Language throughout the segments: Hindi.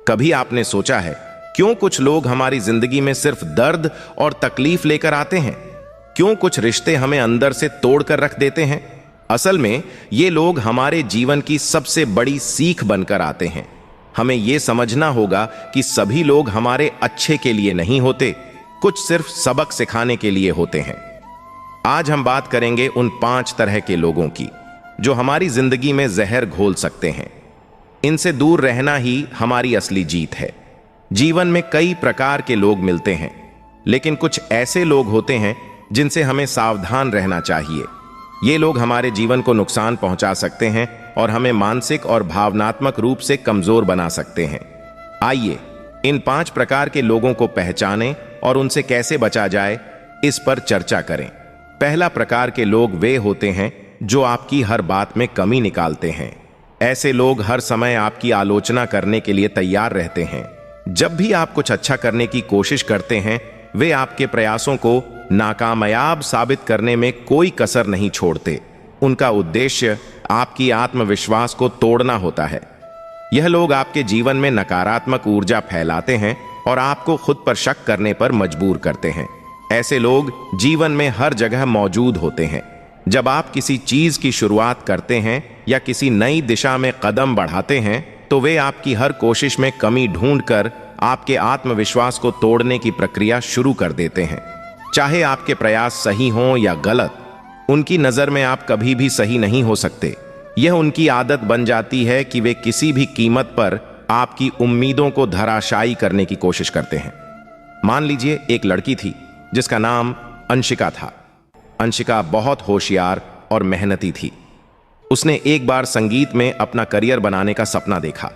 कभी आपने सोचा है क्यों कुछ लोग हमारी जिंदगी में सिर्फ दर्द और तकलीफ लेकर आते हैं? क्यों कुछ रिश्ते हमें अंदर से तोड़कर रख देते हैं? असल में ये लोग हमारे जीवन की सबसे बड़ी सीख बनकर आते हैं। हमें यह समझना होगा कि सभी लोग हमारे अच्छे के लिए नहीं होते, कुछ सिर्फ सबक सिखाने के लिए होते हैं। आज हम बात करेंगे उन 5 तरह के लोगों की जो हमारी जिंदगी में जहर घोल सकते हैं। इनसे दूर रहना ही हमारी असली जीत है। जीवन में कई प्रकार के लोग मिलते हैं, लेकिन कुछ ऐसे लोग होते हैं जिनसे हमें सावधान रहना चाहिए। ये लोग हमारे जीवन को नुकसान पहुंचा सकते हैं और हमें मानसिक और भावनात्मक रूप से कमजोर बना सकते हैं। आइए इन 5 प्रकार के लोगों को पहचानें और उनसे कैसे बचा जाए, इस पर चर्चा करें। पहला प्रकार के लोग वे होते हैं जो आपकी हर बात में कमी निकालते हैं। ऐसे लोग हर समय आपकी आलोचना करने के लिए तैयार रहते हैं। जब भी आप कुछ अच्छा करने की कोशिश करते हैं, वे आपके प्रयासों को नाकामयाब साबित करने में कोई कसर नहीं छोड़ते। उनका उद्देश्य आपकी आत्मविश्वास को तोड़ना होता है। यह लोग आपके जीवन में नकारात्मक ऊर्जा फैलाते हैं और आपको खुद पर शक करने पर मजबूर करते हैं। ऐसे लोग जीवन में हर जगह मौजूद होते हैं। जब आप किसी चीज की शुरुआत करते हैं या किसी नई दिशा में कदम बढ़ाते हैं, तो वे आपकी हर कोशिश में कमी ढूंढकर आपके आत्मविश्वास को तोड़ने की प्रक्रिया शुरू कर देते हैं। चाहे आपके प्रयास सही हों या गलत, उनकी नजर में आप कभी भी सही नहीं हो सकते। यह उनकी आदत बन जाती है कि वे किसी भी कीमत पर आपकी उम्मीदों को धराशायी करने की कोशिश करते हैं। मान लीजिए एक लड़की थी जिसका नाम अंशिका था। अंशिका बहुत होशियार और मेहनती थी। उसने एक बार संगीत में अपना करियर बनाने का सपना देखा।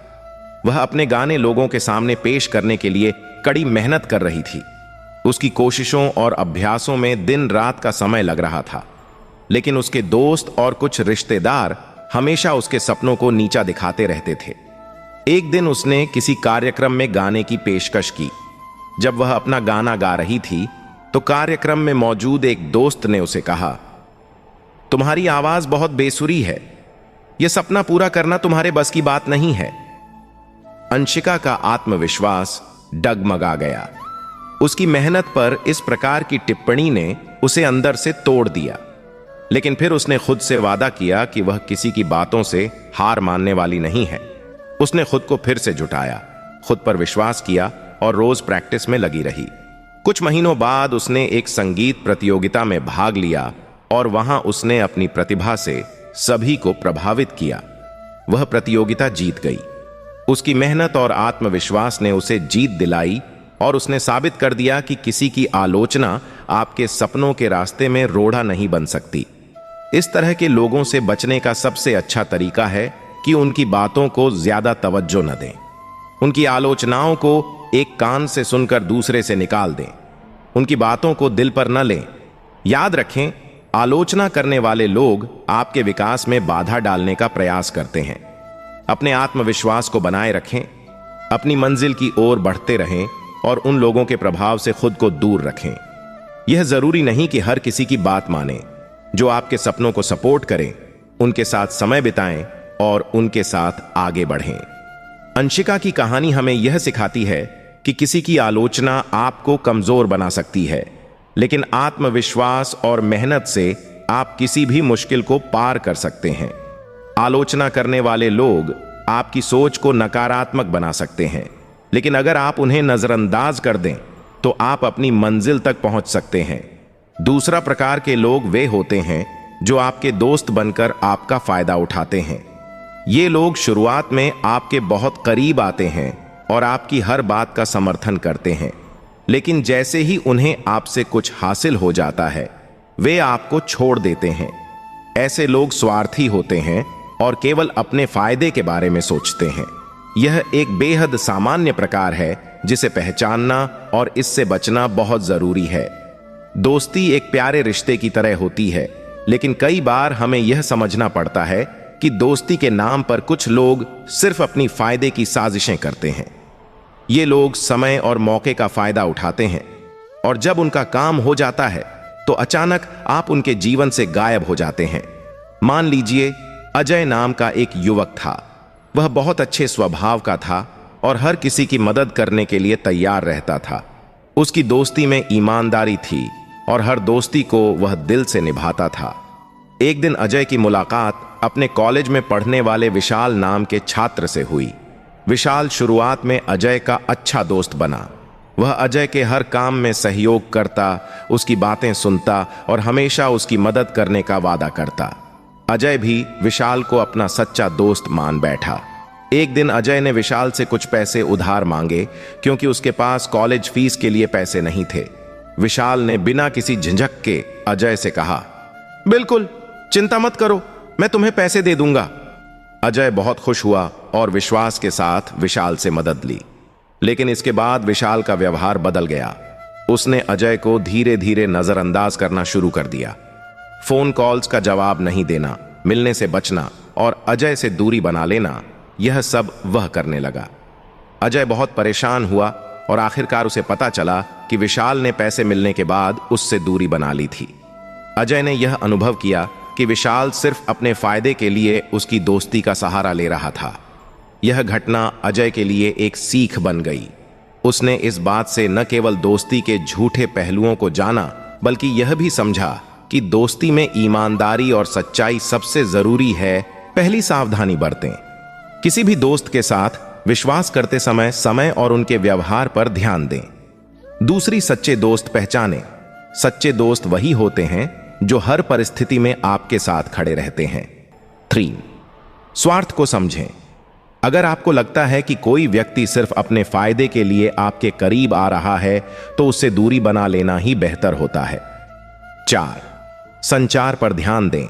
वह अपने गाने लोगों के सामने पेश करने के लिए कड़ी मेहनत कर रही थी। उसकी कोशिशों और अभ्यासों में दिन रात का समय लग रहा था, लेकिन उसके दोस्त और कुछ रिश्तेदार हमेशा उसके सपनों को नीचा दिखाते रहते थे। एक दिन उसने किसी कार्यक्रम में गाने की पेशकश की। जब वह अपना गाना गा रही थी, तो कार्यक्रम में मौजूद एक दोस्त ने उसे कहा, तुम्हारी आवाज बहुत बेसुरी है, यह सपना पूरा करना तुम्हारे बस की बात नहीं है। अंशिका का आत्मविश्वास डगमगा गया। उसकी मेहनत पर इस प्रकार की टिप्पणी ने उसे अंदर से तोड़ दिया। लेकिन फिर उसने खुद से वादा किया कि वह किसी की बातों से हार मानने वाली नहीं है। उसने खुद को फिर से जुटाया, खुद पर विश्वास किया और रोज प्रैक्टिस में लगी रही। कुछ महीनों बाद उसने एक संगीत प्रतियोगिता में भाग लिया और वहां उसने अपनी प्रतिभा से सभी को प्रभावित किया। वह प्रतियोगिता जीत गई। उसकी मेहनत और आत्मविश्वास ने उसे जीत दिलाई और उसने साबित कर दिया कि किसी की आलोचना आपके सपनों के रास्ते में रोड़ा नहीं बन सकती। इस तरह के लोगों से बचने का सबसे अच्छा तरीका है कि उनकी बातों को ज्यादा तवज्जो न दें। उनकी आलोचनाओं को एक कान से सुनकर दूसरे से निकाल दें। उनकी बातों को दिल पर न लें। याद रखें, आलोचना करने वाले लोग आपके विकास में बाधा डालने का प्रयास करते हैं। अपने आत्मविश्वास को बनाए रखें, अपनी मंजिल की ओर बढ़ते रहें और उन लोगों के प्रभाव से खुद को दूर रखें। यह जरूरी नहीं कि हर किसी की बात माने। जो आपके सपनों को सपोर्ट करें, उनके साथ समय बिताएं और उनके साथ आगे बढ़ें। अंशिका की कहानी हमें यह सिखाती है कि किसी की आलोचना आपको कमजोर बना सकती है, लेकिन आत्मविश्वास और मेहनत से आप किसी भी मुश्किल को पार कर सकते हैं। आलोचना करने वाले लोग आपकी सोच को नकारात्मक बना सकते हैं, लेकिन अगर आप उन्हें नजरअंदाज कर दें तो आप अपनी मंजिल तक पहुंच सकते हैं। दूसरा प्रकार के लोग वे होते हैं जो आपके दोस्त बनकर आपका फायदा उठाते हैं। ये लोग शुरुआत में आपके बहुत करीब आते हैं और आपकी हर बात का समर्थन करते हैं, लेकिन जैसे ही उन्हें आपसे कुछ हासिल हो जाता है, वे आपको छोड़ देते हैं। ऐसे लोग स्वार्थी होते हैं और केवल अपने फायदे के बारे में सोचते हैं। यह एक बेहद सामान्य प्रकार है जिसे पहचानना और इससे बचना बहुत जरूरी है। दोस्ती एक प्यारे रिश्ते की तरह होती है, लेकिन कई बार हमें यह समझना पड़ता है कि दोस्ती के नाम पर कुछ लोग सिर्फ अपनी फायदे की साजिशें करते हैं। ये लोग समय और मौके का फायदा उठाते हैं और जब उनका काम हो जाता है तो अचानक आप उनके जीवन से गायब हो जाते हैं। मान लीजिए अजय नाम का एक युवक था। वह बहुत अच्छे स्वभाव का था और हर किसी की मदद करने के लिए तैयार रहता था। उसकी दोस्ती में ईमानदारी थी और हर दोस्ती को वह दिल से निभाता था। एक दिन अजय की मुलाकात अपने कॉलेज में पढ़ने वाले विशाल नाम के छात्र से हुई। विशाल शुरुआत में अजय का अच्छा दोस्त बना। वह अजय के हर काम में सहयोग करता, उसकी बातें सुनता और हमेशा उसकी मदद करने का वादा करता। अजय भी विशाल को अपना सच्चा दोस्त मान बैठा। एक दिन अजय ने विशाल से कुछ पैसे उधार मांगे क्योंकि उसके पास कॉलेज फीस के लिए पैसे नहीं थे। विशाल ने बिना किसी झिझक के अजय से कहा, बिल्कुल चिंता मत करो, मैं तुम्हें पैसे दे दूंगा। अजय बहुत खुश हुआ और विश्वास के साथ विशाल से मदद ली। लेकिन इसके बाद विशाल का व्यवहार बदल गया। उसने अजय को धीरे धीरे नजरअंदाज करना शुरू कर दिया। फोन कॉल्स का जवाब नहीं देना, मिलने से बचना और अजय से दूरी बना लेना, यह सब वह करने लगा। अजय बहुत परेशान हुआ और आखिरकार उसे पता चला कि विशाल ने पैसे मिलने के बाद उससे दूरी बना ली थी। अजय ने यह अनुभव किया कि विशाल सिर्फ अपने फायदे के लिए उसकी दोस्ती का सहारा ले रहा था। यह घटना अजय के लिए एक सीख बन गई। उसने इस बात से न केवल दोस्ती के झूठे पहलुओं को जाना, बल्कि यह भी समझा कि दोस्ती में ईमानदारी और सच्चाई सबसे जरूरी है। पहली सावधानी बरतें। किसी भी दोस्त के साथ विश्वास करते समय और उनके व्यवहार पर ध्यान दें। दूसरी, सच्चे दोस्त पहचानें। सच्चे दोस्त वही होते हैं जो हर परिस्थिति में आपके साथ खड़े रहते हैं। 3, स्वार्थ को समझें। अगर आपको लगता है कि कोई व्यक्ति सिर्फ अपने फायदे के लिए आपके करीब आ रहा है, तो उससे दूरी बना लेना ही बेहतर होता है। 4, संचार पर ध्यान दें।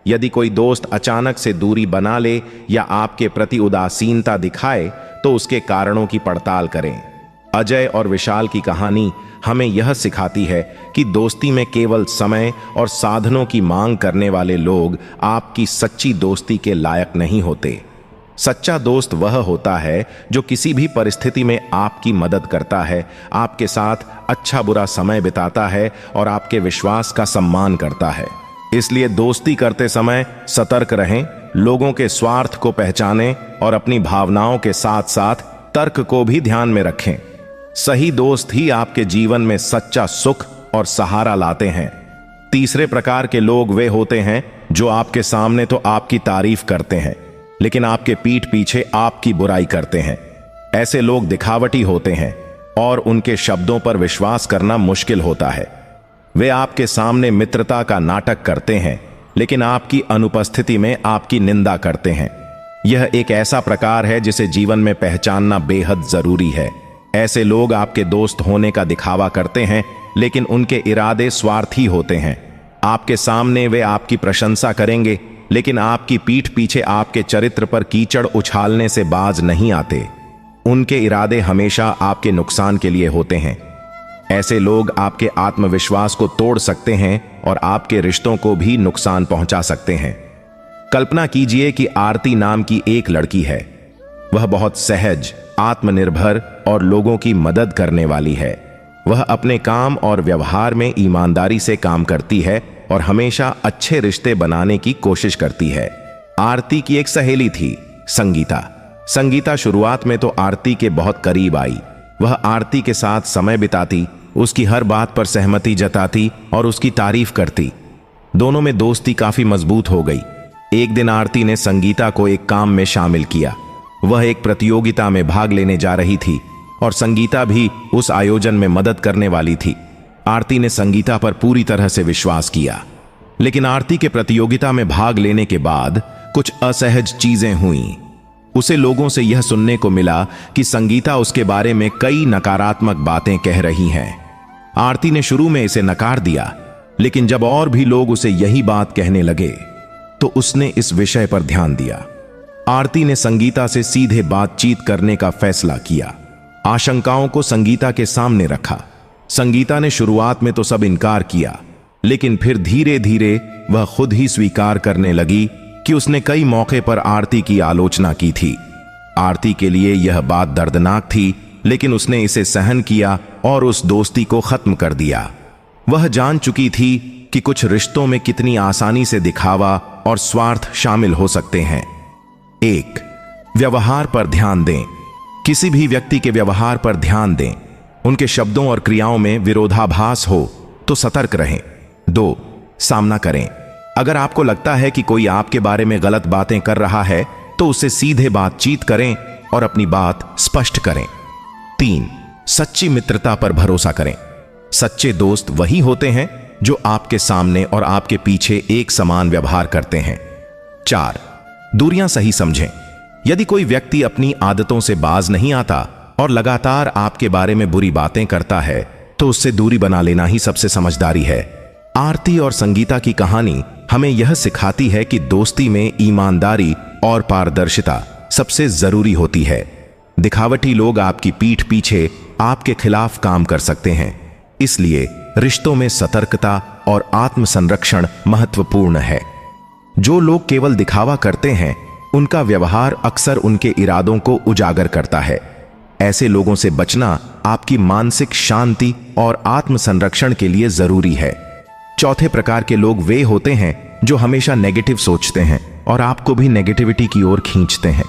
यदि कोई दोस्त अचानक से दूरी बना ले या आपके प्रति उदासीनता दिखाए, तो उसके कारणों की पड़ताल करें। अजय और विशाल की कहानी हमें यह सिखाती है कि दोस्ती में केवल समय और साधनों की मांग करने वाले लोग आपकी सच्ची दोस्ती के लायक नहीं होते। सच्चा दोस्त वह होता है जो किसी भी परिस्थिति में आपकी मदद करता है, आपके साथ अच्छा बुरा समय बिताता है और आपके विश्वास का सम्मान करता है। इसलिए दोस्ती करते समय सतर्क रहें, लोगों के स्वार्थ को पहचानें और अपनी भावनाओं के साथ साथ तर्क को भी ध्यान में रखें। सही दोस्त ही आपके जीवन में सच्चा सुख और सहारा लाते हैं। तीसरे प्रकार के लोग वे होते हैं जो आपके सामने तो आपकी तारीफ करते हैं, लेकिन आपके पीठ पीछे आपकी बुराई करते हैं। ऐसे लोग दिखावटी होते हैं और उनके शब्दों पर विश्वास करना मुश्किल होता है। वे आपके सामने मित्रता का नाटक करते हैं, लेकिन आपकी अनुपस्थिति में आपकी निंदा करते हैं। यह एक ऐसा प्रकार है जिसे जीवन में पहचानना बेहद जरूरी है। ऐसे लोग आपके दोस्त होने का दिखावा करते हैं, लेकिन उनके इरादे स्वार्थी होते हैं। आपके सामने वे आपकी प्रशंसा करेंगे, लेकिन आपकी पीठ पीछे आपके चरित्र पर कीचड़ उछालने से बाज नहीं आते। उनके इरादे हमेशा आपके नुकसान के लिए होते हैं। ऐसे लोग आपके आत्मविश्वास को तोड़ सकते हैं और आपके रिश्तों को भी नुकसान पहुंचा सकते हैं। कल्पना कीजिए कि आरती नाम की एक लड़की है। वह बहुत सहज, आत्मनिर्भर और लोगों की मदद करने वाली है। वह अपने काम और व्यवहार में ईमानदारी से काम करती है और हमेशा अच्छे रिश्ते बनाने की कोशिश करती है। आरती की एक सहेली थी, संगीता। संगीता शुरुआत में तो आरती के बहुत करीब आई। वह आरती के साथ समय बिताती, उसकी हर बात पर सहमति जताती और उसकी तारीफ करती। दोनों में दोस्ती काफी मजबूत हो गई। एक दिन आरती ने संगीता को एक काम में शामिल किया। वह एक प्रतियोगिता में भाग लेने जा रही थी और संगीता भी उस आयोजन में मदद करने वाली थी। आरती ने संगीता पर पूरी तरह से विश्वास किया, लेकिन आरती के प्रतियोगिता में भाग लेने के बाद कुछ असहज चीजें हुईं। उसे लोगों से यह सुनने को मिला कि संगीता उसके बारे में कई नकारात्मक बातें कह रही हैं। आरती ने शुरू में इसे नकार दिया, लेकिन जब और भी लोग उसे यही बात कहने लगे तो उसने इस विषय पर ध्यान दिया। आरती ने संगीता से सीधे बातचीत करने का फैसला किया, आशंकाओं को संगीता के सामने रखा। संगीता ने शुरुआत में तो सब इनकार किया, लेकिन फिर धीरे धीरे वह खुद ही स्वीकार करने लगी कि उसने कई मौके पर आरती की आलोचना की थी। आरती के लिए यह बात दर्दनाक थी, लेकिन उसने इसे सहन किया और उस दोस्ती को खत्म कर दिया। वह जान चुकी थी कि कुछ रिश्तों में कितनी आसानी से दिखावा और स्वार्थ शामिल हो सकते हैं। 1, व्यवहार पर ध्यान दें। किसी भी व्यक्ति के व्यवहार पर ध्यान दें। उनके शब्दों और क्रियाओं में विरोधाभास हो तो सतर्क रहें। 2. सामना करें। अगर आपको लगता है कि कोई आपके बारे में गलत बातें कर रहा है तो उससे सीधे बातचीत करें और अपनी बात स्पष्ट करें। 3. सच्ची मित्रता पर भरोसा करें। सच्चे दोस्त वही होते हैं जो आपके सामने और आपके पीछे एक समान व्यवहार करते हैं। 4. दूरियां सही समझें। यदि कोई व्यक्ति अपनी आदतों से बाज नहीं आता और लगातार आपके बारे में बुरी बातें करता है तो उससे दूरी बना लेना ही सबसे समझदारी है। आरती और संगीता की कहानी हमें यह सिखाती है कि दोस्ती में ईमानदारी और पारदर्शिता सबसे जरूरी होती है। दिखावटी लोग आपकी पीठ पीछे आपके खिलाफ काम कर सकते हैं, इसलिए रिश्तों में सतर्कता और आत्मसंरक्षण महत्वपूर्ण है। जो लोग केवल दिखावा करते हैं उनका व्यवहार अक्सर उनके इरादों को उजागर करता है। ऐसे लोगों से बचना आपकी मानसिक शांति और आत्मसंरक्षण के लिए जरूरी है। चौथे प्रकार के लोग वे होते हैं जो हमेशा नेगेटिव सोचते हैं और आपको भी नेगेटिविटी की ओर खींचते हैं।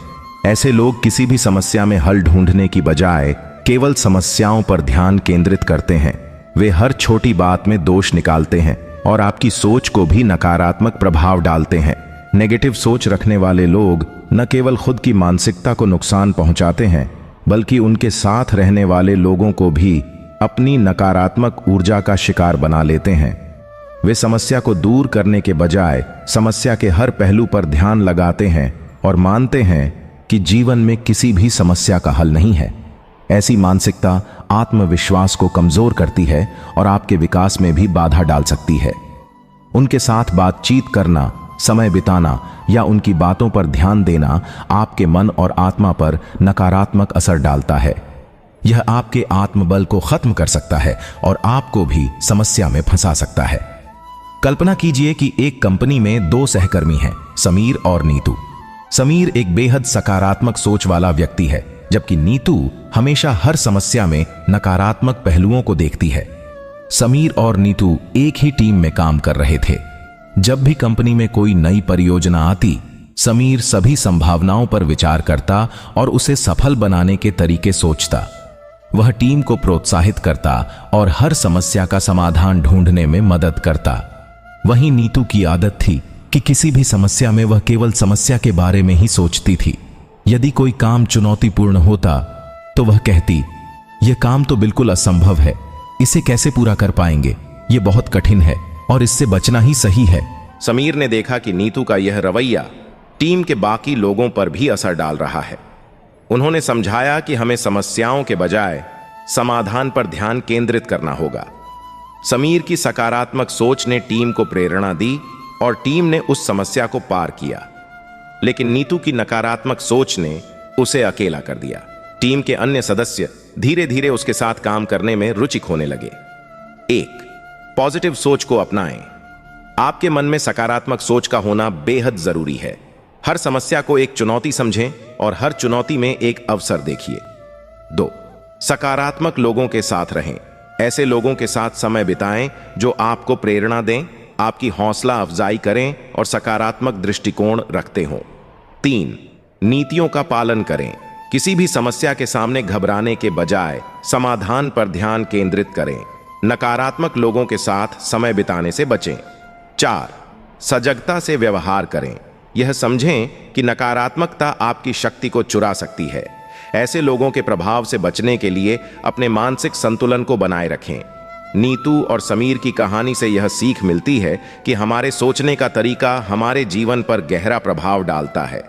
ऐसे लोग किसी भी समस्या में हल ढूंढने की बजाय केवल समस्याओं पर ध्यान केंद्रित करते हैं। वे हर छोटी बात में दोष निकालते हैं और आपकी सोच को भी नकारात्मक प्रभाव डालते हैं। नेगेटिव सोच रखने वाले लोग न केवल खुद की मानसिकता को नुकसान पहुंचाते हैं बल्कि उनके साथ रहने वाले लोगों को भी अपनी नकारात्मक ऊर्जा का शिकार बना लेते हैं। वे समस्या को दूर करने के बजाय समस्या के हर पहलू पर ध्यान लगाते हैं और मानते हैं कि जीवन में किसी भी समस्या का हल नहीं है। ऐसी मानसिकता आत्मविश्वास को कमजोर करती है और आपके विकास में भी बाधा डाल सकती है। उनके साथ बातचीत करना, समय बिताना या उनकी बातों पर ध्यान देना आपके मन और आत्मा पर नकारात्मक असर डालता है। यह आपके आत्मबल को खत्म कर सकता है और आपको भी समस्या में फंसा सकता है। कल्पना कीजिए कि एक कंपनी में 2 सहकर्मी हैं, समीर और नीतू। समीर एक बेहद सकारात्मक सोच वाला व्यक्ति है, जबकि नीतू हमेशा हर समस्या में नकारात्मक पहलुओं को देखती है। समीर और नीतू एक ही टीम में काम कर रहे थे। जब भी कंपनी में कोई नई परियोजना आती, समीर सभी संभावनाओं पर विचार करता और उसे सफल बनाने के तरीके सोचता। वह टीम को प्रोत्साहित करता और हर समस्या का समाधान ढूंढने में मदद करता। वहीं नीतू की आदत थी कि किसी भी समस्या में वह केवल समस्या के बारे में ही सोचती थी। यदि कोई काम चुनौतीपूर्ण होता तो वह कहती, यह काम तो बिल्कुल असंभव है, इसे कैसे पूरा कर पाएंगे, यह बहुत कठिन है और इससे बचना ही सही है। समीर ने देखा कि नीतू का यह रवैया टीम के बाकी लोगों पर भी असर डाल रहा है। उन्होंने समझाया कि हमें समस्याओं के बजाय समाधान पर ध्यान केंद्रित करना होगा। समीर की सकारात्मक सोच ने टीम को प्रेरणा दी और टीम ने उस समस्या को पार किया, लेकिन नीतू की नकारात्मक सोच ने उसे अकेला कर दिया। टीम के अन्य सदस्य धीरे धीरे उसके साथ काम करने में रुचि खोने लगे। 1. पॉजिटिव सोच को अपनाएं। आपके मन में सकारात्मक सोच का होना बेहद जरूरी है। हर समस्या को एक चुनौती समझें और हर चुनौती में एक अवसर देखिए। 2. सकारात्मक लोगों के साथ रहें। ऐसे लोगों के साथ समय बिताएं जो आपको प्रेरणा दें, आपकी हौसला अफजाई करें और सकारात्मक दृष्टिकोण रखते हों। 3. नीतियों का पालन करें। किसी भी समस्या के सामने घबराने के बजाय समाधान पर ध्यान केंद्रित करें। नकारात्मक लोगों के साथ समय बिताने से बचें। 4. सजगता से व्यवहार करें। यह समझें कि नकारात्मकता आपकी शक्ति को चुरा सकती है। ऐसे लोगों के प्रभाव से बचने के लिए अपने मानसिक संतुलन को बनाए रखें। नीतू और समीर की कहानी से यह सीख मिलती है कि हमारे सोचने का तरीका हमारे जीवन पर गहरा प्रभाव डालता है।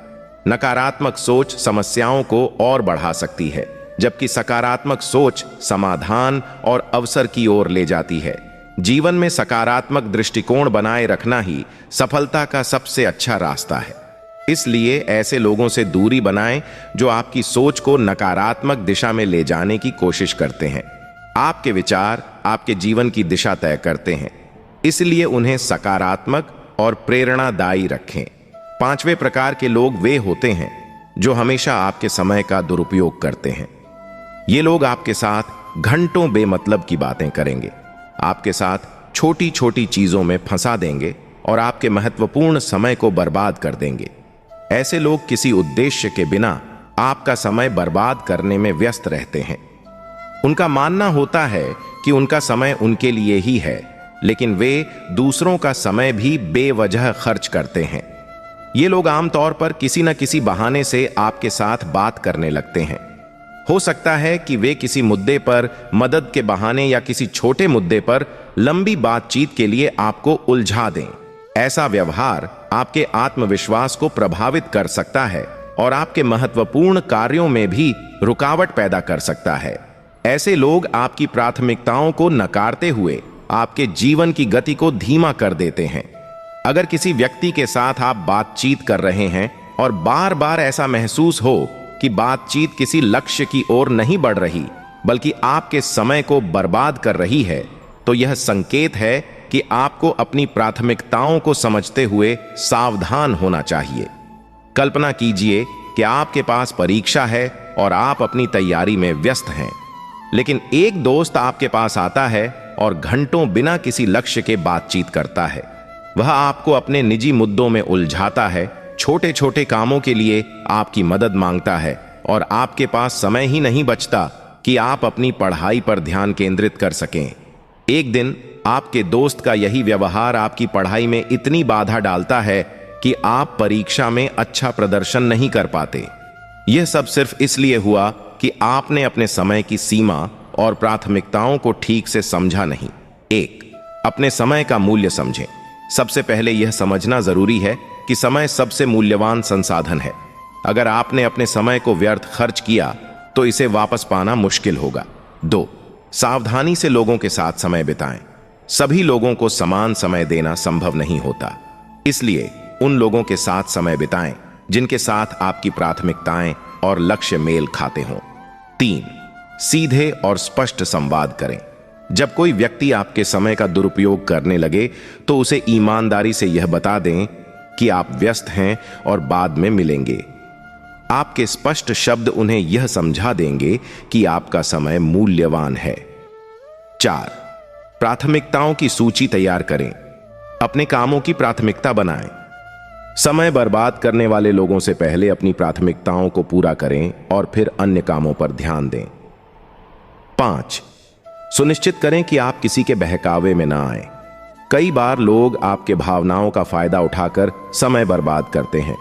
नकारात्मक सोच समस्याओं को और बढ़ा सकती है, जबकि सकारात्मक सोच समाधान और अवसर की ओर ले जाती है। जीवन में सकारात्मक दृष्टिकोण बनाए रखना ही सफलता का सबसे अच्छा रास्ता है। इसलिए ऐसे लोगों से दूरी बनाएं जो आपकी सोच को नकारात्मक दिशा में ले जाने की कोशिश करते हैं। आपके विचार आपके जीवन की दिशा तय करते हैं, इसलिए उन्हें सकारात्मक और प्रेरणादायी रखें। 5वें प्रकार के लोग वे होते हैं जो हमेशा आपके समय का दुरुपयोग करते हैं। ये लोग आपके साथ घंटों बेमतलब की बातें करेंगे, आपके साथ छोटी छोटी चीजों में फंसा देंगे और आपके महत्वपूर्ण समय को बर्बाद कर देंगे। ऐसे लोग किसी उद्देश्य के बिना आपका समय बर्बाद करने में व्यस्त रहते हैं। उनका मानना होता है कि उनका समय उनके लिए ही है, लेकिन वे दूसरों का समय भी बेवजह खर्च करते हैं। ये लोग आमतौर पर किसी न किसी बहाने से आपके साथ बात करने लगते हैं। हो सकता है कि वे किसी मुद्दे पर मदद के बहाने या किसी छोटे मुद्दे पर लंबी बातचीत के लिए आपको उलझा दें। ऐसा व्यवहार आपके आत्मविश्वास को प्रभावित कर सकता है और आपके महत्वपूर्ण कार्यों में भी रुकावट पैदा कर सकता है। ऐसे लोग आपकी प्राथमिकताओं को नकारते हुए आपके जीवन की गति को धीमा कर देते हैं। अगर किसी व्यक्ति के साथ आप बातचीत कर रहे हैं और बार बार ऐसा महसूस हो कि बातचीत किसी लक्ष्य की ओर नहीं बढ़ रही बल्कि आपके समय को बर्बाद कर रही है, तो यह संकेत है कि आपको अपनी प्राथमिकताओं को समझते हुए सावधान होना चाहिए। कल्पना कीजिए कि आपके पास परीक्षा है और आप अपनी तैयारी में व्यस्त हैं, लेकिन एक दोस्त आपके पास आता है और घंटों बिना किसी लक्ष्य के बातचीत करता है। वह आपको अपने निजी मुद्दों में उलझाता है, छोटे छोटे कामों के लिए आपकी मदद मांगता है और आपके पास समय ही नहीं बचता कि आप अपनी पढ़ाई पर ध्यान केंद्रित कर सकें। एक दिन आपके दोस्त का यही व्यवहार आपकी पढ़ाई में इतनी बाधा डालता है कि आप परीक्षा में अच्छा प्रदर्शन नहीं कर पाते। यह सब सिर्फ इसलिए हुआ कि आपने अपने समय की सीमा और प्राथमिकताओं को ठीक से समझा नहीं। 1. अपने समय का मूल्य समझें। सबसे पहले यह समझना जरूरी है कि समय सबसे मूल्यवान संसाधन है। अगर आपने अपने समय को व्यर्थ खर्च किया तो इसे वापस पाना मुश्किल होगा। 2. सावधानी से लोगों के साथ समय बिताएं। सभी लोगों को समान समय देना संभव नहीं होता, इसलिए उन लोगों के साथ समय बिताएं जिनके साथ आपकी प्राथमिकताएं और लक्ष्य मेल खाते हों। 3. सीधे और स्पष्ट संवाद करें। जब कोई व्यक्ति आपके समय का दुरुपयोग करने लगे तो उसे ईमानदारी से यह बता दें कि आप व्यस्त हैं और बाद में मिलेंगे। आपके स्पष्ट शब्द उन्हें यह समझा देंगे कि आपका समय मूल्यवान है। 4. प्राथमिकताओं की सूची तैयार करें। अपने कामों की प्राथमिकता बनाएं। समय बर्बाद करने वाले लोगों से पहले अपनी प्राथमिकताओं को पूरा करें और फिर अन्य कामों पर ध्यान दें। 5. सुनिश्चित करें कि आप किसी के बहकावे में ना आए। कई बार लोग आपके भावनाओं का फायदा उठाकर समय बर्बाद करते हैं।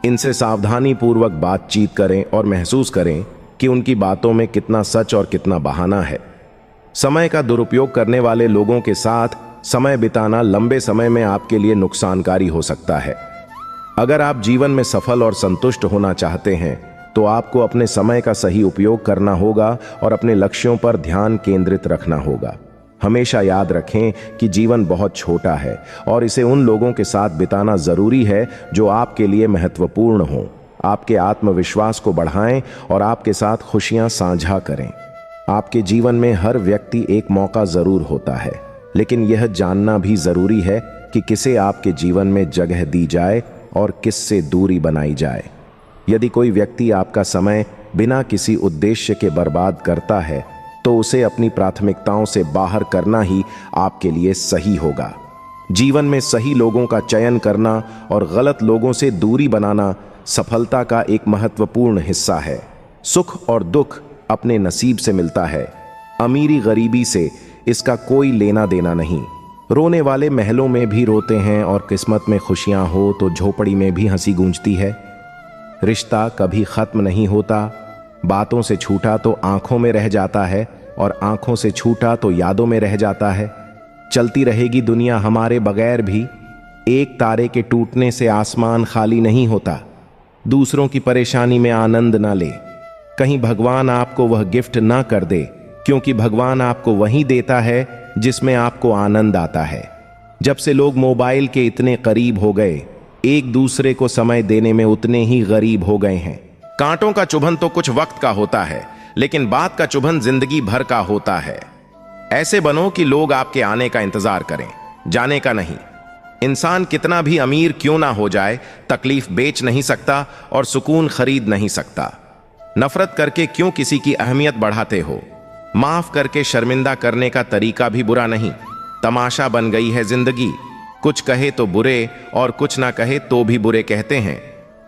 इनसे सावधानी पूर्वक बातचीत करें और महसूस करें कि उनकी बातों में कितना सच और कितना बहाना है। समय का दुरुपयोग करने वाले लोगों के साथ समय बिताना लंबे समय में आपके लिए नुकसानकारी हो सकता है। अगर आप जीवन में सफल और संतुष्ट होना चाहते हैं तो आपको अपने समय का सही उपयोग करना होगा और अपने लक्ष्यों पर ध्यान केंद्रित रखना होगा। हमेशा याद रखें कि जीवन बहुत छोटा है और इसे उन लोगों के साथ बिताना जरूरी है जो आपके लिए महत्वपूर्ण हों। आपके आत्मविश्वास को बढ़ाएं और आपके साथ खुशियां साझा करें। आपके जीवन में हर व्यक्ति एक मौका जरूर होता है, लेकिन यह जानना भी जरूरी है कि किसे आपके जीवन में जगह दी जाए और किससे दूरी बनाई जाए। यदि कोई व्यक्ति आपका समय बिना किसी उद्देश्य के बर्बाद करता है तो उसे अपनी प्राथमिकताओं से बाहर करना ही आपके लिए सही होगा। जीवन में सही लोगों का चयन करना और गलत लोगों से दूरी बनाना सफलता का एक महत्वपूर्ण हिस्सा है। सुख और दुख अपने नसीब से मिलता है, अमीरी गरीबी से इसका कोई लेना देना नहीं। रोने वाले महलों में भी रोते हैं और किस्मत में खुशियां हो तो झोपड़ी में भी हंसी गूंजती है। रिश्ता कभी खत्म नहीं होता। बातों से छूटा तो आंखों में रह जाता है और आंखों से छूटा तो यादों में रह जाता है। चलती रहेगी दुनिया हमारे बगैर भी। एक तारे के टूटने से आसमान खाली नहीं होता। दूसरों की परेशानी में आनंद ना ले। कहीं भगवान आपको वह गिफ्ट ना कर दे, क्योंकि भगवान आपको वही देता है जिसमें आपको आनंद आता है। जब से लोग मोबाइल के इतने करीब हो गए, एक दूसरे को समय देने में उतने ही गरीब हो गए हैं। कांटों का चुभन तो कुछ वक्त का होता है, लेकिन बात का चुभन जिंदगी भर का होता है। ऐसे बनो कि लोग आपके आने का इंतजार करें, जाने का नहीं। इंसान कितना भी अमीर क्यों ना हो जाए, तकलीफ बेच नहीं सकता और सुकून खरीद नहीं सकता। नफरत करके क्यों किसी की अहमियत बढ़ाते हो? माफ करके शर्मिंदा करने का तरीका भी बुरा नहीं। तमाशा बन गई है जिंदगी। कुछ कहे तो बुरे और कुछ ना कहे तो भी बुरे कहते हैं।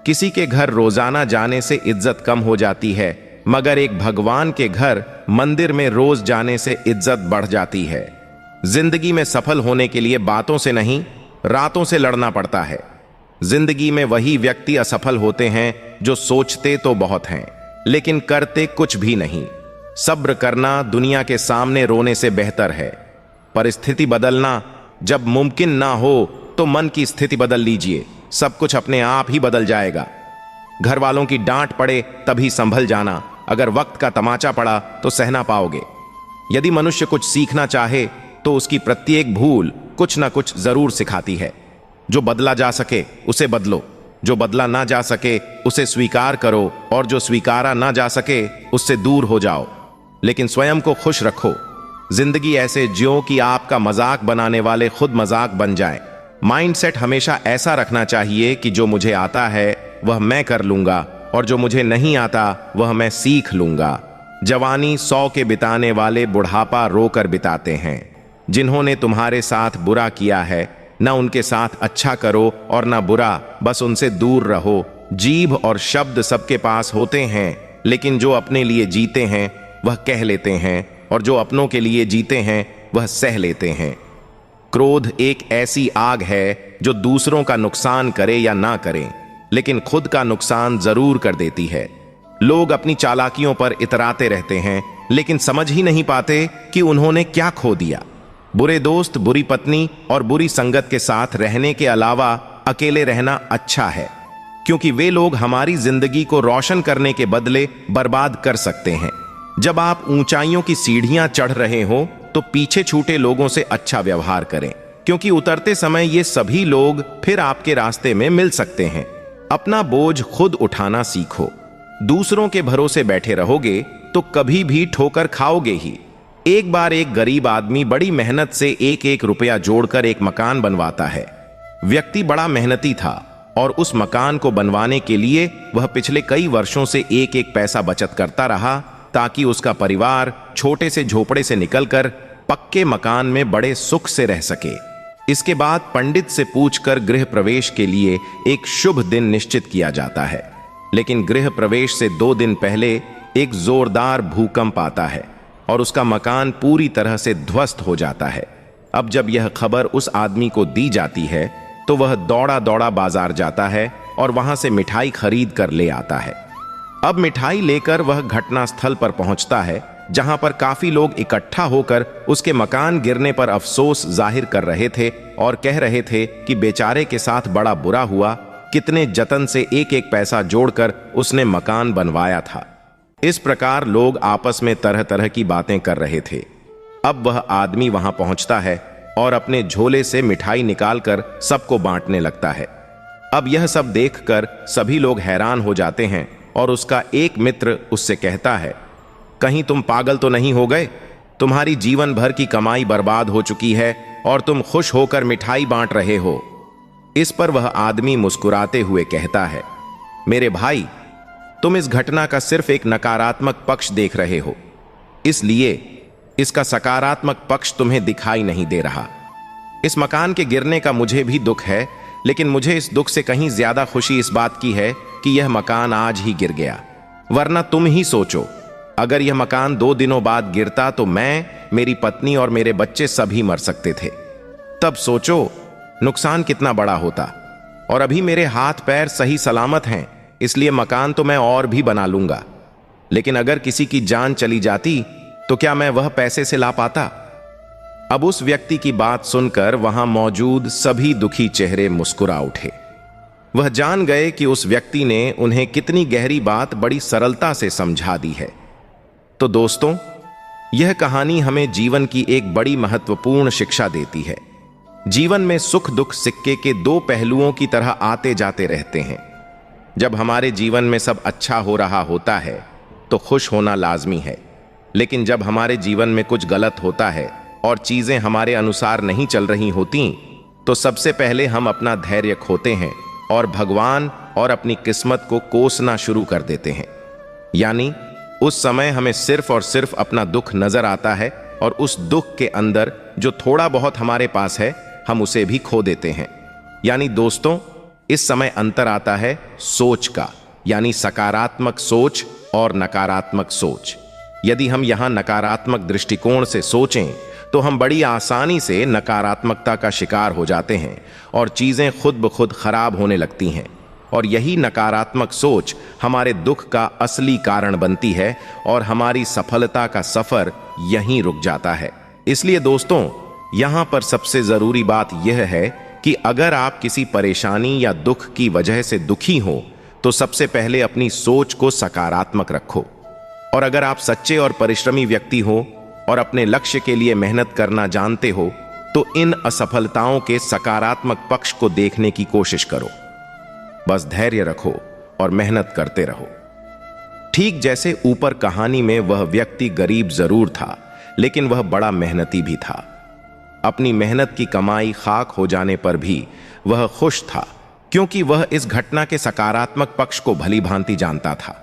किसी के घर रोजाना जाने से इज्जत कम हो जाती है, मगर एक भगवान के घर मंदिर में रोज जाने से इज्जत बढ़ जाती है। जिंदगी में सफल होने के लिए बातों से नहीं, रातों से लड़ना पड़ता है। जिंदगी में वही व्यक्ति असफल होते हैं जो सोचते तो बहुत हैं लेकिन करते कुछ भी नहीं। सब्र करना दुनिया के सामने रोने से बेहतर है। परिस्थिति बदलना जब मुमकिन ना हो तो मन की स्थिति बदल लीजिए, सब कुछ अपने आप ही बदल जाएगा। घर वालों की डांट पड़े तभी संभल जाना, अगर वक्त का तमाचा पड़ा तो सहना पाओगे। यदि मनुष्य कुछ सीखना चाहे तो उसकी प्रत्येक भूल कुछ ना कुछ जरूर सिखाती है। जो बदला जा सके उसे बदलो, जो बदला ना जा सके उसे स्वीकार करो, और जो स्वीकारा ना जा सके उससे दूर हो जाओ। लेकिन स्वयं को खुश रखो। जिंदगी ऐसे जियो कि आपका मजाक बनाने वाले खुद मजाक बन जाएं। माइंडसेट हमेशा ऐसा रखना चाहिए कि जो मुझे आता है वह मैं कर लूंगा, और जो मुझे नहीं आता वह मैं सीख लूंगा। जवानी 100 के बिताने वाले बुढ़ापा रोकर बिताते हैं। जिन्होंने तुम्हारे साथ बुरा किया है, ना उनके साथ अच्छा करो और ना बुरा, बस उनसे दूर रहो। जीभ और शब्द सबके पास होते हैं, लेकिन जो अपने लिए जीते हैं वह कह लेते हैं, और जो अपनों के लिए जीते हैं वह सह लेते हैं। क्रोध एक ऐसी आग है जो दूसरों का नुकसान करे या ना करे, लेकिन खुद का नुकसान जरूर कर देती है। लोग अपनी चालाकियों पर इतराते रहते हैं, लेकिन समझ ही नहीं पाते कि उन्होंने क्या खो दिया। बुरे दोस्त, बुरी पत्नी और बुरी संगत के साथ रहने के अलावा अकेले रहना अच्छा है, क्योंकि वे लोग हमारी जिंदगी को रोशन करने के बदले बर्बाद कर सकते हैं। जब आप ऊंचाइयों की सीढ़ियां चढ़ रहे हो तो पीछे छूटे लोगों से अच्छा व्यवहार करें, क्योंकि उतरते समय ये सभी लोग फिर आपके रास्ते में मिल सकते हैं। अपना बोझ खुद उठाना सीखो। दूसरों के भरोसे बैठे रहोगे तो कभी भी ठोकर खाओगे ही। एक बार एक गरीब आदमी बड़ी मेहनत से एक एक रुपया जोड़कर एक मकान बनवाता है। व्यक्ति बड़ा मेहनती था और उस मकान को बनवाने के लिए वह पिछले कई वर्षों से एक एक पैसा बचत करता रहा, ताकि उसका परिवार छोटे से झोपड़े से निकलकर पक्के मकान में बड़े सुख से रह सके। इसके बाद पंडित से पूछकर गृह प्रवेश के लिए एक शुभ दिन निश्चित किया जाता है, लेकिन गृह प्रवेश से 2 दिन पहले एक जोरदार भूकंप आता है और उसका मकान पूरी तरह से ध्वस्त हो जाता है। अब जब यह खबर उस आदमी को दी जाती है तो वह दौड़ा दौड़ा बाजार जाता है और वहां से मिठाई खरीद कर ले आता है। अब मिठाई लेकर वह घटनास्थल पर पहुंचता है, जहां पर काफी लोग इकट्ठा होकर उसके मकान गिरने पर अफसोस जाहिर कर रहे थे और कह रहे थे कि बेचारे के साथ बड़ा बुरा हुआ, कितने जतन से एक एक पैसा जोड़कर उसने मकान बनवाया था। इस प्रकार लोग आपस में तरह तरह की बातें कर रहे थे। अब वह आदमी वहां पहुंचता है और अपने झोले से मिठाई निकालकर सबको बांटने लगता है। अब यह सब देखकर सभी लोग हैरान हो जाते हैं और उसका एक मित्र उससे कहता है, कहीं तुम पागल तो नहीं हो गए? तुम्हारी जीवन भर की कमाई बर्बाद हो चुकी है और तुम खुश होकर मिठाई बांट रहे हो। इस पर वह आदमी मुस्कुराते हुए कहता है, मेरे भाई, तुम इस घटना का सिर्फ एक नकारात्मक पक्ष देख रहे हो, इसलिए इसका सकारात्मक पक्ष तुम्हें दिखाई नहीं दे रहा। इस मकान के गिरने का मुझे भी दुख है, लेकिन मुझे इस दुख से कहीं ज्यादा खुशी इस बात की है कि यह मकान आज ही गिर गया। वरना तुम ही सोचो, अगर यह मकान 2 दिनों बाद गिरता तो मैं, मेरी पत्नी और मेरे बच्चे सभी मर सकते थे। तब सोचो नुकसान कितना बड़ा होता। और अभी मेरे हाथ पैर सही सलामत हैं, इसलिए मकान तो मैं और भी बना लूंगा, लेकिन अगर किसी की जान चली जाती तो क्या मैं वह पैसे से ला पाता? अब उस व्यक्ति की बात सुनकर वहां मौजूद सभी दुखी चेहरे मुस्कुरा उठे। वह जान गए कि उस व्यक्ति ने उन्हें कितनी गहरी बात बड़ी सरलता से समझा दी है। तो दोस्तों, यह कहानी हमें जीवन की एक बड़ी महत्वपूर्ण शिक्षा देती है। जीवन में सुख दुख सिक्के के 2 पहलुओं की तरह आते जाते रहते हैं। जब हमारे जीवन में सब अच्छा हो रहा होता है तो खुश होना लाजमी है, लेकिन जब हमारे जीवन में कुछ गलत होता है और चीजें हमारे अनुसार नहीं चल रही होती, तो सबसे पहले हम अपना धैर्य खोते हैं और भगवान और अपनी किस्मत को कोसना शुरू कर देते हैं। यानी उस समय हमें सिर्फ और सिर्फ अपना दुख नजर आता है और उस दुख के अंदर जो थोड़ा बहुत हमारे पास है हम उसे भी खो देते हैं। यानी दोस्तों, इस समय अंतर आता है सोच का, यानी सकारात्मक सोच और नकारात्मक सोच। यदि हम यहां नकारात्मक दृष्टिकोण से सोचें तो हम बड़ी आसानी से नकारात्मकता का शिकार हो जाते हैं और चीजें खुद ब खुद खराब होने लगती हैं। और यही नकारात्मक सोच हमारे दुख का असली कारण बनती है और हमारी सफलता का सफर यहीं रुक जाता है। इसलिए दोस्तों, यहां पर सबसे जरूरी बात यह है कि अगर आप किसी परेशानी या दुख की वजह से दुखी हो तो सबसे पहले अपनी सोच को सकारात्मक रखो। और अगर आप सच्चे और परिश्रमी व्यक्ति हो और अपने लक्ष्य के लिए मेहनत करना जानते हो तो इन असफलताओं के सकारात्मक पक्ष को देखने की कोशिश करो। बस धैर्य रखो और मेहनत करते रहो। ठीक जैसे ऊपर कहानी में वह व्यक्ति गरीब जरूर था, लेकिन वह बड़ा मेहनती भी था। अपनी मेहनत की कमाई खाक हो जाने पर भी वह खुश था, क्योंकि वह इस घटना के सकारात्मक पक्ष को भली भांति जानता था।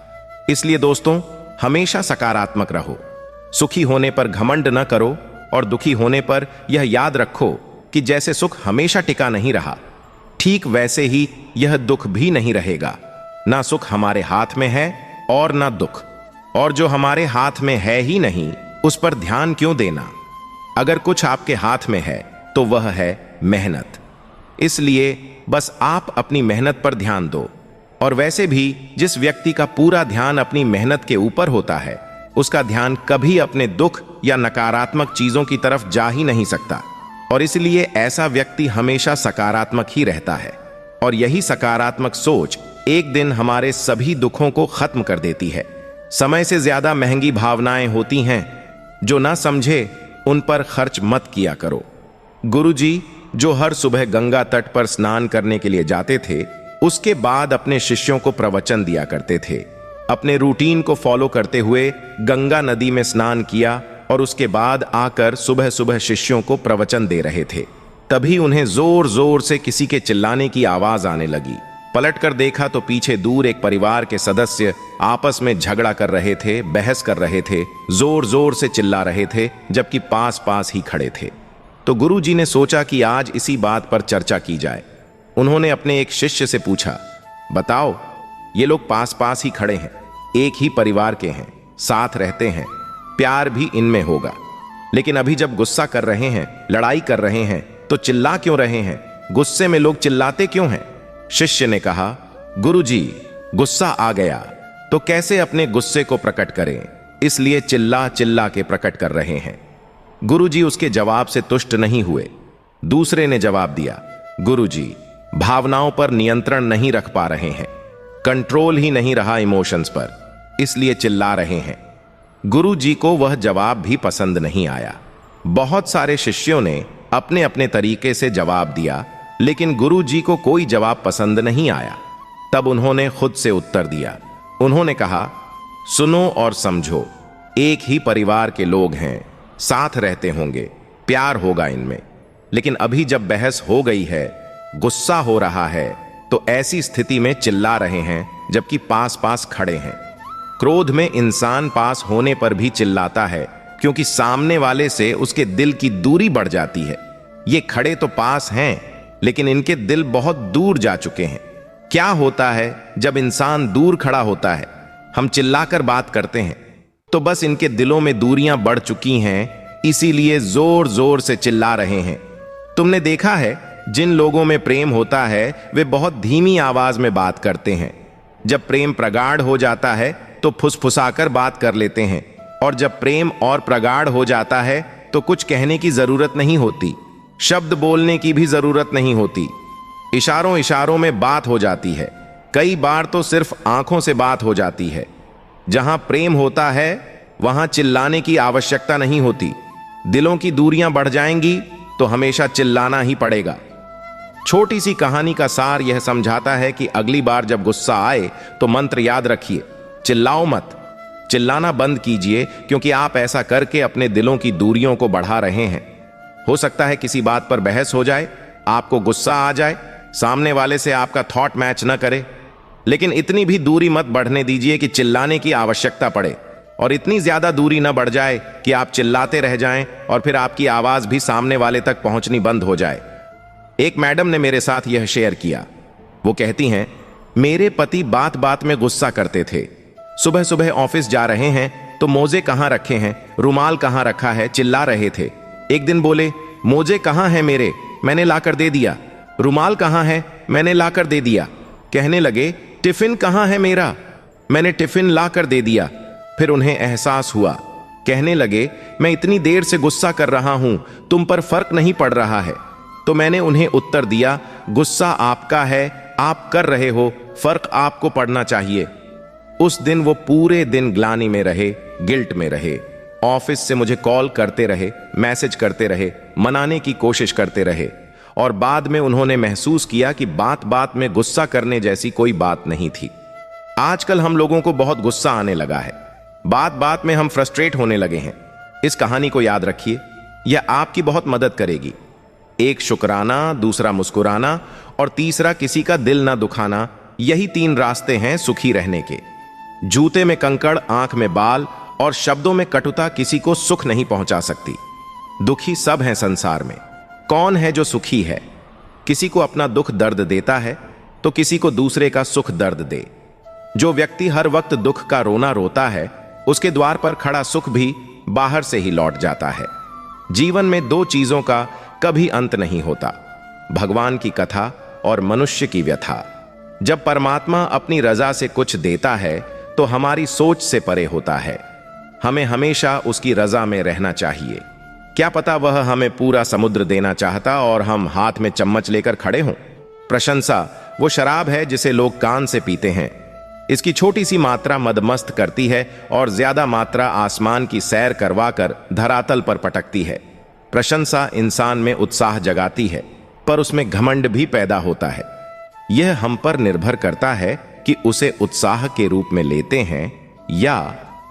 इसलिए दोस्तों, हमेशा सकारात्मक रहो। सुखी होने पर घमंड न करो और दुखी होने पर यह याद रखो कि जैसे सुख हमेशा टिका नहीं रहा, ठीक वैसे ही यह दुख भी नहीं रहेगा। ना सुख हमारे हाथ में है और ना दुख, और जो हमारे हाथ में है ही नहीं उस पर ध्यान क्यों देना। अगर कुछ आपके हाथ में है तो वह है मेहनत। इसलिए बस आप अपनी मेहनत पर ध्यान दो। और वैसे भी जिस व्यक्ति का पूरा ध्यान अपनी मेहनत के ऊपर होता है, उसका ध्यान कभी अपने दुख या नकारात्मक चीजों की तरफ जा ही नहीं सकता। और इसलिए ऐसा व्यक्ति हमेशा सकारात्मक ही रहता है। और यही सकारात्मक सोच एक दिन हमारे सभी दुखों को खत्म कर देती है। समय से ज्यादा महंगी भावनाएं होती हैं, जो ना समझे उन पर खर्च मत किया करो। गुरुजी, जो हर सुबह गंगा तट पर स्नान करने के लिए जाते थे, उसके बाद अपने शिष्यों को प्रवचन दिया करते थे। अपने रूटीन को फॉलो करते हुए गंगा नदी में स्नान किया और उसके बाद आकर सुबह सुबह शिष्यों को प्रवचन दे रहे थे। तभी उन्हें जोर जोर से किसी के चिल्लाने की आवाज आने लगी। पलट कर देखा तो पीछे दूर एक परिवार के सदस्य आपस में झगड़ा कर रहे थे, बहस कर रहे थे, जोर जोर से चिल्ला रहे थे, जबकि पास पास ही खड़े थे। तो गुरुजी ने सोचा कि आज इसी बात पर चर्चा की जाए। उन्होंने अपने एक शिष्य से पूछा, बताओ, ये लोग पास पास ही खड़े हैं, एक ही परिवार के हैं, साथ रहते हैं, प्यार भी इनमें होगा, लेकिन अभी जब गुस्सा कर रहे हैं, लड़ाई कर रहे हैं, तो चिल्ला क्यों रहे हैं? गुस्से में लोग चिल्लाते क्यों हैं? शिष्य ने कहा, गुरुजी, गुस्सा आ गया तो कैसे अपने गुस्से को प्रकट करें, इसलिए चिल्ला चिल्ला के प्रकट कर रहे हैं। गुरुजी उसके जवाब से तुष्ट नहीं हुए। दूसरे ने जवाब दिया, गुरुजी, भावनाओं पर नियंत्रण नहीं रख पा रहे हैं, कंट्रोल ही नहीं रहा इमोशंस पर, इसलिए चिल्ला रहे हैं। गुरुजी को वह जवाब भी पसंद नहीं आया। बहुत सारे शिष्यों ने अपने अपने तरीके से जवाब दिया, लेकिन गुरुजी को कोई जवाब पसंद नहीं आया। तब उन्होंने खुद से उत्तर दिया। उन्होंने कहा, सुनो और समझो, एक ही परिवार के लोग हैं, साथ रहते होंगे, प्यार होगा इनमें, लेकिन अभी जब बहस हो गई है, गुस्सा हो रहा है, तो ऐसी स्थिति में चिल्ला रहे हैं जबकि पास पास खड़े हैं। क्रोध में इंसान पास होने पर भी चिल्लाता है, क्योंकि सामने वाले से उसके दिल की दूरी बढ़ जाती है। ये खड़े तो पास हैं, लेकिन इनके दिल बहुत दूर जा चुके हैं। क्या होता है जब इंसान दूर खड़ा होता है, हम चिल्लाकर बात करते हैं, तो बस इनके दिलों में दूरियां बढ़ चुकी हैं, इसीलिए जोर जोर से चिल्ला रहे हैं। तुमने देखा है, जिन लोगों में प्रेम होता है वे बहुत धीमी आवाज में बात करते हैं। जब प्रेम प्रगाढ़ हो जाता है तो फुसफुसाकर बात कर लेते हैं, और जब प्रेम और प्रगाढ़ हो जाता है तो कुछ कहने की जरूरत नहीं होती, शब्द बोलने की भी जरूरत नहीं होती, इशारों इशारों में बात हो जाती है। कई बार तो सिर्फ आंखों से बात हो जाती है। जहां प्रेम होता है वहां चिल्लाने की आवश्यकता नहीं होती। दिलों की दूरियां बढ़ जाएंगी तो हमेशा चिल्लाना ही पड़ेगा। छोटी सी कहानी का सार यह समझाता है कि अगली बार जब गुस्सा आए तो मंत्र याद रखिए, चिल्लाओ मत, चिल्लाना बंद कीजिए, क्योंकि आप ऐसा करके अपने दिलों की दूरियों को बढ़ा रहे हैं। हो सकता है किसी बात पर बहस हो जाए, आपको गुस्सा आ जाए, सामने वाले से आपका थॉट मैच न करे, लेकिन इतनी भी दूरी मत बढ़ने दीजिए कि चिल्लाने की आवश्यकता पड़े, और इतनी ज्यादा दूरी न बढ़ जाए कि आप चिल्लाते रह जाएं और फिर आपकी आवाज भी सामने वाले तक पहुंचनी बंद हो जाए। एक मैडम ने मेरे साथ यह शेयर किया। वो कहती हैं, मेरे पति बात बात में गुस्सा करते थे। सुबह सुबह ऑफिस जा रहे हैं तो मोजे कहाँ रखे हैं, रुमाल कहाँ रखा है, चिल्ला रहे थे। एक दिन बोले, मोजे कहाँ हैं मेरे, मैंने लाकर दे दिया। रुमाल कहाँ है, मैंने लाकर दे दिया। कहने लगे, टिफिन कहाँ है मेरा, मैंने टिफिन लाकर दे दिया। फिर उन्हें एहसास हुआ। कहने लगे, मैं इतनी देर से गुस्सा कर रहा हूं, तुम पर फर्क नहीं पड़ रहा है। तो मैंने उन्हें उत्तर दिया, गुस्सा आपका है, आप कर रहे हो, फर्क आपको पड़ना चाहिए। उस दिन वो पूरे दिन ग्लानि में रहे, गिल्ट में रहे। ऑफिस से मुझे कॉल करते रहे, मैसेज करते रहे, मनाने की कोशिश करते रहे, और बाद में उन्होंने महसूस किया कि बात बात में गुस्सा करने जैसी कोई बात नहीं थी। आजकल हम लोगों को बहुत गुस्सा आने लगा है, बात बात में हम फ्रस्ट्रेट होने लगे हैं। इस कहानी को याद रखिए, यह आपकी बहुत मदद करेगी। एक शुक्राना, दूसरा मुस्कुराना और तीसरा किसी का दिल ना दुखाना, यही 3 रास्ते हैं सुखी रहने के। जूते में कंकड़, आंख में बाल और शब्दों में कटुता किसी को सुख नहीं पहुंचा सकती। दुखी सब हैं संसार में, कौन है जो सुखी है? किसी को अपना दुख दर्द देता है तो किसी को दूसरे का सुख दर्द दे। जो व्यक्ति हर वक्त दुख का रोना रोता है, उसके द्वार पर खड़ा सुख भी बाहर से ही लौट जाता है। जीवन में 2 चीजों का कभी अंत नहीं होता, भगवान की कथा और मनुष्य की व्यथा। जब परमात्मा अपनी रजा से कुछ देता है तो हमारी सोच से परे होता है। हमें हमेशा उसकी रजा में रहना चाहिए। क्या पता वह हमें पूरा समुद्र देना चाहता और हम हाथ में चम्मच लेकर खड़े हों। प्रशंसा वो शराब है जिसे लोग कान से पीते हैं। इसकी छोटी सी मात्रा मदमस्त करती है और ज्यादा मात्रा आसमान की सैर करवाकर धरातल पर पटकती है। प्रशंसा इंसान में उत्साह जगाती है, पर उसमें घमंड भी पैदा होता है। यह हम पर निर्भर करता है कि उसे उत्साह के रूप में लेते हैं या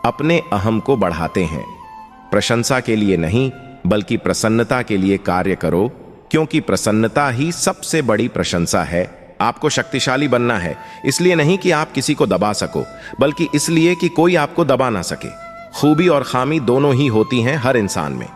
अपने अहम को बढ़ाते हैं। प्रशंसा के लिए नहीं, बल्कि प्रसन्नता के लिए कार्य करो, क्योंकि प्रसन्नता ही सबसे बड़ी प्रशंसा है। आपको शक्तिशाली बनना है, इसलिए नहीं कि आप किसी को दबा सको, बल्कि इसलिए कि कोई आपको दबा ना सके। खूबी और खामी दोनों ही होती हैं हर इंसान में।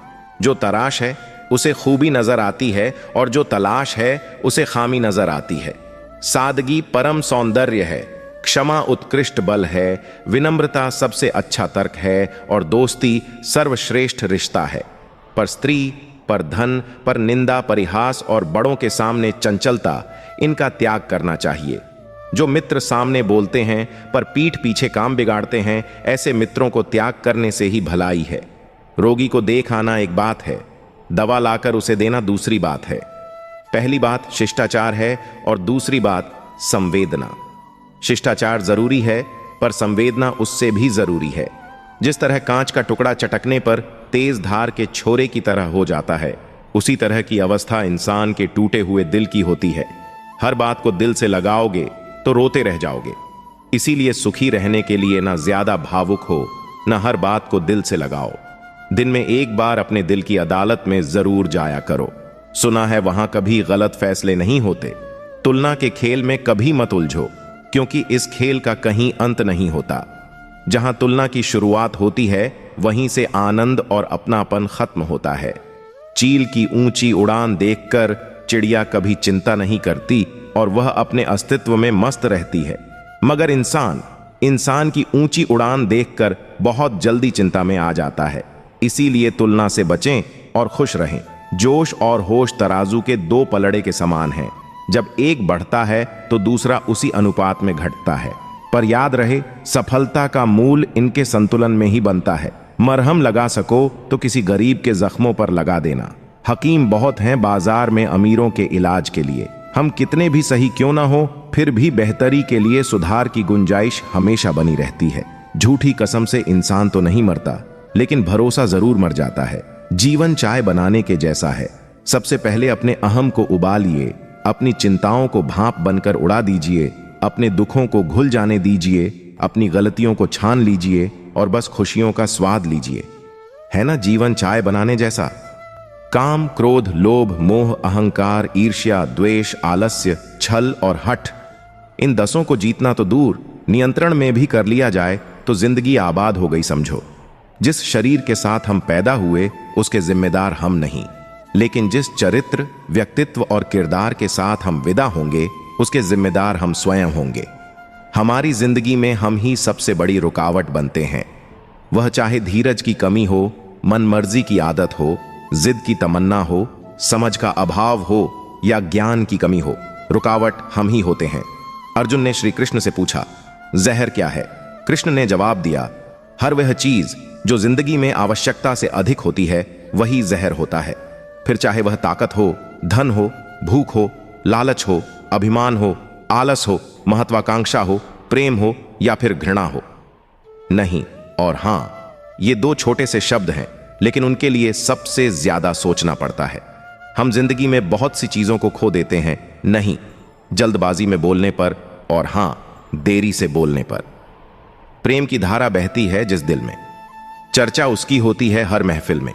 जो तराश है उसे खूबी नजर आती है और जो तलाश है उसे खामी नजर आती है। सादगी परम सौंदर्य है, क्षमा उत्कृष्ट बल है, विनम्रता सबसे अच्छा तर्क है और दोस्ती सर्वश्रेष्ठ रिश्ता है। पर स्त्री, पर धन, पर निंदा, परिहास और बड़ों के सामने चंचलता, इनका त्याग करना चाहिए। जो मित्र सामने बोलते हैं पर पीठ पीछे काम बिगाड़ते हैं, ऐसे मित्रों को त्याग करने से ही भलाई है। रोगी को देख आना एक बात है, दवा लाकर उसे देना दूसरी बात है। पहली बात शिष्टाचार है और दूसरी बात संवेदना। शिष्टाचार जरूरी है, पर संवेदना उससे भी जरूरी है। जिस तरह कांच का टुकड़ा चटकने पर तेज धार के छोरे की तरह हो जाता है, उसी तरह की अवस्था इंसान के टूटे हुए दिल की होती है। हर बात को दिल से लगाओगे तो रोते रह जाओगे। इसीलिए सुखी रहने के लिए ना ज्यादा भावुक हो, ना हर बात को दिल से लगाओ। दिन में एक बार अपने दिल की अदालत में जरूर जाया करो। सुना है वहां कभी गलत फैसले नहीं होते। तुलना के खेल में कभी मत उलझो, क्योंकि इस खेल का कहीं अंत नहीं होता। जहां तुलना की शुरुआत होती है, वहीं से आनंद और अपनापन खत्म होता है। चील की ऊंची उड़ान देखकर चिड़िया कभी चिंता नहीं करती और वह अपने अस्तित्व में मस्त रहती है, मगर इंसान की ऊंची उड़ान देखकर बहुत जल्दी चिंता में आ जाता है। इसीलिए तुलना से बचें और खुश रहें। जोश और होश तराजू के 2 पलड़े के समान हैं। जब एक बढ़ता है तो दूसरा उसी अनुपात में घटता है। पर याद रहे, सफलता का मूल इनके संतुलन में ही बनता है। मरहम लगा सको तो किसी गरीब के जख्मों पर लगा देना। हकीम बहुत हैं बाजार में अमीरों के इलाज के लिए। हम कितने भी सही क्यों ना हो, फिर भी बेहतरी के लिए सुधार की गुंजाइश हमेशा बनी रहती है। झूठी कसम से इंसान तो नहीं मरता, लेकिन भरोसा जरूर मर जाता है। जीवन चाय बनाने के जैसा है। सबसे पहले अपने अहम को उबालिए, अपनी चिंताओं को भाप बनकर उड़ा दीजिए, अपने दुखों को घुल जाने दीजिए, अपनी गलतियों को छान लीजिए और बस खुशियों का स्वाद लीजिए। है ना जीवन चाय बनाने जैसा? काम, क्रोध, लोभ, मोह, अहंकार, ईर्ष्या, द्वेष, आलस्य, छल और हठ, इन 10 को जीतना तो दूर, नियंत्रण में भी कर लिया जाए तो जिंदगी आबाद हो गई समझो। जिस शरीर के साथ हम पैदा हुए उसके जिम्मेदार हम नहीं, लेकिन जिस चरित्र, व्यक्तित्व और किरदार के साथ हम विदा होंगे उसके जिम्मेदार हम स्वयं होंगे। हमारी जिंदगी में हम ही सबसे बड़ी रुकावट बनते हैं। वह चाहे धीरज की कमी हो, मनमर्जी की आदत हो, जिद की तमन्ना हो, समझ का अभाव हो या ज्ञान की कमी हो, रुकावट हम ही होते हैं। अर्जुन ने श्री कृष्ण से पूछा, जहर क्या है? कृष्ण ने जवाब दिया, हर वह चीज जो जिंदगी में आवश्यकता से अधिक होती है वही जहर होता है। फिर चाहे वह ताकत हो, धन हो, भूख हो, लालच हो, अभिमान हो, आलस हो, महत्वाकांक्षा हो, प्रेम हो या फिर घृणा हो। नहीं और हां, ये दो छोटे से शब्द हैं, लेकिन उनके लिए सबसे ज्यादा सोचना पड़ता है। हम जिंदगी में बहुत सी चीजों को खो देते हैं, नहीं जल्दबाजी में बोलने पर और हां देरी से बोलने पर। प्रेम की धारा बहती है जिस दिल में, चर्चा उसकी होती है हर महफिल में।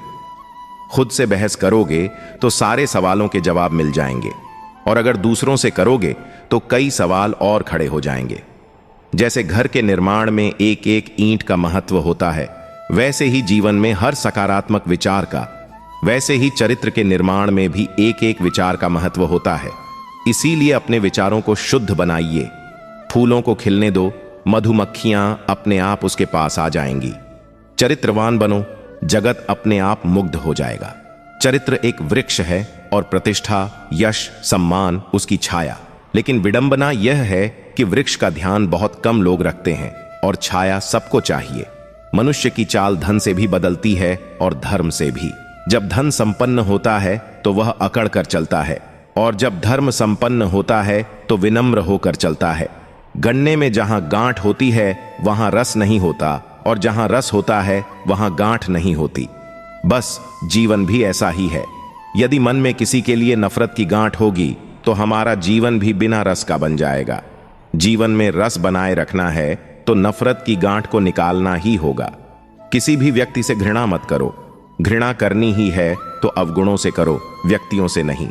खुद से बहस करोगे तो सारे सवालों के जवाब मिल जाएंगे, और अगर दूसरों से करोगे तो कई सवाल और खड़े हो जाएंगे। जैसे घर के निर्माण में एक एक ईंट का महत्व होता है, वैसे ही जीवन में हर सकारात्मक विचार का, वैसे ही चरित्र के निर्माण में भी एक एक विचार का महत्व होता है। इसीलिए अपने विचारों को शुद्ध बनाइए। फूलों को खिलने दो, मधुमक्खियां अपने आप उसके पास आ जाएंगी। चरित्रवान बनो, जगत अपने आप मुग्ध हो जाएगा। चरित्र एक वृक्ष है और प्रतिष्ठा, यश, सम्मान उसकी छाया। लेकिन विडंबना यह है कि वृक्ष का ध्यान बहुत कम लोग रखते हैं और छाया सबको चाहिए। मनुष्य की चाल धन से भी बदलती है और धर्म से भी। जब धन संपन्न होता है तो वह अकड़ कर चलता है, और जब धर्म संपन्न होता है तो विनम्र होकर चलता है। गन्ने में जहां गांठ होती है वहां रस नहीं होता, और जहां रस होता है वहां गांठ नहीं होती। बस जीवन भी ऐसा ही है। यदि मन में किसी के लिए नफरत की गांठ होगी तो हमारा जीवन भी बिना रस का बन जाएगा। जीवन में रस बनाए रखना है तो नफरत की गांठ को निकालना ही होगा। किसी भी व्यक्ति से घृणा मत करो। घृणा करनी ही है तो अवगुणों से करो, व्यक्तियों से नहीं।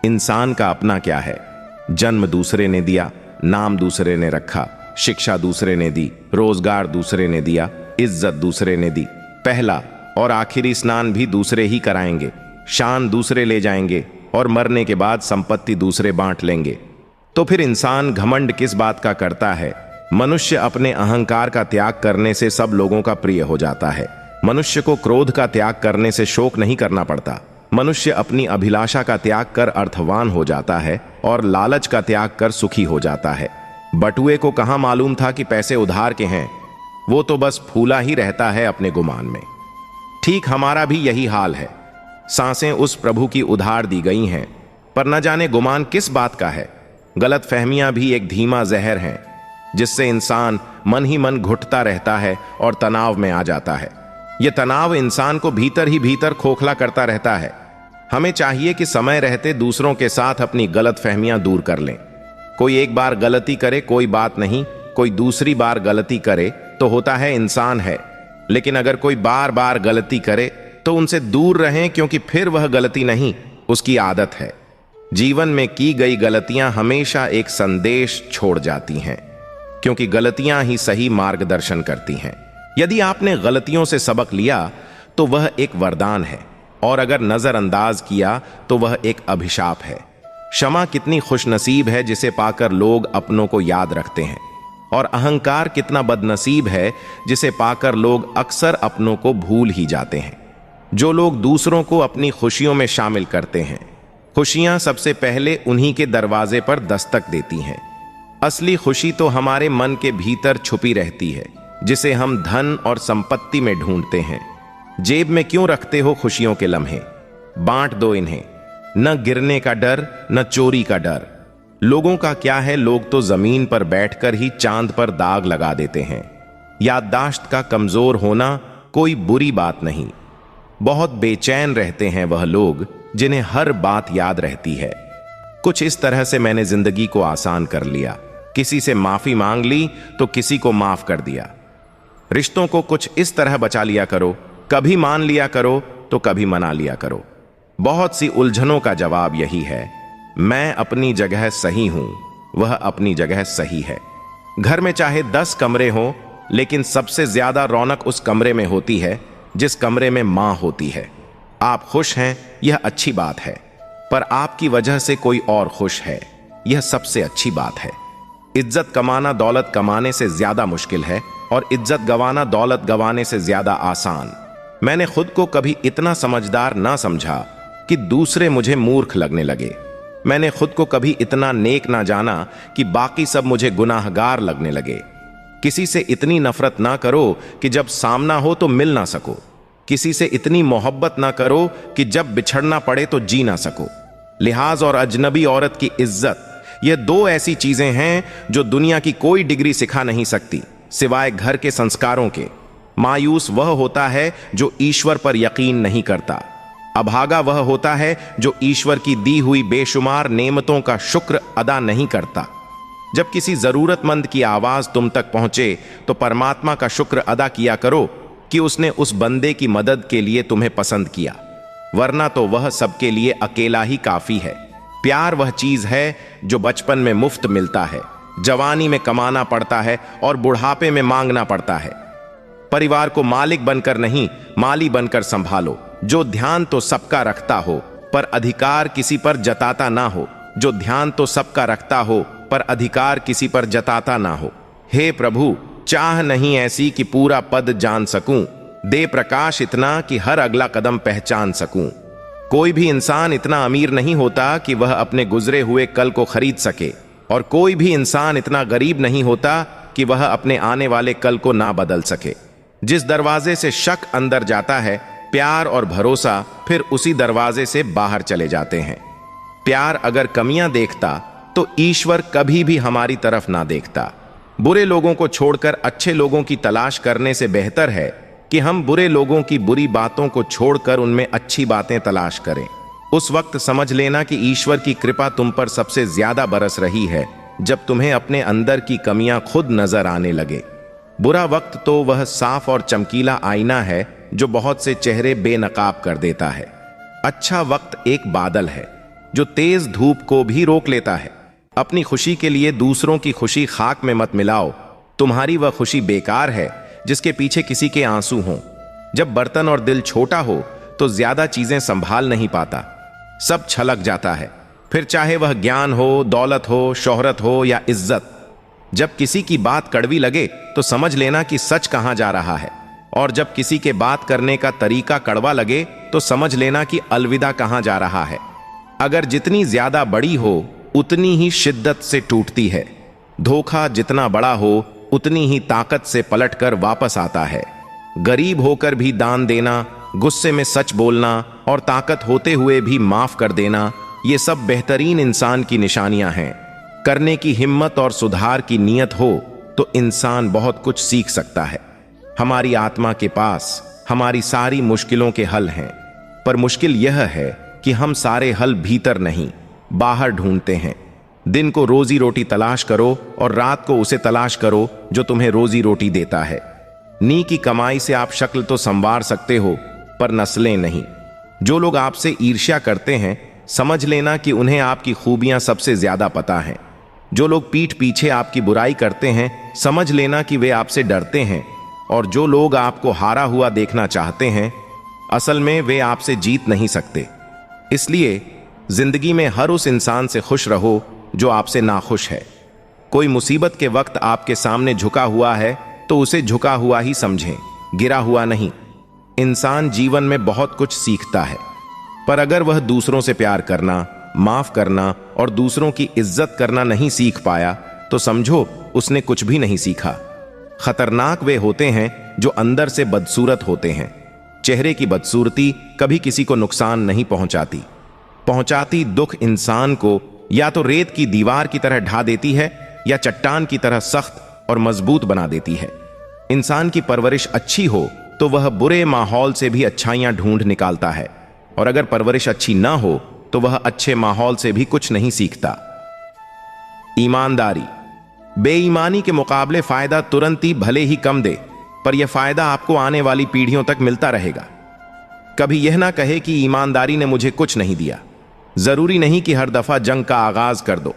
इंसान का अपना क्या है? जन्म दूसरे ने दिया, नाम दूसरे ने रखा, शिक्षा दूसरे ने दी, रोजगार दूसरे ने दिया, इज्जत दूसरे ने दी। पहला और आखिरी स्नान भी दूसरे ही कराएंगे, शान दूसरे ले जाएंगे, और मरने के बाद संपत्ति दूसरे बांट लेंगे। तो फिर इंसान घमंड किस बात का करता है? मनुष्य अपने अहंकार का त्याग करने से सब लोगों का प्रिय हो जाता है। मनुष्य को क्रोध का त्याग करने से शोक नहीं करना पड़ता। मनुष्य अपनी अभिलाषा का त्याग कर अर्थवान हो जाता है और लालच का त्याग कर सुखी हो जाता है। बटुए को कहां मालूम था कि पैसे उधार के हैं? वो तो बस फूला ही रहता है अपने गुमान में। ठीक हमारा भी यही हाल है। सांसें उस प्रभु की उधार दी गई हैं, पर न जाने गुमान किस बात का है। गलत फहमियां भी एक धीमा जहर हैं, जिससे इंसान मन ही मन घुटता रहता है और तनाव में आ जाता है। यह तनाव इंसान को भीतर ही भीतर खोखला करता रहता है। हमें चाहिए कि समय रहते दूसरों के साथ अपनी गलत फहमियां दूर कर लें। कोई एक बार गलती करे कोई बात नहीं, कोई दूसरी बार गलती करे तो होता है इंसान है। लेकिन अगर कोई बार बार गलती करे तो उनसे दूर रहें, क्योंकि फिर वह गलती नहीं, उसकी आदत है। जीवन में की गई गलतियां हमेशा एक संदेश छोड़ जाती हैं, क्योंकि गलतियां ही सही मार्गदर्शन करती हैं। यदि आपने गलतियों से सबक लिया तो वह एक वरदान है, और अगर नजरअंदाज किया तो वह एक अभिशाप है। क्षमा कितनी खुशनसीब है जिसे पाकर लोग अपनों को याद रखते हैं, और अहंकार कितना बदनसीब है जिसे पाकर लोग अक्सर अपनों को भूल ही जाते हैं। जो लोग दूसरों को अपनी खुशियों में शामिल करते हैं, खुशियां सबसे पहले उन्हीं के दरवाजे पर दस्तक देती हैं। असली खुशी तो हमारे मन के भीतर छुपी रहती है, जिसे हम धन और संपत्ति में ढूंढते हैं। जेब में क्यों रखते हो खुशियों के लम्हे? बांट दो इन्हें। न गिरने का डर, न चोरी का डर। लोगों का क्या है, लोग तो जमीन पर बैठकर ही चांद पर दाग लगा देते हैं। याददाश्त का कमजोर होना कोई बुरी बात नहीं। बहुत बेचैन रहते हैं वह लोग जिन्हें हर बात याद रहती है। कुछ इस तरह से मैंने जिंदगी को आसान कर लिया। किसी से माफी मांग ली तो किसी को माफ कर दिया। रिश्तों को कुछ इस तरह बचा लिया करो, कभी मान लिया करो तो कभी मना लिया करो। बहुत सी उलझनों का जवाब यही है, मैं अपनी जगह सही हूं, वह अपनी जगह सही है। घर में चाहे 10 कमरे हों, लेकिन सबसे ज्यादा रौनक उस कमरे में होती है जिस कमरे में मां होती है। आप खुश हैं, यह अच्छी बात है, पर आपकी वजह से कोई और खुश है, यह सबसे अच्छी बात है। इज्जत कमाना दौलत कमाने से ज्यादा मुश्किल है और इज्जत गंवाना दौलत गंवाने से ज्यादा आसान। मैंने खुद को कभी इतना समझदार ना समझा कि दूसरे मुझे मूर्ख लगने लगे। मैंने खुद को कभी इतना नेक ना जाना कि बाकी सब मुझे गुनाहगार लगने लगे। किसी से इतनी नफरत ना करो कि जब सामना हो तो मिल ना सको। किसी से इतनी मोहब्बत ना करो कि जब बिछड़ना पड़े तो जी ना सको। लिहाज और अजनबी औरत की इज्जत, ये दो ऐसी चीजें हैं जो दुनिया की कोई डिग्री सिखा नहीं सकती सिवाय घर के संस्कारों के। मायूस वह होता है जो ईश्वर पर यकीन नहीं करता। अभागा वह होता है जो ईश्वर की दी हुई बेशुमार नेमतों का शुक्र अदा नहीं करता। जब किसी जरूरतमंद की आवाज तुम तक पहुंचे तो परमात्मा का शुक्र अदा किया करो कि उसने उस बंदे की मदद के लिए तुम्हें पसंद किया, वरना तो वह सबके लिए अकेला ही काफी है। प्यार वह चीज है जो बचपन में मुफ्त मिलता है, जवानी में कमाना पड़ता है और बुढ़ापे में मांगना पड़ता है। परिवार को मालिक बनकर नहीं, माली बनकर संभालो। जो ध्यान तो सबका रखता हो पर अधिकार किसी पर जताता ना हो। जो ध्यान तो सबका रखता हो पर अधिकार किसी पर जताता ना हो। हे प्रभु, चाह नहीं ऐसी कि पूरा पद जान सकूं, दे प्रकाश इतना कि हर अगला कदम पहचान सकूं। कोई भी इंसान इतना अमीर नहीं होता कि वह अपने गुजरे हुए कल को खरीद सके, और कोई भी इंसान इतना गरीब नहीं होता कि वह अपने आने वाले कल को ना बदल सके। जिस दरवाजे से शक अंदर जाता है, प्यार और भरोसा फिर उसी दरवाजे से बाहर चले जाते हैं। प्यार अगर कमियां देखता तो ईश्वर कभी भी हमारी तरफ ना देखता। बुरे लोगों को छोड़कर अच्छे लोगों की तलाश करने से बेहतर है कि हम बुरे लोगों की बुरी बातों को छोड़कर उनमें अच्छी बातें तलाश करें। उस वक्त समझ लेना कि ईश्वर की कृपा तुम पर सबसे ज्यादा बरस रही है जब तुम्हें अपने अंदर की कमियां खुद नजर आने लगे। बुरा वक्त तो वह साफ और चमकीला आईना है जो बहुत से चेहरे बेनकाब कर देता है। अच्छा वक्त एक बादल है जो तेज धूप को भी रोक लेता है। अपनी खुशी के लिए दूसरों की खुशी खाक में मत मिलाओ। तुम्हारी वह खुशी बेकार है जिसके पीछे किसी के आंसू हों। जब बर्तन और दिल छोटा हो तो ज्यादा चीजें संभाल नहीं पाता, सब छलक जाता है। फिर चाहे वह ज्ञान हो, दौलत हो, शोहरत हो या इज्जत। जब किसी की बात कड़वी लगे तो समझ लेना कि सच कहां जा रहा है, और जब किसी के बात करने का तरीका कड़वा लगे तो समझ लेना कि अलविदा कहां जा रहा है। अगर जितनी ज्यादा बड़ी हो उतनी ही शिद्दत से टूटती है। धोखा जितना बड़ा हो उतनी ही ताकत से पलटकर वापस आता है। गरीब होकर भी दान देना, गुस्से में सच बोलना और ताकत होते हुए भी माफ कर देना, ये सब बेहतरीन इंसान की निशानियां हैं। करने की हिम्मत और सुधार की नीयत हो तो इंसान बहुत कुछ सीख सकता है। हमारी आत्मा के पास हमारी सारी मुश्किलों के हल हैं, पर मुश्किल यह है कि हम सारे हल भीतर नहीं बाहर ढूंढते हैं। दिन को रोजी रोटी तलाश करो और रात को उसे तलाश करो जो तुम्हें रोजी रोटी देता है। नी की कमाई से आप शक्ल तो संवार सकते हो पर नस्लें नहीं। जो लोग आपसे ईर्ष्या करते हैं समझ लेना कि उन्हें आपकी खूबियां सबसे ज्यादा पता हैं। जो लोग पीठ पीछे आपकी बुराई करते हैं समझ लेना कि वे आपसे डरते हैं, और जो लोग आपको हारा हुआ देखना चाहते हैं असल में वे आपसे जीत नहीं सकते। इसलिए जिंदगी में हर उस इंसान से खुश रहो जो आपसे नाखुश है। कोई मुसीबत के वक्त आपके सामने झुका हुआ है तो उसे झुका हुआ ही समझें, गिरा हुआ नहीं। इंसान जीवन में बहुत कुछ सीखता है, पर अगर वह दूसरों से प्यार करना, माफ करना और दूसरों की इज्जत करना नहीं सीख पाया तो समझो उसने कुछ भी नहीं सीखा। खतरनाक वे होते हैं जो अंदर से बदसूरत होते हैं। चेहरे की बदसूरती कभी किसी को नुकसान नहीं पहुंचाती दुख इंसान को या तो रेत की दीवार की तरह ढा देती है या चट्टान की तरह सख्त और मजबूत बना देती है। इंसान की परवरिश अच्छी हो तो वह बुरे माहौल से भी अच्छाइयां ढूंढ निकालता है, और अगर परवरिश अच्छी ना हो तो वह अच्छे माहौल से भी कुछ नहीं सीखता। ईमानदारी, बेईमानी के मुकाबले फायदा तुरंत ही भले ही कम दे, पर यह फायदा आपको आने वाली पीढ़ियों तक मिलता रहेगा। कभी यह ना कहे कि ईमानदारी ने मुझे कुछ नहीं दिया। जरूरी नहीं कि हर दफा जंग का आगाज कर दो।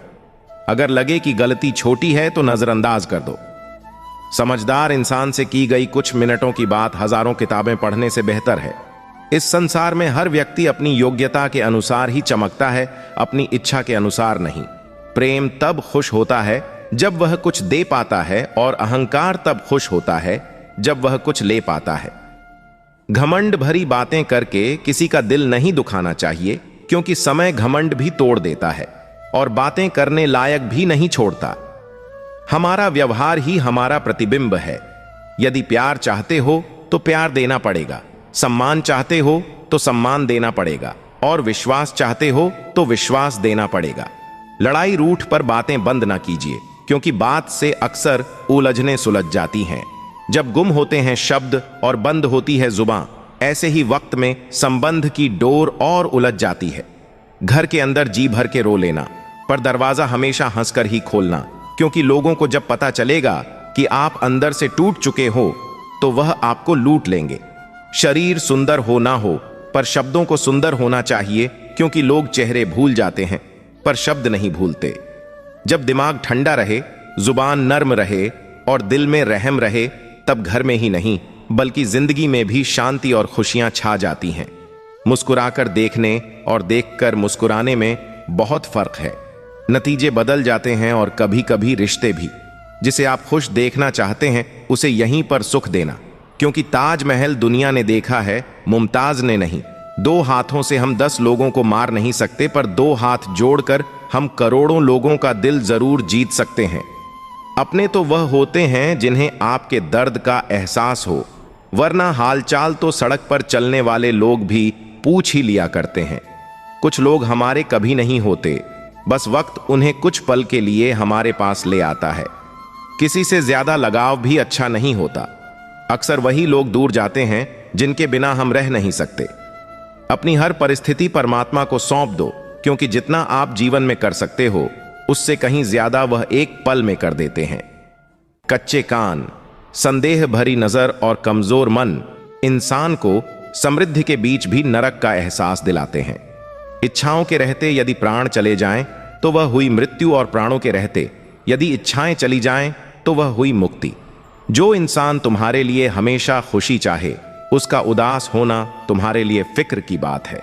अगर लगे कि गलती छोटी है तो नजरअंदाज कर दो। समझदार इंसान से की गई कुछ मिनटों की बात हजारों किताबें पढ़ने से बेहतर है। इस संसार में हर व्यक्ति अपनी योग्यता के अनुसार ही चमकता है, अपनी इच्छा के अनुसार नहीं। प्रेम तब खुश होता है जब वह कुछ दे पाता है, और अहंकार तब खुश होता है जब वह कुछ ले पाता है। घमंड भरी बातें करके किसी का दिल नहीं दुखाना चाहिए, क्योंकि समय घमंड भी तोड़ देता है और बातें करने लायक भी नहीं छोड़ता। हमारा व्यवहार ही हमारा प्रतिबिंब है। यदि प्यार चाहते हो तो प्यार देना पड़ेगा, सम्मान चाहते हो तो सम्मान देना पड़ेगा, और विश्वास चाहते हो तो विश्वास देना पड़ेगा। लड़ाई रूठ पर बातें बंद ना कीजिए, क्योंकि बात से अक्सर उलझने सुलझ जाती हैं। जब गुम होते हैं शब्द और बंद होती है जुबान, ऐसे ही वक्त में संबंध की डोर और उलझ जाती है। घर के अंदर जी भर के रो लेना, पर दरवाजा हमेशा हंसकर ही खोलना, क्योंकि लोगों को जब पता चलेगा कि आप अंदर से टूट चुके हो तो वह आपको लूट लेंगे। शरीर सुंदर हो ना हो, पर शब्दों को सुंदर होना चाहिए, क्योंकि लोग चेहरे भूल जाते हैं पर शब्द नहीं भूलते। जब दिमाग ठंडा रहे, जुबान नर्म रहे और दिल में रहम रहे, तब घर में ही नहीं बल्कि जिंदगी में भी शांति और खुशियां छा जाती हैं। मुस्कुराकर देखने और देखकर मुस्कुराने में बहुत फर्क है। नतीजे बदल जाते हैं और कभी कभी रिश्ते भी। जिसे आप खुश देखना चाहते हैं उसे यहीं पर सुख देना, क्योंकि ताजमहल दुनिया ने देखा है, मुमताज ने नहीं। 2 हाथों से हम 10 लोगों को मार नहीं सकते, पर 2 हाथ जोड़कर हम करोड़ों लोगों का दिल जरूर जीत सकते हैं। अपने तो वह होते हैं जिन्हें आपके दर्द का एहसास हो, वरना हालचाल तो सड़क पर चलने वाले लोग भी पूछ ही लिया करते हैं। कुछ लोग हमारे कभी नहीं होते, बस वक्त उन्हें कुछ पल के लिए हमारे पास ले आता है। किसी से ज्यादा लगाव भी अच्छा नहीं होता। अक्सर वही लोग दूर जाते हैं जिनके बिना हम रह नहीं सकते। अपनी हर परिस्थिति परमात्मा को सौंप दो, क्योंकि जितना आप जीवन में कर सकते हो उससे कहीं ज्यादा वह एक पल में कर देते हैं। कच्चे कान, संदेह भरी नजर और कमजोर मन इंसान को समृद्धि के बीच भी नरक का एहसास दिलाते हैं। इच्छाओं के रहते यदि प्राण चले जाएं तो वह हुई मृत्यु, और प्राणों के रहते यदि इच्छाएं चली जाएं तो वह हुई मुक्ति। जो इंसान तुम्हारे लिए हमेशा खुशी चाहे, उसका उदास होना तुम्हारे लिए फिक्र की बात है।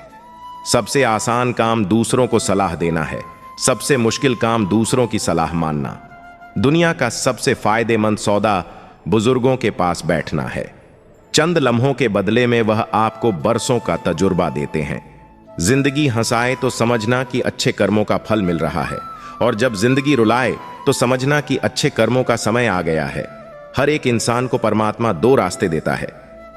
सबसे आसान काम दूसरों को सलाह देना है, सबसे मुश्किल काम दूसरों की सलाह मानना। दुनिया का सबसे फायदेमंद सौदा बुजुर्गों के पास बैठना है। चंद लम्हों के बदले में वह आपको बरसों का तजुर्बा देते हैं। जिंदगी हंसाए तो समझना कि अच्छे कर्मों का फल मिल रहा है, और जब जिंदगी रुलाए तो समझना कि अच्छे कर्मों का समय आ गया है। हर एक इंसान को परमात्मा 2 रास्ते देता है।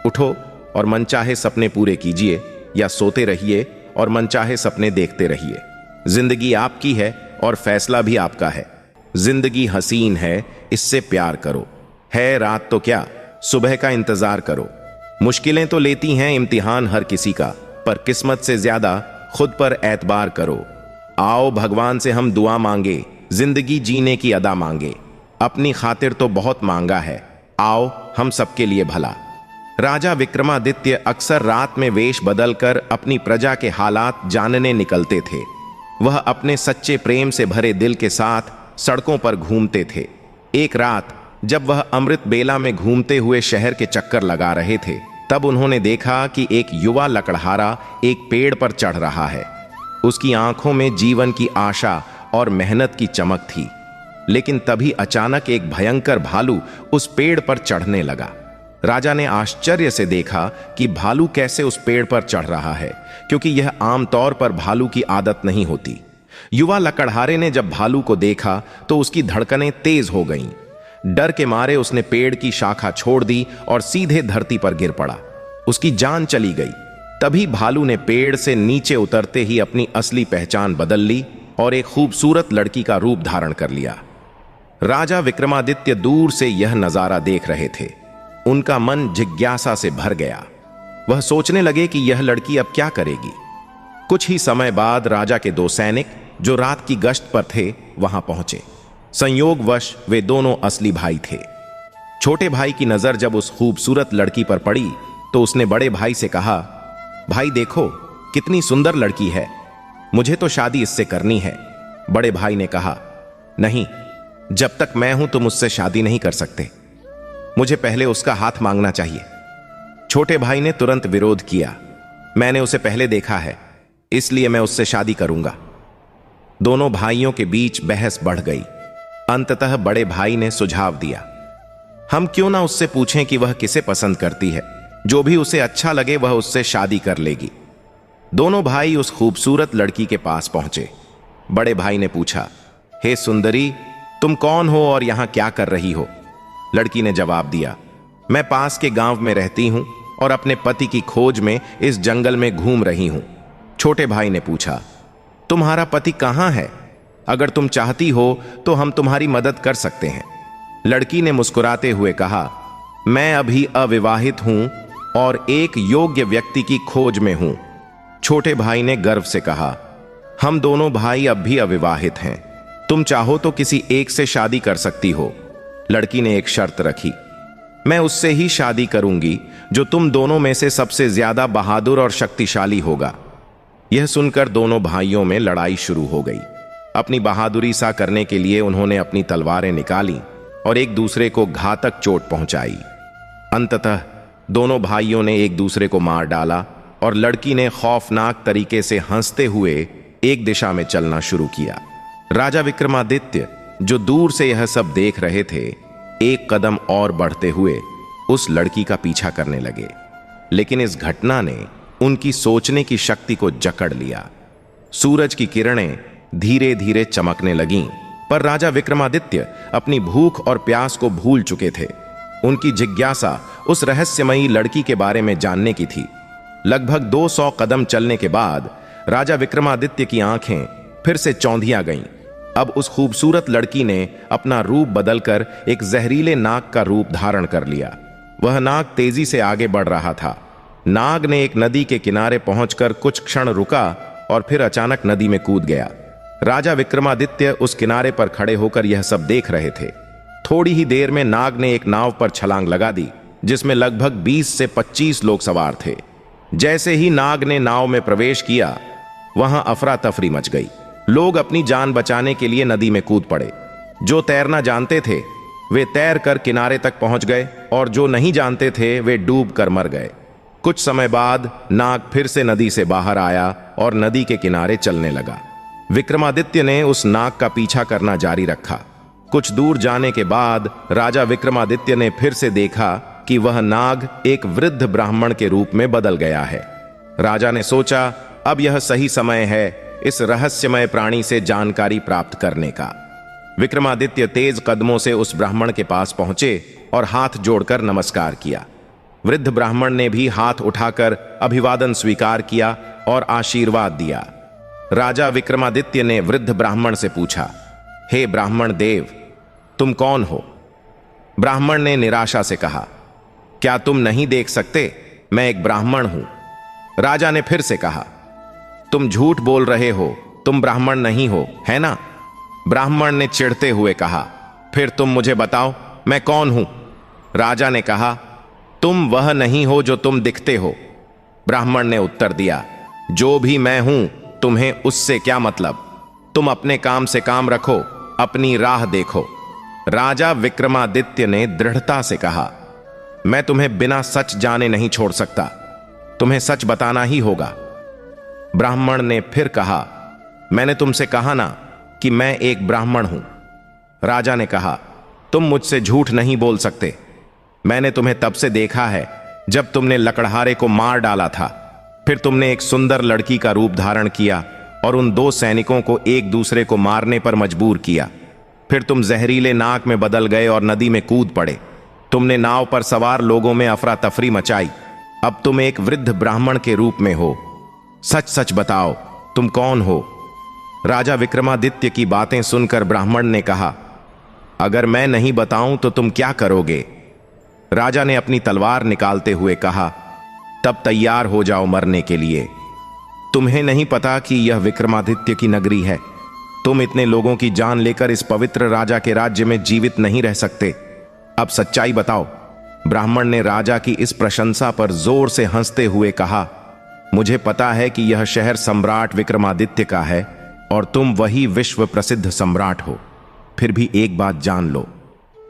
उठो और मनचाहे सपने पूरे कीजिए, या सोते रहिए और मनचाहे सपने देखते रहिए। जिंदगी आपकी है और फैसला भी आपका है। जिंदगी हसीन है, इससे प्यार करो। है रात तो क्या, सुबह का इंतजार करो। मुश्किलें तो लेती हैं इम्तिहान हर किसी का, पर किस्मत से ज्यादा खुद पर एतबार करो। आओ भगवान से हम दुआ मांगे, जिंदगी जीने की अदा मांगे। अपनी खातिर तो बहुत मांगा है, आओ हम सबके लिए भला। राजा विक्रमादित्य अक्सर रात में वेश बदलकर अपनी प्रजा के हालात जानने निकलते थे। वह अपने सच्चे प्रेम से भरे दिल के साथ सड़कों पर घूमते थे। एक रात जब वह अमृत बेला में घूमते हुए शहर के चक्कर लगा रहे थे, तब उन्होंने देखा कि एक युवा लकड़हारा एक पेड़ पर चढ़ रहा है। उसकी आंखों में जीवन की आशा और मेहनत की चमक थी। लेकिन तभी अचानक एक भयंकर भालू उस पेड़ पर चढ़ने लगा। राजा ने आश्चर्य से देखा कि भालू कैसे उस पेड़ पर चढ़ रहा है, क्योंकि यह आमतौर पर भालू की आदत नहीं होती। युवा लकड़हारे ने जब भालू को देखा तो उसकी धड़कनें तेज हो गईं। डर के मारे उसने पेड़ की शाखा छोड़ दी और सीधे धरती पर गिर पड़ा। उसकी जान चली गई। तभी भालू ने पेड़ से नीचे उतरते ही अपनी असली पहचान बदल ली और एक खूबसूरत लड़की का रूप धारण कर लिया। राजा विक्रमादित्य दूर से यह नजारा देख रहे थे। उनका मन जिज्ञासा से भर गया। वह सोचने लगे कि यह लड़की अब क्या करेगी। कुछ ही समय बाद राजा के 2 सैनिक जो रात की गश्त पर थे वहां पहुंचे। संयोगवश वे दोनों असली भाई थे। छोटे भाई की नजर जब उस खूबसूरत लड़की पर पड़ी तो उसने बड़े भाई से कहा, भाई देखो कितनी सुंदर लड़की है, मुझे तो शादी इससे करनी है। बड़े भाई ने कहा, नहीं, जब तक मैं हूं तुम मुझसे शादी नहीं कर सकते। मुझे पहले उसका हाथ मांगना चाहिए। छोटे भाई ने तुरंत विरोध किया, मैंने उसे पहले देखा है, इसलिए मैं उससे शादी करूंगा। दोनों भाइयों के बीच बहस बढ़ गई। अंततः बड़े भाई ने सुझाव दिया, हम क्यों ना उससे पूछें कि वह किसे पसंद करती है, जो भी उसे अच्छा लगे वह उससे शादी कर लेगी। दोनों भाई उस खूबसूरत लड़की के पास पहुंचे। बड़े भाई ने पूछा, हे सुंदरी, तुम कौन हो और यहां क्या कर रही हो? लड़की ने जवाब दिया, मैं पास के गांव में रहती हूं और अपने पति की खोज में इस जंगल में घूम रही हूं। छोटे भाई ने पूछा, तुम्हारा पति कहां है? अगर तुम चाहती हो तो हम तुम्हारी मदद कर सकते हैं। लड़की ने मुस्कुराते हुए कहा, मैं अभी अविवाहित हूं और एक योग्य व्यक्ति की खोज में हूं। छोटे भाई ने गर्व से कहा, हम दोनों भाई अब भी अविवाहित हैं, तुम चाहो तो किसी एक से शादी कर सकती हो। लड़की ने एक शर्त रखी, मैं उससे ही शादी करूंगी जो तुम दोनों में से सबसे ज्यादा बहादुर और शक्तिशाली होगा। यह सुनकर दोनों भाइयों में लड़ाई शुरू हो गई। अपनी बहादुरी सा करने के लिए उन्होंने अपनी तलवारें निकाली और एक दूसरे को घातक चोट पहुंचाई। अंततः दोनों भाइयों ने एक दूसरे को मार डाला और लड़की ने खौफनाक तरीके से हंसते हुए एक दिशा में चलना शुरू किया। राजा विक्रमादित्य, जो दूर से यह सब देख रहे थे, एक कदम और बढ़ते हुए उस लड़की का पीछा करने लगे। लेकिन इस घटना ने उनकी सोचने की शक्ति को जकड़ लिया। सूरज की किरणें धीरे धीरे चमकने लगीं, पर राजा विक्रमादित्य अपनी भूख और प्यास को भूल चुके थे। उनकी जिज्ञासा उस रहस्यमयी लड़की के बारे में जानने की थी। लगभग 200 कदम चलने के बाद राजा विक्रमादित्य की आंखें फिर से चौंधिया गईं। अब उस खूबसूरत लड़की ने अपना रूप बदलकर एक जहरीले नाग का रूप धारण कर लिया। वह नाग तेजी से आगे बढ़ रहा था। नाग ने एक नदी के किनारे पहुंचकर कुछ क्षण रुका और फिर अचानक नदी में कूद गया। राजा विक्रमादित्य उस किनारे पर खड़े होकर यह सब देख रहे थे। थोड़ी ही देर में नाग ने एक नाव पर छलांग लगा दी, जिसमें लगभग 20 से 25 लोग सवार थे। जैसे ही नाग ने नाव में प्रवेश किया, वहां अफरा तफरी मच गई। लोग अपनी जान बचाने के लिए नदी में कूद पड़े। जो तैरना जानते थे वे तैर कर किनारे तक पहुंच गए और जो नहीं जानते थे वे डूब कर मर गए। कुछ समय बाद नाग फिर से नदी से बाहर आया और नदी के किनारे चलने लगा। विक्रमादित्य ने उस नाग का पीछा करना जारी रखा। कुछ दूर जाने के बाद राजा विक्रमादित्य ने फिर से देखा कि वह नाग एक वृद्ध ब्राह्मण के रूप में बदल गया है। राजा ने सोचा, अब यह सही समय है इस रहस्यमय प्राणी से जानकारी प्राप्त करने का। विक्रमादित्य तेज कदमों से उस ब्राह्मण के पास पहुंचे और हाथ जोड़कर नमस्कार किया। वृद्ध ब्राह्मण ने भी हाथ उठाकर अभिवादन स्वीकार किया और आशीर्वाद दिया। राजा विक्रमादित्य ने वृद्ध ब्राह्मण से पूछा, हे ब्राह्मण देव, तुम कौन हो? ब्राह्मण ने निराशा से कहा, क्या तुम नहीं देख सकते, मैं एक ब्राह्मण हूं। राजा ने फिर से कहा, तुम झूठ बोल रहे हो, तुम ब्राह्मण नहीं हो, है ना? ब्राह्मण ने चिढ़ते हुए कहा, फिर तुम मुझे बताओ मैं कौन हूं? राजा ने कहा, तुम वह नहीं हो जो तुम दिखते हो। ब्राह्मण ने उत्तर दिया, जो भी मैं हूं तुम्हें उससे क्या मतलब? तुम अपने काम से काम रखो, अपनी राह देखो। राजा विक्रमादित्य ने दृढ़ता से कहा, मैं तुम्हें बिना सच जाने नहीं छोड़ सकता, तुम्हें सच बताना ही होगा। ब्राह्मण ने फिर कहा, मैंने तुमसे कहा ना कि मैं एक ब्राह्मण हूं। राजा ने कहा, तुम मुझसे झूठ नहीं बोल सकते। मैंने तुम्हें तब से देखा है जब तुमने लकड़हारे को मार डाला था। फिर तुमने एक सुंदर लड़की का रूप धारण किया और उन 2 सैनिकों को एक दूसरे को मारने पर मजबूर किया। फिर तुम जहरीले नाग में बदल गए और नदी में कूद पड़े। तुमने नाव पर सवार लोगों में अफरा तफरी मचाई। अब तुम एक वृद्ध ब्राह्मण के रूप में हो। सच सच बताओ, तुम कौन हो? राजा विक्रमादित्य की बातें सुनकर ब्राह्मण ने कहा, अगर मैं नहीं बताऊं तो तुम क्या करोगे? राजा ने अपनी तलवार निकालते हुए कहा, तब तैयार हो जाओ मरने के लिए। तुम्हें नहीं पता कि यह विक्रमादित्य की नगरी है। तुम इतने लोगों की जान लेकर इस पवित्र राजा के राज्य में जीवित नहीं रह सकते। अब सच्चाई बताओ। ब्राह्मण ने राजा की इस प्रशंसा पर जोर से हंसते हुए कहा, मुझे पता है कि यह शहर सम्राट विक्रमादित्य का है और तुम वही विश्व प्रसिद्ध सम्राट हो। फिर भी एक बात जान लो,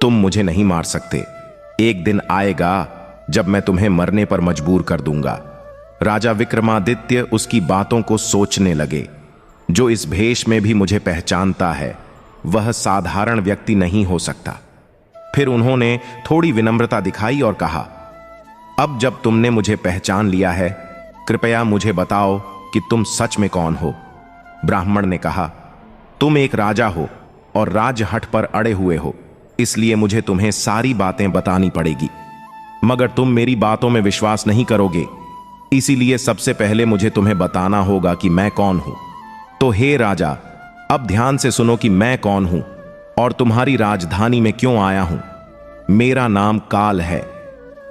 तुम मुझे नहीं मार सकते। एक दिन आएगा जब मैं तुम्हें मरने पर मजबूर कर दूंगा। राजा विक्रमादित्य उसकी बातों को सोचने लगे। जो इस भेष में भी मुझे पहचानता है वह साधारण व्यक्ति नहीं हो सकता। फिर उन्होंने थोड़ी विनम्रता दिखाई और कहा, अब जब तुमने मुझे पहचान लिया है, कृपया मुझे बताओ कि तुम सच में कौन हो। ब्राह्मण ने कहा, तुम एक राजा हो और राजहट पर अड़े हुए हो, इसलिए मुझे तुम्हें सारी बातें बतानी पड़ेगी, मगर तुम मेरी बातों में विश्वास नहीं करोगे, इसीलिए सबसे पहले मुझे तुम्हें बताना होगा कि मैं कौन हूं। तो हे राजा, अब ध्यान से सुनो कि मैं कौन हूं और तुम्हारी राजधानी में क्यों आया हूं। मेरा नाम काल है।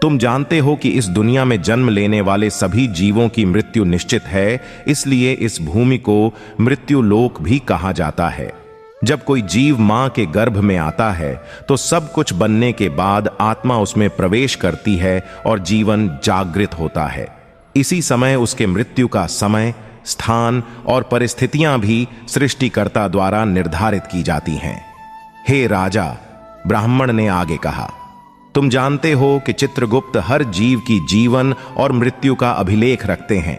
तुम जानते हो कि इस दुनिया में जन्म लेने वाले सभी जीवों की मृत्यु निश्चित है, इसलिए इस भूमि को मृत्यु लोक भी कहा जाता है। जब कोई जीव मां के गर्भ में आता है तो सब कुछ बनने के बाद आत्मा उसमें प्रवेश करती है और जीवन जागृत होता है। इसी समय उसके मृत्यु का समय, स्थान और परिस्थितियां भी सृष्टिकर्ता द्वारा निर्धारित की जाती हैं। हे राजा, ब्राह्मण ने आगे कहा, तुम जानते हो कि चित्रगुप्त हर जीव की जीवन और मृत्यु का अभिलेख रखते हैं।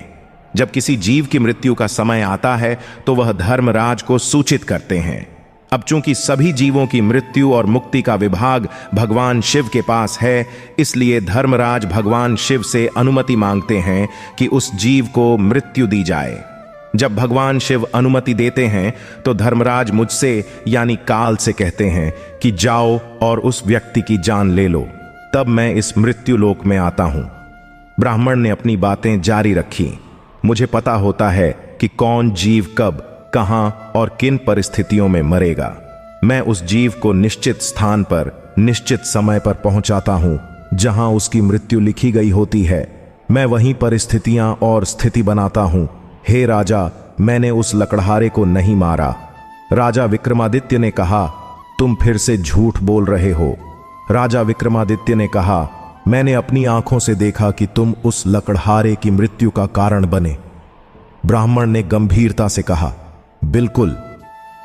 जब किसी जीव की मृत्यु का समय आता है तो वह धर्मराज को सूचित करते हैं। अब चूंकि सभी जीवों की मृत्यु और मुक्ति का विभाग भगवान शिव के पास है, इसलिए धर्मराज भगवान शिव से अनुमति मांगते हैं कि उस जीव को मृत्यु दी जाए। जब भगवान शिव अनुमति देते हैं तो धर्मराज मुझसे यानी काल से कहते हैं कि जाओ और उस व्यक्ति की जान ले लो। तब मैं इस मृत्यु लोक में आता हूं। ब्राह्मण ने अपनी बातें जारी रखी। मुझे पता होता है कि कौन जीव कब, कहां और किन परिस्थितियों में मरेगा। मैं उस जीव को निश्चित स्थान पर निश्चित समय पर पहुंचाता हूं जहां उसकी मृत्यु लिखी गई होती है। मैं वहीं परिस्थितियां और स्थिति बनाता हूं। हे राजा, मैंने उस लकड़हारे को नहीं मारा। राजा विक्रमादित्य ने कहा, तुम फिर से झूठ बोल रहे हो। राजा विक्रमादित्य ने कहा, मैंने अपनी आंखों से देखा कि तुम उस लकड़हारे की मृत्यु का कारण बने। ब्राह्मण ने गंभीरता से कहा, बिल्कुल,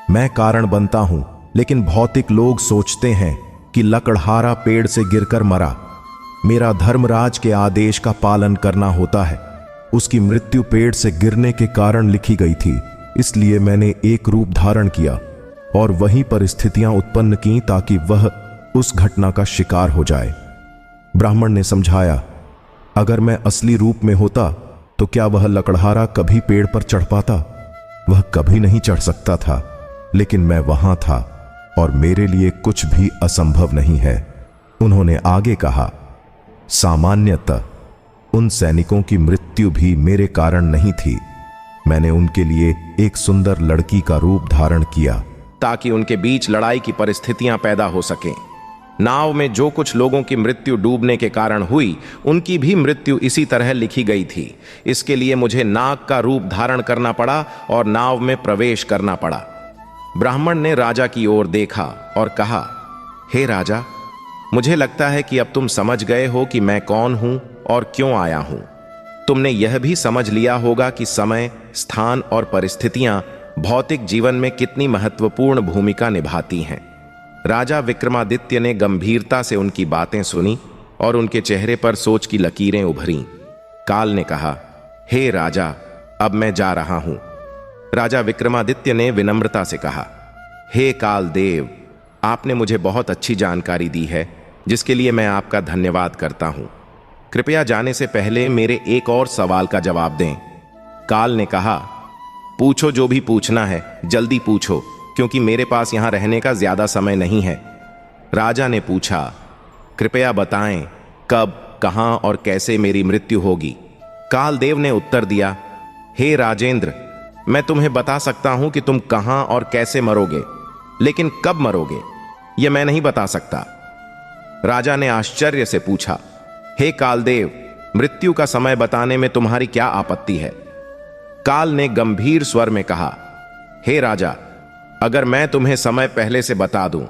मैं कारण बनता हूं, लेकिन भौतिक लोग सोचते हैं कि लकड़हारा पेड़ से गिरकर मरा। मेरा धर्मराज के आदेश का पालन करना होता है। उसकी मृत्यु पेड़ से गिरने के कारण लिखी गई थी, इसलिए मैंने एक रूप धारण किया और वही परिस्थितियां उत्पन्न की ताकि वह उस घटना का शिकार हो जाए। ब्राह्मण ने समझाया, अगर मैं असली रूप में होता तो क्या वह लकड़हारा कभी पेड़ पर चढ़ पाता? वह कभी नहीं चढ़ सकता था, लेकिन मैं वहां था और मेरे लिए कुछ भी असंभव नहीं है। उन्होंने आगे कहा, सामान्यतः उन सैनिकों की मृत्यु भी मेरे कारण नहीं थी। मैंने उनके लिए एक सुंदर लड़की का रूप धारण किया ताकि उनके बीच लड़ाई की परिस्थितियां पैदा हो सकें। नाव में जो कुछ लोगों की मृत्यु डूबने के कारण हुई, उनकी भी मृत्यु इसी तरह लिखी गई थी। इसके लिए मुझे नाग का रूप धारण करना पड़ा और नाव में प्रवेश करना पड़ा। ब्राह्मण ने राजा की ओर देखा और कहा, हे राजा, मुझे लगता है कि अब तुम समझ गए हो कि मैं कौन हूं और क्यों आया हूं। तुमने यह भी समझ लिया होगा कि समय, स्थान और परिस्थितियां भौतिक जीवन में कितनी महत्वपूर्ण भूमिका निभाती हैं। राजा विक्रमादित्य ने गंभीरता से उनकी बातें सुनी और उनके चेहरे पर सोच की लकीरें उभरीं। काल ने कहा, हे राजा, अब मैं जा रहा हूं। राजा विक्रमादित्य ने विनम्रता से कहा, हे काल देव, आपने मुझे बहुत अच्छी जानकारी दी है, जिसके लिए मैं आपका धन्यवाद करता हूं। कृपया जाने से पहले मेरे एक और सवाल का जवाब दें। काल ने कहा, पूछो जो भी पूछना है, जल्दी पूछो, क्योंकि मेरे पास यहां रहने का ज्यादा समय नहीं है। राजा ने पूछा, कृपया बताएं कब, कहां और कैसे मेरी मृत्यु होगी। कालदेव ने उत्तर दिया, हे राजेंद्र, मैं तुम्हें बता सकता हूं कि तुम कहां और कैसे मरोगे, लेकिन कब मरोगे यह मैं नहीं बता सकता। राजा ने आश्चर्य से पूछा, हे कालदेव, मृत्यु का समय बताने में तुम्हारी क्या आपत्ति है? काल ने गंभीर स्वर में कहा, हे राजा, अगर मैं तुम्हें समय पहले से बता दूं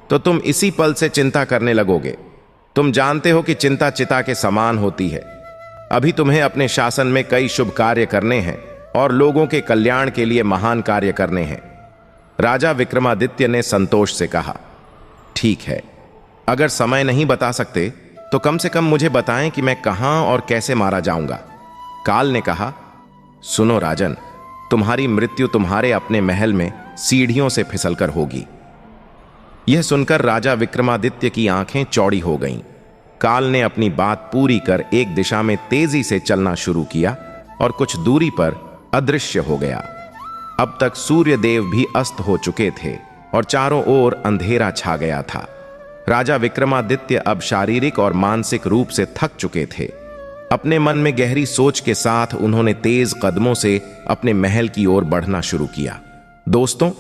तो तुम इसी पल से चिंता करने लगोगे। तुम जानते हो कि चिंता चिता के समान होती है। अभी तुम्हें अपने शासन में कई शुभ कार्य करने हैं और लोगों के कल्याण के लिए महान कार्य करने हैं। राजा विक्रमादित्य ने संतोष से कहा, ठीक है, अगर समय नहीं बता सकते तो कम से कम मुझे बताएं कि मैं कहां और कैसे मारा जाऊंगा। काल ने कहा, सुनो राजन, तुम्हारी मृत्यु तुम्हारे अपने महल में सीढ़ियों से फिसलकर होगी। यह सुनकर राजा विक्रमादित्य की आंखें चौड़ी हो गईं। काल ने अपनी बात पूरी कर एक दिशा में तेजी से चलना शुरू किया और कुछ दूरी पर अदृश्य हो गया। अब तक सूर्य देव भी अस्त हो चुके थे और चारों ओर अंधेरा छा गया था। राजा विक्रमादित्य अब शारीरिक और मानसिक रूप से थक चुके थे। अपने मन में गहरी सोच के साथ उन्होंने तेज कदमों से अपने महल की ओर बढ़ना शुरू किया। दोस्तों,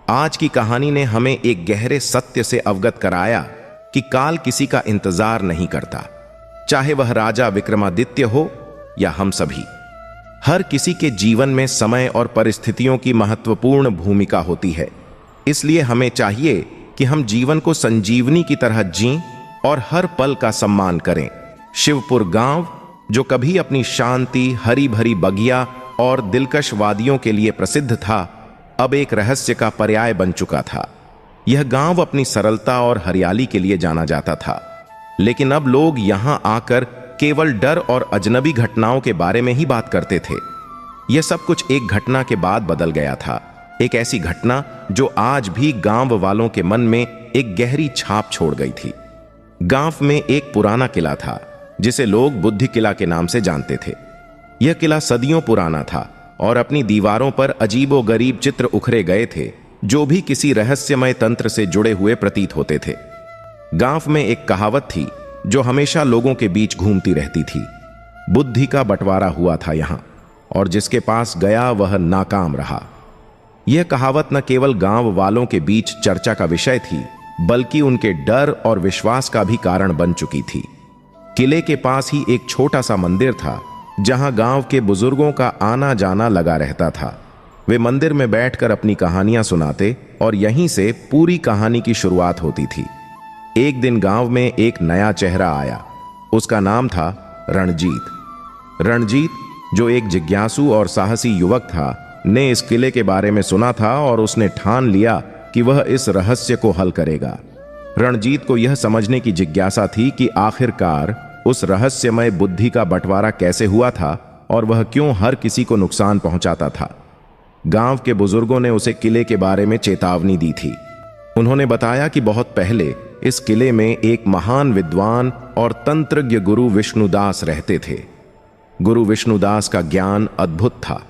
आज की कहानी ने हमें एक गहरे सत्य से अवगत कराया कि काल किसी का इंतजार नहीं करता, चाहे वह राजा विक्रमादित्य हो या हम सभी। हर किसी के जीवन में समय और परिस्थितियों की महत्वपूर्ण भूमिका होती है। इसलिए हमें चाहिए कि हम जीवन को संजीवनी की तरह जीं और हर पल का सम्मान करें। शिवपुर गांव, जो कभी अपनी शांति, हरी भरी बगिया और दिलकश वादियों के लिए प्रसिद्ध था, अब एक रहस्य का पर्याय बन चुका था। यह गांव अपनी सरलता और हरियाली के लिए जाना जाता था, लेकिन अब लोग यहां आकर केवल डर और अजनबी घटनाओं के बारे में ही बात करते थे। यह सब कुछ एक घटना के बाद बदल गया था। एक ऐसी घटना जो आज भी गांव वालों के मन में एक गहरी छाप छोड़ गई थी। गांव में एक पुराना किला था जिसे लोग बुद्धि किला के नाम से जानते थे। यह किला सदियों पुराना था और अपनी दीवारों पर अजीबोगरीब चित्र उखरे गए थे जो भी किसी रहस्यमय तंत्र से जुड़े हुए प्रतीत होते थे। गांव में एक कहावत थी जो हमेशा लोगों के बीच घूमती रहती थी। बुद्धि का बंटवारा हुआ था यहां, और जिसके पास गया वह नाकाम रहा। यह कहावत न केवल गांव वालों के बीच चर्चा का विषय थी, बल्कि उनके डर और विश्वास का भी कारण बन चुकी थी। किले के पास ही एक छोटा सा मंदिर था जहां गांव के बुजुर्गों का आना जाना लगा रहता था। वे मंदिर में बैठकर अपनी कहानियां सुनाते और यहीं से पूरी कहानी की शुरुआत होती थी। एक दिन गांव में एक नया चेहरा आया। उसका नाम था रणजीत। रणजीत, जो एक जिज्ञासु और साहसी युवक था, ने इस किले के बारे में सुना था और उसने ठान लिया कि वह इस रहस्य को हल करेगा। रणजीत को यह समझने की जिज्ञासा थी कि आखिरकार उस रहस्यमय बुद्धि का बंटवारा कैसे हुआ था और वह क्यों हर किसी को नुकसान पहुंचाता था। गांव के बुजुर्गों ने उसे किले के बारे में चेतावनी दी थी। उन्होंने बताया कि बहुत पहले इस किले में एक महान विद्वान और तंत्रज्ञ गुरु विष्णुदास रहते थे। गुरु विष्णुदास का ज्ञान अद्भुत था।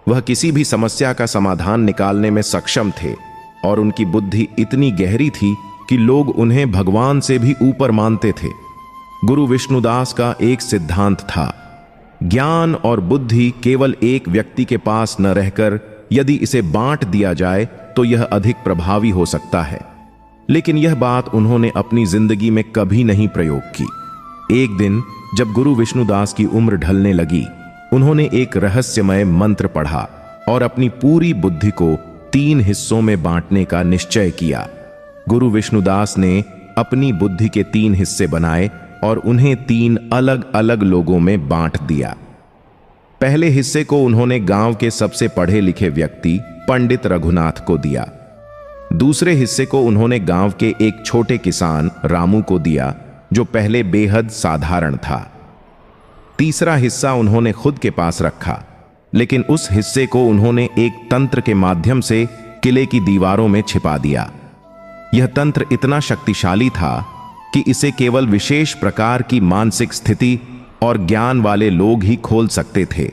वह किसी भी समस्या का समाधान निकालने में सक्षम थे और उनकी बुद्धि इतनी गहरी थी कि लोग उन्हें भगवान से भी ऊपर मानते थे। गुरु विष्णुदास का एक सिद्धांत था, ज्ञान और बुद्धि केवल एक व्यक्ति के पास न रहकर यदि इसे बांट दिया जाए तो यह अधिक प्रभावी हो सकता है। लेकिन यह बात उन्होंने अपनी जिंदगी में कभी नहीं प्रयोग की। एक दिन जब गुरु विष्णुदास की उम्र ढलने लगी, उन्होंने एक रहस्यमय मंत्र पढ़ा और अपनी पूरी बुद्धि को 3 हिस्सों में बांटने का निश्चय किया। गुरु विष्णुदास ने अपनी बुद्धि के 3 हिस्से बनाए और उन्हें 3 अलग अलग लोगों में बांट दिया। पहले हिस्से को उन्होंने गांव के सबसे पढ़े लिखे व्यक्ति पंडित रघुनाथ को दिया। दूसरे हिस्से को उन्होंने गांव के एक छोटे किसान रामू को दिया, जो पहले बेहद साधारण था। तीसरा हिस्सा उन्होंने खुद के पास रखा, लेकिन उस हिस्से को उन्होंने एक तंत्र के माध्यम से किले की दीवारों में छिपा दिया। यह तंत्र इतना शक्तिशाली था कि इसे केवल विशेष प्रकार की मानसिक स्थिति और ज्ञान वाले लोग ही खोल सकते थे।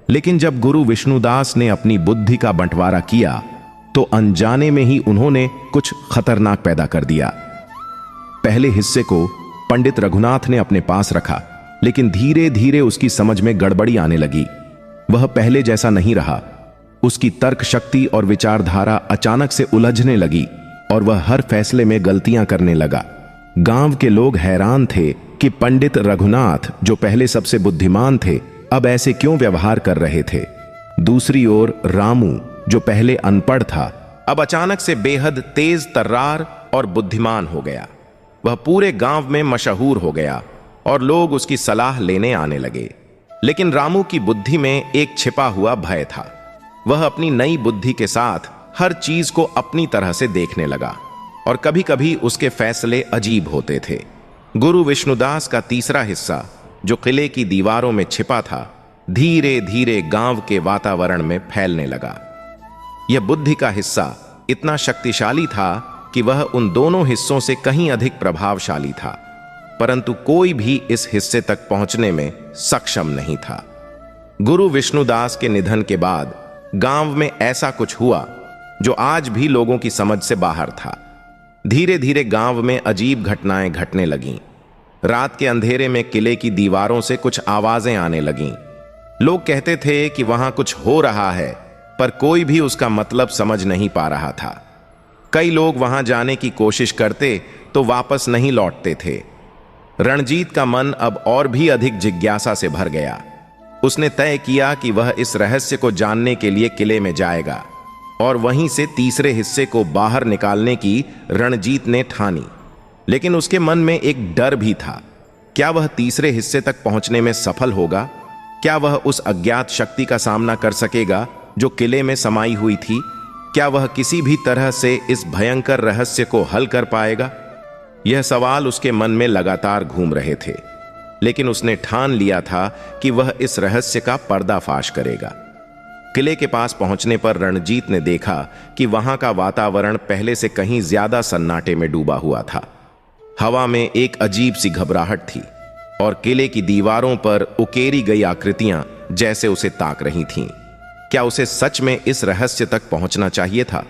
लेकिन जब गुरु विष्णुदास ने अपनी बुद्धि का बंटवारा किया तो अनजाने में ही उन्होंने कुछ खतरनाक पैदा कर दिया। पहले हिस्से को पंडित रघुनाथ ने अपने पास रखा, लेकिन धीरे धीरे उसकी समझ में गड़बड़ी आने लगी। वह पहले जैसा नहीं रहा। उसकी तर्क शक्ति और विचारधारा अचानक से उलझने लगी और वह हर फैसले में गलतियां करने लगा। गांव के लोग हैरान थे कि पंडित रघुनाथ, जो पहले सबसे बुद्धिमान थे, अब ऐसे क्यों व्यवहार कर रहे थे। दूसरी ओर रामू, जो पहले अनपढ़ था, अब अचानक से बेहद तेज तर्रार और बुद्धिमान हो गया। वह पूरे गांव में मशहूर हो गया और लोग उसकी सलाह लेने आने लगे। लेकिन रामू की बुद्धि में एक छिपा हुआ भय था। वह अपनी नई बुद्धि के साथ हर चीज को अपनी तरह से देखने लगा और कभी कभी उसके फैसले अजीब होते थे। गुरु विष्णुदास का तीसरा हिस्सा, जो किले की दीवारों में छिपा था, धीरे धीरे गांव के वातावरण में फैलने लगा। यह बुद्धि का हिस्सा इतना शक्तिशाली था कि वह उन दोनों हिस्सों से कहीं अधिक प्रभावशाली था, परंतु कोई भी इस हिस्से तक पहुंचने में सक्षम नहीं था। गुरु विष्णुदास के निधन के बाद गांव में ऐसा कुछ हुआ जो आज भी लोगों की समझ से बाहर था। धीरे धीरे गांव में अजीब घटनाएं घटने लगीं। रात के अंधेरे में किले की दीवारों से कुछ आवाजें आने लगीं। लोग कहते थे कि वहां कुछ हो रहा है, पर कोई भी उसका मतलब समझ नहीं पा रहा था। कई लोग वहां जाने की कोशिश करते तो वापस नहीं लौटते थे। रणजीत का मन अब और भी अधिक जिज्ञासा से भर गया। उसने तय किया कि वह इस रहस्य को जानने के लिए किले में जाएगा और वहीं से तीसरे हिस्से को बाहर निकालने की रणजीत ने ठानी। लेकिन उसके मन में एक डर भी था। क्या वह तीसरे हिस्से तक पहुंचने में सफल होगा? क्या वह उस अज्ञात शक्ति का सामना कर सकेगा जो किले में समाई हुई थी? क्या वह किसी भी तरह से इस भयंकर रहस्य को हल कर पाएगा? यह सवाल उसके मन में लगातार घूम रहे थे, लेकिन उसने ठान लिया था कि वह इस रहस्य का पर्दाफाश करेगा। किले के पास पहुंचने पर रणजीत ने देखा कि वहां का वातावरण पहले से कहीं ज्यादा सन्नाटे में डूबा हुआ था। हवा में एक अजीब सी घबराहट थी और किले की दीवारों पर उकेरी गई आकृतियां जैसे उसे ताक रही थीं। क्या उसे सच में इस रहस्य तक पहुंचना चाहिए था,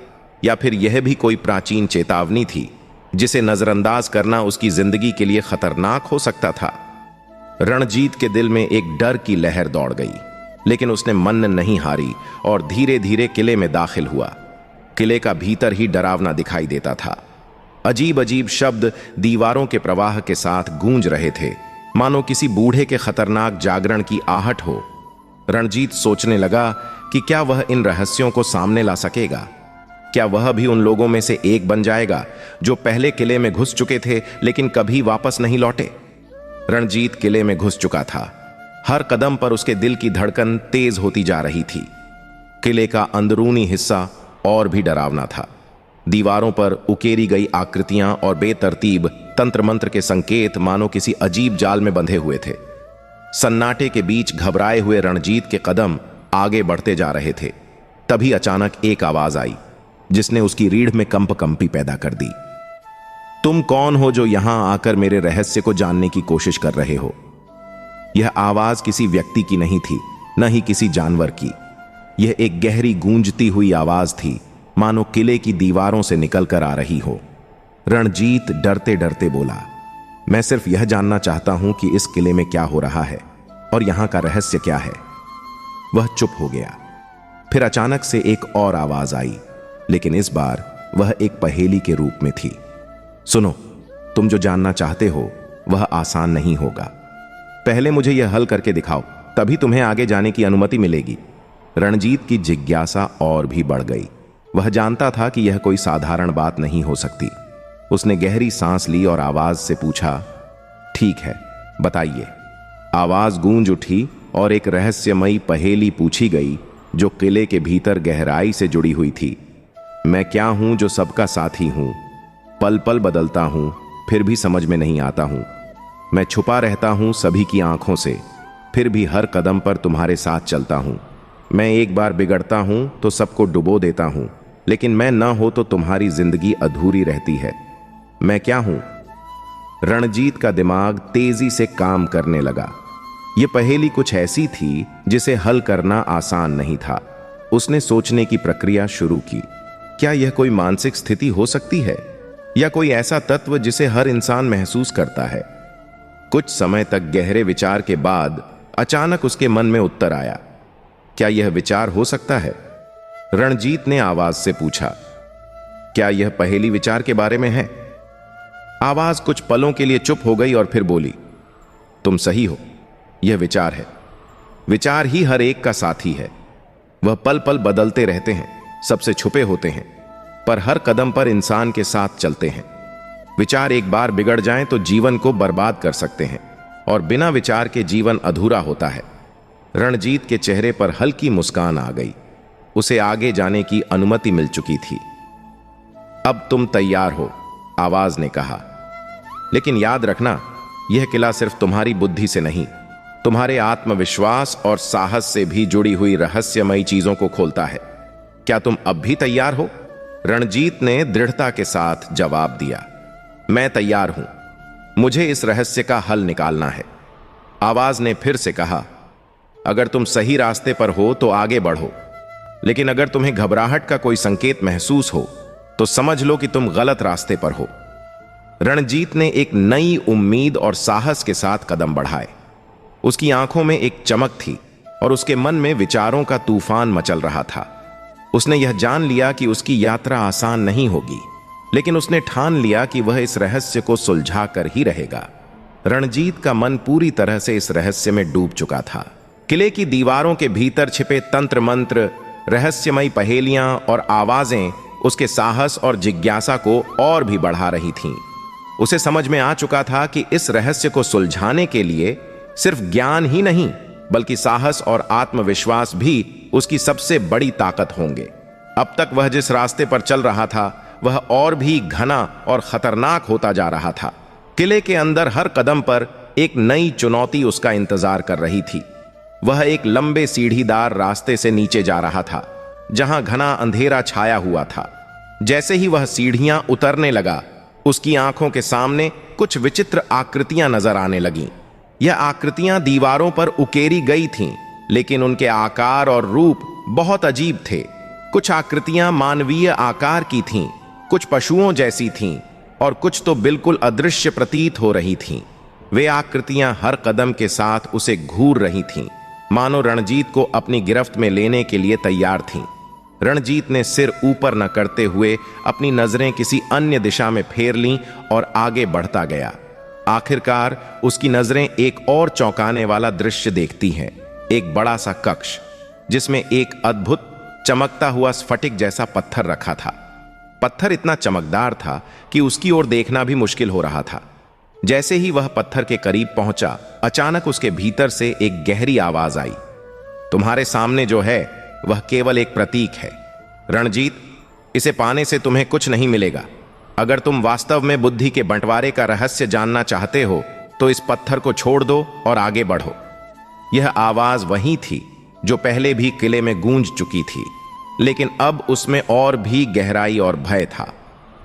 या फिर यह भी कोई प्राचीन चेतावनी थी जिसे नजरअंदाज करना उसकी जिंदगी के लिए खतरनाक हो सकता था? रणजीत के दिल में एक डर की लहर दौड़ गई, लेकिन उसने मन नहीं हारी और धीरे धीरे किले में दाखिल हुआ। किले का भीतर ही डरावना दिखाई देता था। अजीब अजीब शब्द दीवारों के प्रवाह के साथ गूंज रहे थे, मानो किसी बूढ़े के खतरनाक जागरण की आहट हो। रणजीत सोचने लगा कि क्या वह इन रहस्यों को सामने ला सकेगा? क्या वह भी उन लोगों में से एक बन जाएगा जो पहले किले में घुस चुके थे लेकिन कभी वापस नहीं लौटे? रणजीत किले में घुस चुका था। हर कदम पर उसके दिल की धड़कन तेज होती जा रही थी। किले का अंदरूनी हिस्सा और भी डरावना था। दीवारों पर उकेरी गई आकृतियां और बेतरतीब तंत्र मंत्र के संकेत मानो किसी अजीब जाल में बंधे हुए थे। सन्नाटे के बीच घबराए हुए रणजीत के कदम आगे बढ़ते जा रहे थे। तभी अचानक एक आवाज आई जिसने उसकी रीढ़ में कंपी पैदा कर दी। तुम कौन हो जो यहां आकर मेरे रहस्य को जानने की कोशिश कर रहे हो? यह आवाज किसी व्यक्ति की नहीं थी, न ही किसी जानवर की। यह एक गहरी गूंजती हुई आवाज थी, मानो किले की दीवारों से निकलकर आ रही हो। रणजीत डरते डरते बोला, मैं सिर्फ यह जानना चाहता हूं कि इस किले में क्या हो रहा है और यहां का रहस्य क्या है। वह चुप हो गया। फिर अचानक से एक और आवाज आई, लेकिन इस बार वह एक पहेली के रूप में थी। सुनो, तुम जो जानना चाहते हो वह आसान नहीं होगा। पहले मुझे यह हल करके दिखाओ, तभी तुम्हें आगे जाने की अनुमति मिलेगी। रणजीत की जिज्ञासा और भी बढ़ गई। वह जानता था कि यह कोई साधारण बात नहीं हो सकती। उसने गहरी सांस ली और आवाज से पूछा, ठीक है, बताइए। आवाज गूंज उठी और एक रहस्यमयी पहेली पूछी गई जो किले के भीतर गहराई से जुड़ी हुई थी। मैं क्या हूं जो सबका साथी हूं, पल पल बदलता हूं, फिर भी समझ में नहीं आता हूं। मैं छुपा रहता हूं सभी की आंखों से, फिर भी हर कदम पर तुम्हारे साथ चलता हूं। मैं एक बार बिगड़ता हूं तो सबको डुबो देता हूं, लेकिन मैं न हो तो तुम्हारी जिंदगी अधूरी रहती है। मैं क्या हूं? रणजीत का दिमाग तेजी से काम करने लगा। यह पहेली कुछ ऐसी थी जिसे हल करना आसान नहीं था। उसने सोचने की प्रक्रिया शुरू की। क्या यह कोई मानसिक स्थिति हो सकती है, या कोई ऐसा तत्व जिसे हर इंसान महसूस करता है? कुछ समय तक गहरे विचार के बाद अचानक उसके मन में उत्तर आया। क्या यह विचार हो सकता है? रणजीत ने आवाज से पूछा, क्या यह पहेली विचार के बारे में है? आवाज कुछ पलों के लिए चुप हो गई और फिर बोली, तुम सही हो, यह विचार है। विचार ही हर एक का साथी है। वह पल पल बदलते रहते हैं, सबसे छुपे होते हैं, पर हर कदम पर इंसान के साथ चलते हैं। विचार एक बार बिगड़ जाएं तो जीवन को बर्बाद कर सकते हैं, और बिना विचार के जीवन अधूरा होता है। रणजीत के चेहरे पर हल्की मुस्कान आ गई। उसे आगे जाने की अनुमति मिल चुकी थी। अब तुम तैयार हो, आवाज ने कहा। लेकिन याद रखना, यह किला सिर्फ तुम्हारी बुद्धि से नहीं, तुम्हारे आत्मविश्वास और साहस से भी जुड़ी हुई रहस्यमयी चीजों को खोलता है। क्या तुम अब भी तैयार हो? रणजीत ने दृढ़ता के साथ जवाब दिया, मैं तैयार हूं। मुझे इस रहस्य का हल निकालना है। आवाज ने फिर से कहा, अगर तुम सही रास्ते पर हो तो आगे बढ़ो, लेकिन अगर तुम्हें घबराहट का कोई संकेत महसूस हो तो समझ लो कि तुम गलत रास्ते पर हो। रणजीत ने एक नई उम्मीद और साहस के साथ कदम बढ़ाए। उसकी आंखों में एक चमक थी और उसके मन में विचारों का तूफान मचल रहा था। उसने यह जान लिया कि उसकी यात्रा आसान नहीं होगी, लेकिन उसने ठान लिया कि वह इस रहस्य को सुलझा कर ही रहेगा। रणजीत का मन पूरी तरह से इस रहस्य में डूब चुका था। किले की दीवारों के भीतर छिपे तंत्र मंत्र, रहस्यमयी पहेलियां और आवाजें उसके साहस और जिज्ञासा को और भी बढ़ा रही थीं। उसे समझ में आ चुका था कि इस रहस्य को सुलझाने के लिए सिर्फ ज्ञान ही नहीं, बल्कि साहस और आत्मविश्वास भी उसकी सबसे बड़ी ताकत होंगे। अब तक वह जिस रास्ते पर चल रहा था वह और भी घना और खतरनाक होता जा रहा था। किले के अंदर हर कदम पर एक नई चुनौती उसका इंतजार कर रही थी। वह एक लंबे सीढ़ीदार रास्ते से नीचे जा रहा था, जहां घना अंधेरा छाया हुआ था। जैसे ही वह सीढ़ियां उतरने लगा, उसकी आंखों के सामने कुछ विचित्र आकृतियां नजर आने लगीं। यह आकृतियां दीवारों पर उकेरी गई थीं, लेकिन उनके आकार और रूप बहुत अजीब थे। कुछ आकृतियां मानवीय आकार की थीं, कुछ पशुओं जैसी थीं और कुछ तो बिल्कुल अदृश्य प्रतीत हो रही थीं। वे आकृतियां हर कदम के साथ उसे घूर रही थीं, मानो रणजीत को अपनी गिरफ्त में लेने के लिए तैयार थीं। रणजीत ने सिर ऊपर न करते हुए अपनी नजरें किसी अन्य दिशा में फेर लीं और आगे बढ़ता गया। आखिरकार उसकी नजरें एक और चौंकाने वाला दृश्य देखती हैं। एक बड़ा सा कक्ष, जिसमें एक अद्भुत चमकता हुआ स्फटिक जैसा पत्थर रखा था। पत्थर इतना चमकदार था कि उसकी ओर देखना भी मुश्किल हो रहा था। जैसे ही वह पत्थर के करीब पहुंचा, अचानक उसके भीतर से एक गहरी आवाज आई, तुम्हारे सामने जो है वह केवल एक प्रतीक है रणजीत। इसे पाने से तुम्हें कुछ नहीं मिलेगा। अगर तुम वास्तव में बुद्धि के बंटवारे का रहस्य जानना चाहते हो तो इस पत्थर को छोड़ दो और आगे बढ़ो। यह आवाज वही थी जो पहले भी किले में गूंज चुकी थी, लेकिन अब उसमें और भी गहराई और भय था।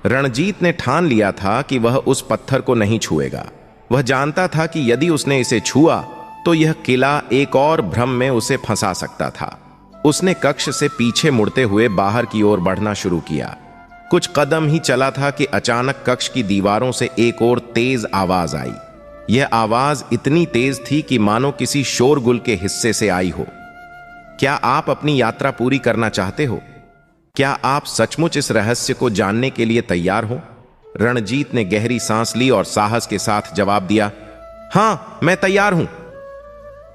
रणजीत ने ठान लिया था कि वह उस पत्थर को नहीं छुएगा। वह जानता था कि यदि उसने इसे छुआ तो यह किला एक और भ्रम में उसे फंसा सकता था। उसने कक्ष से पीछे मुड़ते हुए बाहर की ओर बढ़ना शुरू किया। कुछ कदम ही चला था कि अचानक कक्ष की दीवारों से एक और तेज आवाज आई। यह आवाज इतनी तेज थी कि मानो किसी शोरगुल के हिस्से से आई हो। क्या आप अपनी यात्रा पूरी करना चाहते हो? क्या आप सचमुच इस रहस्य को जानने के लिए तैयार हो? रणजीत ने गहरी सांस ली और साहस के साथ जवाब दिया, हां, मैं तैयार हूं।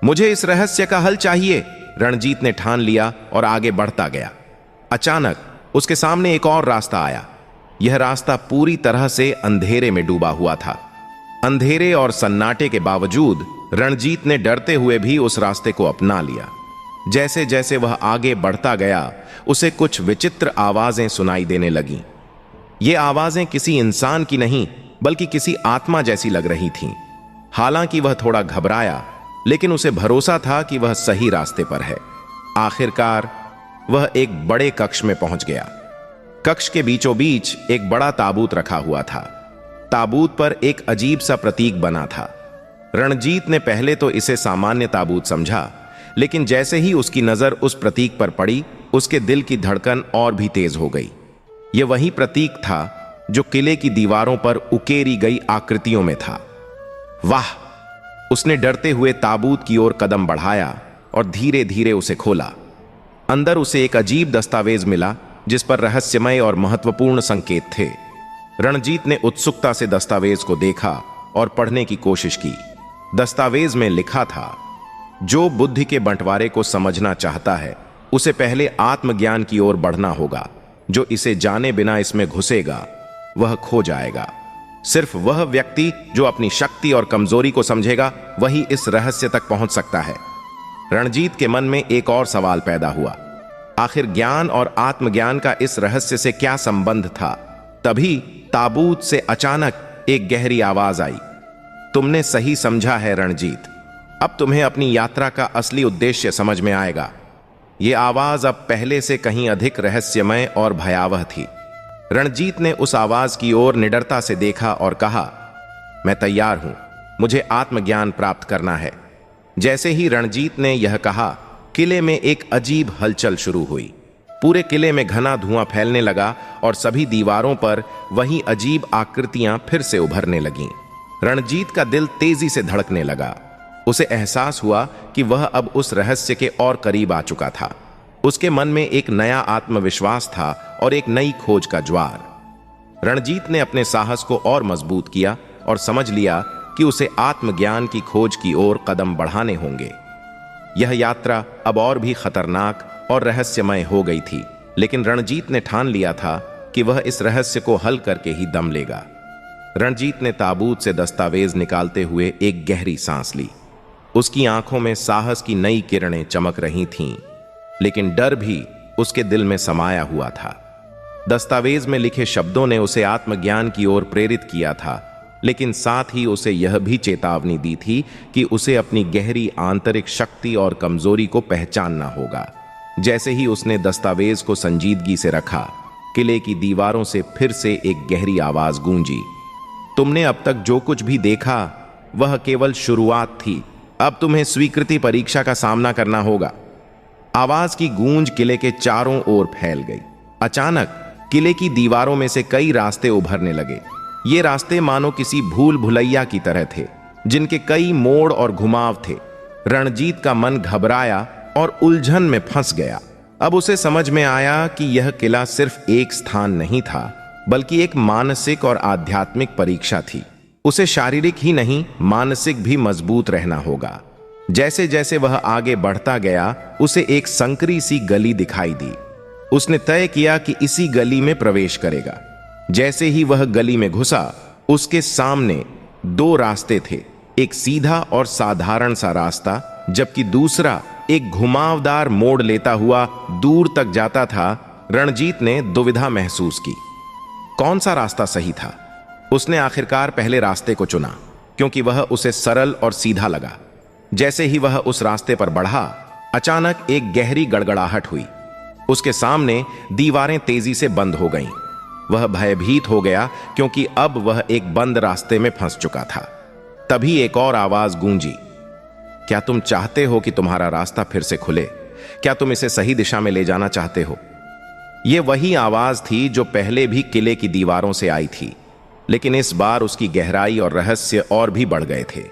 मुझे इस रहस्य का हल चाहिए। रणजीत ने ठान लिया और आगे बढ़ता गया। अचानक उसके सामने एक और रास्ता आया। यह रास्ता पूरी तरह से अंधेरे में डूबा हुआ था। अंधेरे और सन्नाटे के बावजूद रणजीत ने डरते हुए भी उस रास्ते को अपना लिया। जैसे जैसे वह आगे बढ़ता गया, उसे कुछ विचित्र आवाजें सुनाई देने लगीं। ये आवाजें किसी इंसान की नहीं, बल्कि किसी आत्मा जैसी लग रही थीं। हालांकि वह थोड़ा घबराया, लेकिन उसे भरोसा था कि वह सही रास्ते पर है। आखिरकार वह एक बड़े कक्ष में पहुंच गया। कक्ष के बीचों बीच एक बड़ा ताबूत रखा हुआ था। ताबूत पर एक अजीब सा प्रतीक बना था। रणजीत ने पहले तो इसे सामान्य ताबूत समझा, लेकिन जैसे ही उसकी नजर उस प्रतीक पर पड़ी, उसके दिल की धड़कन और भी तेज हो गई। यह वही प्रतीक था जो किले की दीवारों पर उकेरी गई आकृतियों में था। वाह! उसने डरते हुए ताबूत की ओर कदम बढ़ाया और धीरे धीरे उसे खोला। अंदर उसे एक अजीब दस्तावेज मिला, जिस पर रहस्यमय और महत्वपूर्ण संकेत थे। रणजीत ने उत्सुकता से दस्तावेज को देखा और पढ़ने की कोशिश की। दस्तावेज में लिखा था, जो बुद्धि के बंटवारे को समझना चाहता है उसे पहले आत्मज्ञान की ओर बढ़ना होगा। जो इसे जाने बिना इसमें घुसेगा वह खो जाएगा। सिर्फ वह व्यक्ति जो अपनी शक्ति और कमजोरी को समझेगा वही इस रहस्य तक पहुंच सकता है। रणजीत के मन में एक और सवाल पैदा हुआ, आखिर ज्ञान और आत्मज्ञान का इस रहस्य से क्या संबंध था? तभी ताबूत से अचानक एक गहरी आवाज आई, तुमने सही समझा है रणजीत। अब तुम्हें अपनी यात्रा का असली उद्देश्य समझ में आएगा। यह आवाज अब पहले से कहीं अधिक रहस्यमय और भयावह थी। रणजीत ने उस आवाज की ओर निडरता से देखा और कहा, मैं तैयार हूं, मुझे आत्मज्ञान प्राप्त करना है। जैसे ही रणजीत ने यह कहा, किले में एक अजीब हलचल शुरू हुई। पूरे किले में घना धुआं फैलने लगा और सभी दीवारों पर वही अजीब आकृतियां फिर से उभरने लगीं। रणजीत का दिल तेजी से धड़कने लगा। उसे एहसास हुआ कि वह अब उस रहस्य के और करीब आ चुका था। उसके मन में एक नया आत्मविश्वास था और एक नई खोज का ज्वार। रणजीत ने अपने साहस को और मजबूत किया और समझ लिया कि उसे आत्मज्ञान की खोज की ओर कदम बढ़ाने होंगे। यह यात्रा अब और भी खतरनाक और रहस्यमय हो गई थी, लेकिन रणजीत ने ठान लिया था कि वह इस रहस्य को हल करके ही दम लेगा। रणजीत ने ताबूत से दस्तावेज निकालते हुए एक गहरी सांस ली। उसकी आंखों में साहस की नई किरणें चमक रही थीं, लेकिन डर भी उसके दिल में समाया हुआ था। दस्तावेज में लिखे शब्दों ने उसे आत्मज्ञान की ओर प्रेरित किया था, लेकिन साथ ही उसे यह भी चेतावनी दी थी कि उसे अपनी गहरी आंतरिक शक्ति और कमजोरी को पहचानना होगा। जैसे ही उसने दस्तावेज को संजीदगी से रखा, किले की दीवारों से फिर से एक गहरी आवाज गूंजी, तुमने अब तक जो कुछ भी देखा वह केवल शुरुआत थी, अब तुम्हें स्वीकृति परीक्षा का सामना करना होगा। आवाज की गूंज किले के चारों ओर फैल गई। अचानक किले की दीवारों में से कई रास्ते उभरने लगे। ये रास्ते मानो किसी भूल भुलैया की तरह थे, जिनके कई मोड़ और घुमाव थे। रणजीत का मन घबराया और उलझन में फंस गया। अब उसे समझ में आया कि यह किला सिर्फ एक स्थान नहीं था, बल्कि एक मानसिक और आध्यात्मिक परीक्षा थी। उसे शारीरिक ही नहीं, मानसिक भी मजबूत रहना होगा। जैसे जैसे वह आगे बढ़ता गया, उसे एक संकरी सी गली दिखाई दी। उसने तय किया कि इसी गली में प्रवेश करेगा। जैसे ही वह गली में घुसा, उसके सामने दो रास्ते थे, एक सीधा और साधारण सा रास्ता, जबकि दूसरा एक घुमावदार मोड़ लेता हुआ दूर तक जाता था। रणजीत ने दुविधा महसूस की, कौन सा रास्ता सही था। उसने आखिरकार पहले रास्ते को चुना, क्योंकि वह उसे सरल और सीधा लगा। जैसे ही वह उस रास्ते पर बढ़ा, अचानक एक गहरी गड़गड़ाहट हुई। उसके सामने दीवारें तेजी से बंद हो गईं। वह भयभीत हो गया, क्योंकि अब वह एक बंद रास्ते में फंस चुका था। तभी एक और आवाज गूंजी, क्या तुम चाहते हो कि तुम्हारा रास्ता फिर से खुले? क्या तुम इसे सही दिशा में ले जाना चाहते हो? यह वही आवाज थी जो पहले भी किले की दीवारों से आई थी, लेकिन इस बार उसकी गहराई और रहस्य और भी बढ़ गए थे।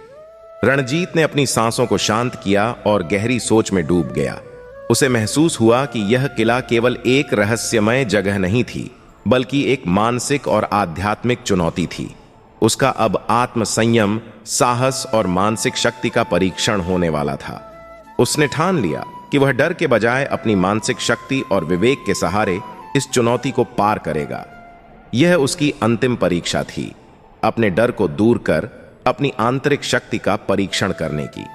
रणजीत ने अपनी सांसों को शांत किया और गहरी सोच में डूब गया। उसे महसूस हुआ कि यह किला केवल एक रहस्यमय जगह नहीं थी, बल्कि एक मानसिक और आध्यात्मिक चुनौती थी। उसका अब आत्मसंयम, साहस और मानसिक शक्ति का परीक्षण होने वाला था। उसने ठान लिया कि वह डर के बजाय अपनी मानसिक शक्ति और विवेक के सहारे इस चुनौती को पार करेगा। यह उसकी अंतिम परीक्षा थी, अपने डर को दूर कर अपनी आंतरिक शक्ति का परीक्षण करने की।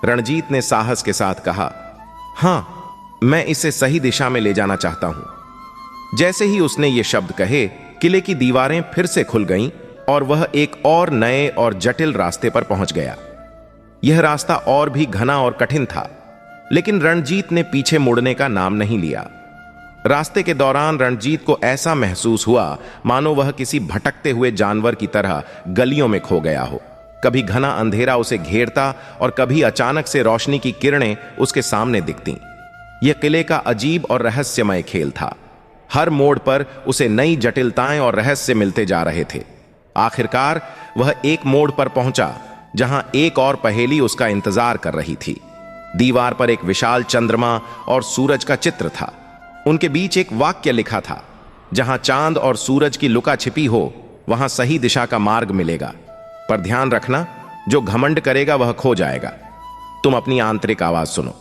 रणजीत ने साहस के साथ कहा, हां, मैं इसे सही दिशा में ले जाना चाहता हूं। जैसे ही उसने ये शब्द कहे, किले की दीवारें फिर से खुल गईं और वह एक और नए और जटिल रास्ते पर पहुंच गया। यह रास्ता और भी घना और कठिन था, लेकिन रणजीत ने पीछे मुड़ने का नाम नहीं लिया। रास्ते के दौरान रणजीत को ऐसा महसूस हुआ मानो वह किसी भटकते हुए जानवर की तरह गलियों में खो गया हो। कभी घना अंधेरा उसे घेरता और कभी अचानक से रोशनी की किरणें उसके सामने दिखती। यह किले का अजीब और रहस्यमय खेल था। हर मोड़ पर उसे नई जटिलताएं और रहस्य मिलते जा रहे थे। आखिरकार वह एक मोड़ पर पहुंचा, जहां एक और पहेली उसका इंतजार कर रही थी। दीवार पर एक विशाल चंद्रमा और सूरज का चित्र था। उनके बीच एक वाक्य लिखा था, जहां चांद और सूरज की लुका छिपी हो, वहां सही दिशा का मार्ग मिलेगा। पर ध्यान रखना, जो घमंड करेगा वह खो जाएगा। तुम अपनी आंतरिक आवाज सुनो।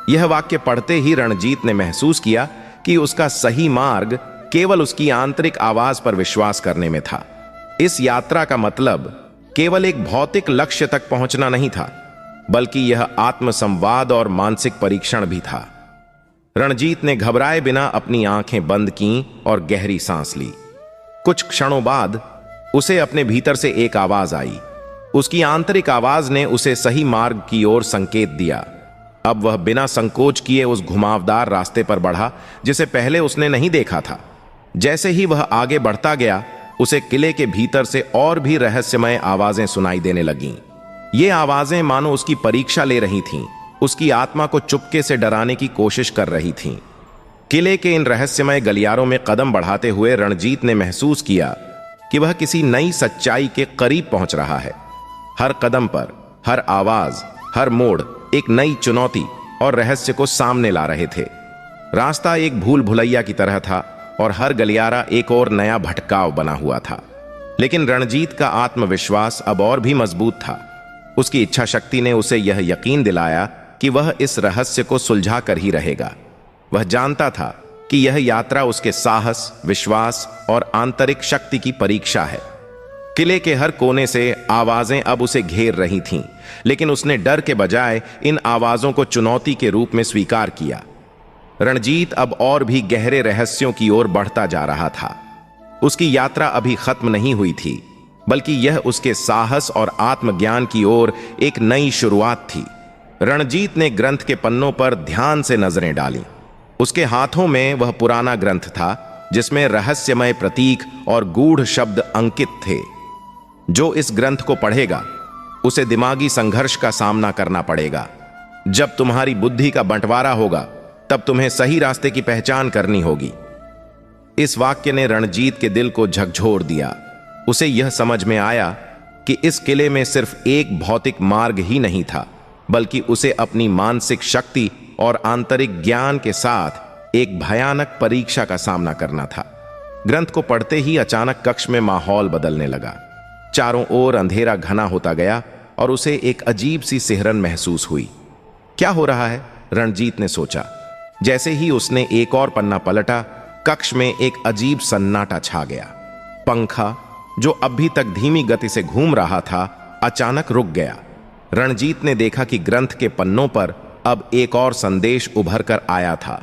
यह वाक्य पढ़ते ही रणजीत ने महसूस किया कि उसका सही मार्ग केवल उसकी आंतरिक आवाज पर विश्वास करने में था। इस यात्रा का मतलब केवल एक भौतिक लक्ष्य तक पहुंचना नहीं था, बल्कि यह आत्मसंवाद और मानसिक परीक्षण भी था। रणजीत ने घबराए बिना अपनी आंखें बंद कीं और गहरी सांस ली। कुछ क्षणों बाद उसे अपने भीतर से एक आवाज आई। उसकी आंतरिक आवाज ने उसे सही मार्ग की ओर संकेत दिया। अब वह बिना संकोच किए उस घुमावदार रास्ते पर बढ़ा जिसे पहले उसने नहीं देखा था। जैसे ही वह आगे बढ़ता गया, उसे किले के भीतर से और भी रहस्यमय आवाजें सुनाई देने लगीं। ये आवाजें मानो उसकी परीक्षा ले रही थीं, उसकी आत्मा को चुपके से डराने की कोशिश कर रही थीं। किले के इन रहस्यमय गलियारों में कदम बढ़ाते हुए रणजीत ने महसूस किया कि वह किसी नई सच्चाई के करीब पहुंच रहा है। हर कदम पर, हर आवाज, हर मोड़ एक नई चुनौती और रहस्य को सामने ला रहे थे। रास्ता एक भूल भुलैया की तरह था और हर गलियारा एक और नया भटकाव बना हुआ था। लेकिन रणजीत का आत्मविश्वास अब और भी मजबूत था। उसकी इच्छा शक्ति ने उसे यह यकीन दिलाया कि वह इस रहस्य को सुलझा कर ही रहेगा। वह जानता था कि यह यात्रा उसके साहस, विश्वास और आंतरिक शक्ति की परीक्षा है। किले के हर कोने से आवाजें अब उसे घेर रही थीं, लेकिन उसने डर के बजाय इन आवाजों को चुनौती के रूप में स्वीकार किया। रणजीत अब और भी गहरे रहस्यों की ओर बढ़ता जा रहा था। उसकी यात्रा अभी खत्म नहीं हुई थी, बल्कि यह उसके साहस और आत्मज्ञान की ओर एक नई शुरुआत थी। रणजीत ने ग्रंथ के पन्नों पर ध्यान से नजरें डालीं। उसके हाथों में वह पुराना ग्रंथ था जिसमें रहस्यमय प्रतीक और गूढ़ शब्द अंकित थे। जो इस ग्रंथ को पढ़ेगा उसे दिमागी संघर्ष का सामना करना पड़ेगा। जब तुम्हारी बुद्धि का बंटवारा होगा तब तुम्हें सही रास्ते की पहचान करनी होगी। इस वाक्य ने रणजीत के दिल को झकझोर दिया। उसे यह समझ में आया कि इस किले में सिर्फ एक भौतिक मार्ग ही नहीं था, बल्कि उसे अपनी मानसिक शक्ति और आंतरिक ज्ञान के साथ एक भयानक परीक्षा का सामना करना था। ग्रंथ को पढ़ते ही अचानक कक्ष में माहौल बदलने लगा। चारों ओर अंधेरा घना होता गया और उसे एक अजीब सी सिहरन महसूस हुई। क्या हो रहा है? रणजीत ने सोचा। जैसे ही उसने एक और पन्ना पलटा, कक्ष में एक अजीब सन्नाटा छा गया। पंखा, जो अभी तक धीमी गति से घूम रहा था, अचानक रुक गया। रणजीत ने देखा कि ग्रंथ के पन्नों पर अब एक और संदेश उभर कर आया था।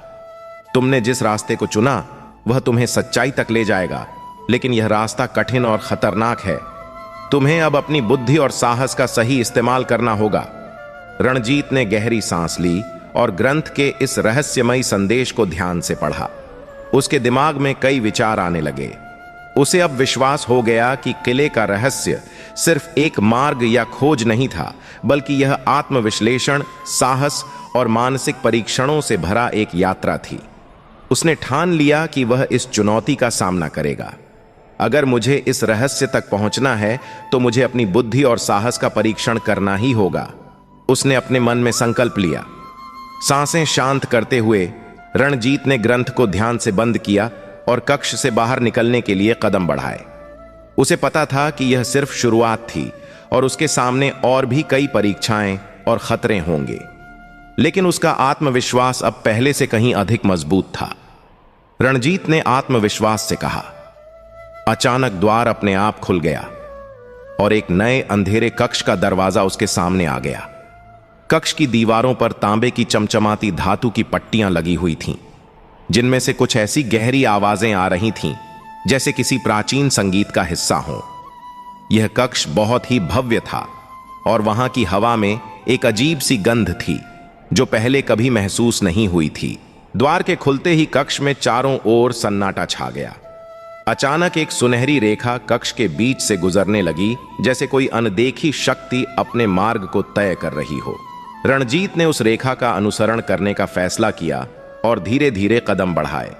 तुमने जिस रास्ते को चुना वह तुम्हें सच्चाई तक ले जाएगा, लेकिन यह रास्ता कठिन और खतरनाक है। तुम्हें अब अपनी बुद्धि और साहस का सही इस्तेमाल करना होगा। रणजीत ने गहरी सांस ली और ग्रंथ के इस रहस्यमयी संदेश को ध्यान से पढ़ा। उसके दिमाग में कई विचार आने लगे। उसे अब विश्वास हो गया कि किले का रहस्य सिर्फ एक मार्ग या खोज नहीं था, बल्कि यह आत्मविश्लेषण, साहस और मानसिक परीक्षणों से भरा एक यात्रा थी। उसने ठान लिया कि वह इस चुनौती का सामना करेगा। अगर मुझे इस रहस्य तक पहुंचना है तो मुझे अपनी बुद्धि और साहस का परीक्षण करना ही होगा। उसने अपने मन में संकल्प लिया। सांसें शांत करते हुए रणजीत ने ग्रंथ को ध्यान से बंद किया और कक्ष से बाहर निकलने के लिए कदम बढ़ाए। उसे पता था कि यह सिर्फ शुरुआत थी और उसके सामने और भी कई परीक्षाएं और खतरे होंगे, लेकिन उसका आत्मविश्वास अब पहले से कहीं अधिक मजबूत था। रणजीत ने आत्मविश्वास से कहा। अचानक द्वार अपने आप खुल गया और एक नए अंधेरे कक्ष का दरवाजा उसके सामने आ गया। कक्ष की दीवारों पर तांबे की चमचमाती धातु की पट्टियां लगी हुई थीं, जिनमें से कुछ ऐसी गहरी आवाजें आ रही थीं जैसे किसी प्राचीन संगीत का हिस्सा हो। यह कक्ष बहुत ही भव्य था और वहां की हवा में एक अजीब सी गंध थी जो पहले कभी महसूस नहीं हुई थी। द्वार के खुलते ही कक्ष में चारों ओर सन्नाटा छा गया। अचानक एक सुनहरी रेखा कक्ष के बीच से गुजरने लगी, जैसे कोई अनदेखी शक्ति अपने मार्ग को तय कर रही हो। रणजीत ने उस रेखा का अनुसरण करने का फैसला किया और धीरे धीरे कदम बढ़ाए।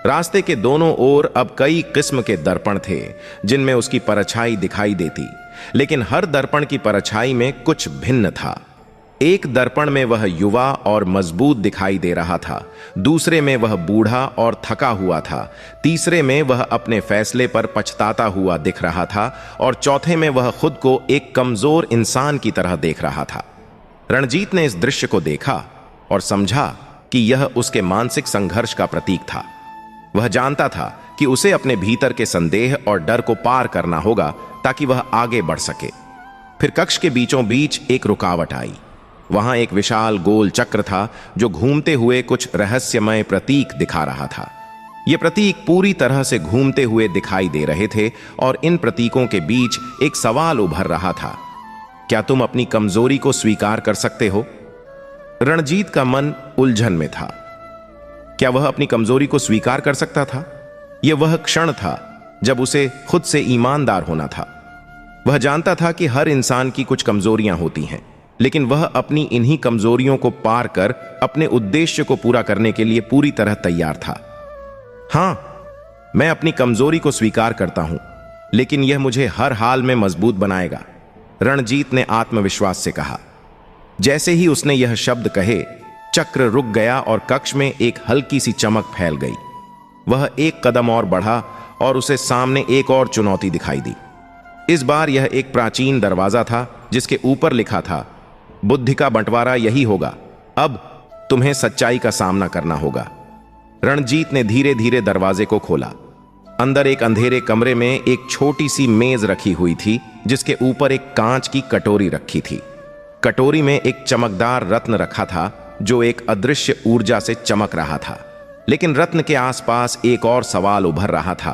रास्ते के दोनों ओर अब कई किस्म के दर्पण थे जिनमें उसकी परछाई दिखाई देती, लेकिन हर दर्पण की परछाई में कुछ भिन्न था। एक दर्पण में वह युवा और मजबूत दिखाई दे रहा था, दूसरे में वह बूढ़ा और थका हुआ था, तीसरे में वह अपने फैसले पर पछताता हुआ दिख रहा था और चौथे में वह खुद को एक कमजोर इंसान की तरह देख रहा था। रणजीत ने इस दृश्य को देखा और समझा कि यह उसके मानसिक संघर्ष का प्रतीक था। वह जानता था कि उसे अपने भीतर के संदेह और डर को पार करना होगा ताकि वह आगे बढ़ सके। फिर कक्ष के बीचों बीच एक रुकावट आई। वहां एक विशाल गोल चक्र था जो घूमते हुए कुछ रहस्यमय प्रतीक दिखा रहा था। ये प्रतीक पूरी तरह से घूमते हुए दिखाई दे रहे थे और इन प्रतीकों के बीच एक सवाल उभर रहा था। क्या तुम अपनी कमजोरी को स्वीकार कर सकते हो? रणजीत का मन उलझन में था। क्या वह अपनी कमजोरी को स्वीकार कर सकता था? यह वह क्षण था जब उसे खुद से ईमानदार होना था। वह जानता था कि हर इंसान की कुछ कमजोरियां होती हैं, लेकिन वह अपनी इन्हीं कमजोरियों को पार कर अपने उद्देश्य को पूरा करने के लिए पूरी तरह तैयार था। हां, मैं अपनी कमजोरी को स्वीकार करता हूं, लेकिन यह मुझे हर हाल में मजबूत बनाएगा, रणजीत ने आत्मविश्वास से कहा। जैसे ही उसने यह शब्द कहे, चक्र रुक गया और कक्ष में एक हल्की सी चमक फैल गई। वह एक कदम और बढ़ा और उसे सामने एक और चुनौती दिखाई दी। इस बार यह एक प्राचीन दरवाजा था जिसके ऊपर लिखा था, बुद्धि का बंटवारा यही होगा, अब तुम्हें सच्चाई का सामना करना होगा। रणजीत ने धीरे धीरे दरवाजे को खोला। अंदर एक अंधेरे कमरे में एक छोटी सी मेज रखी हुई थी जिसके ऊपर एक कांच की कटोरी रखी थी। कटोरी में एक चमकदार रत्न रखा था जो एक अदृश्य ऊर्जा से चमक रहा था। लेकिन रत्न के आसपास एक और सवाल उभर रहा था।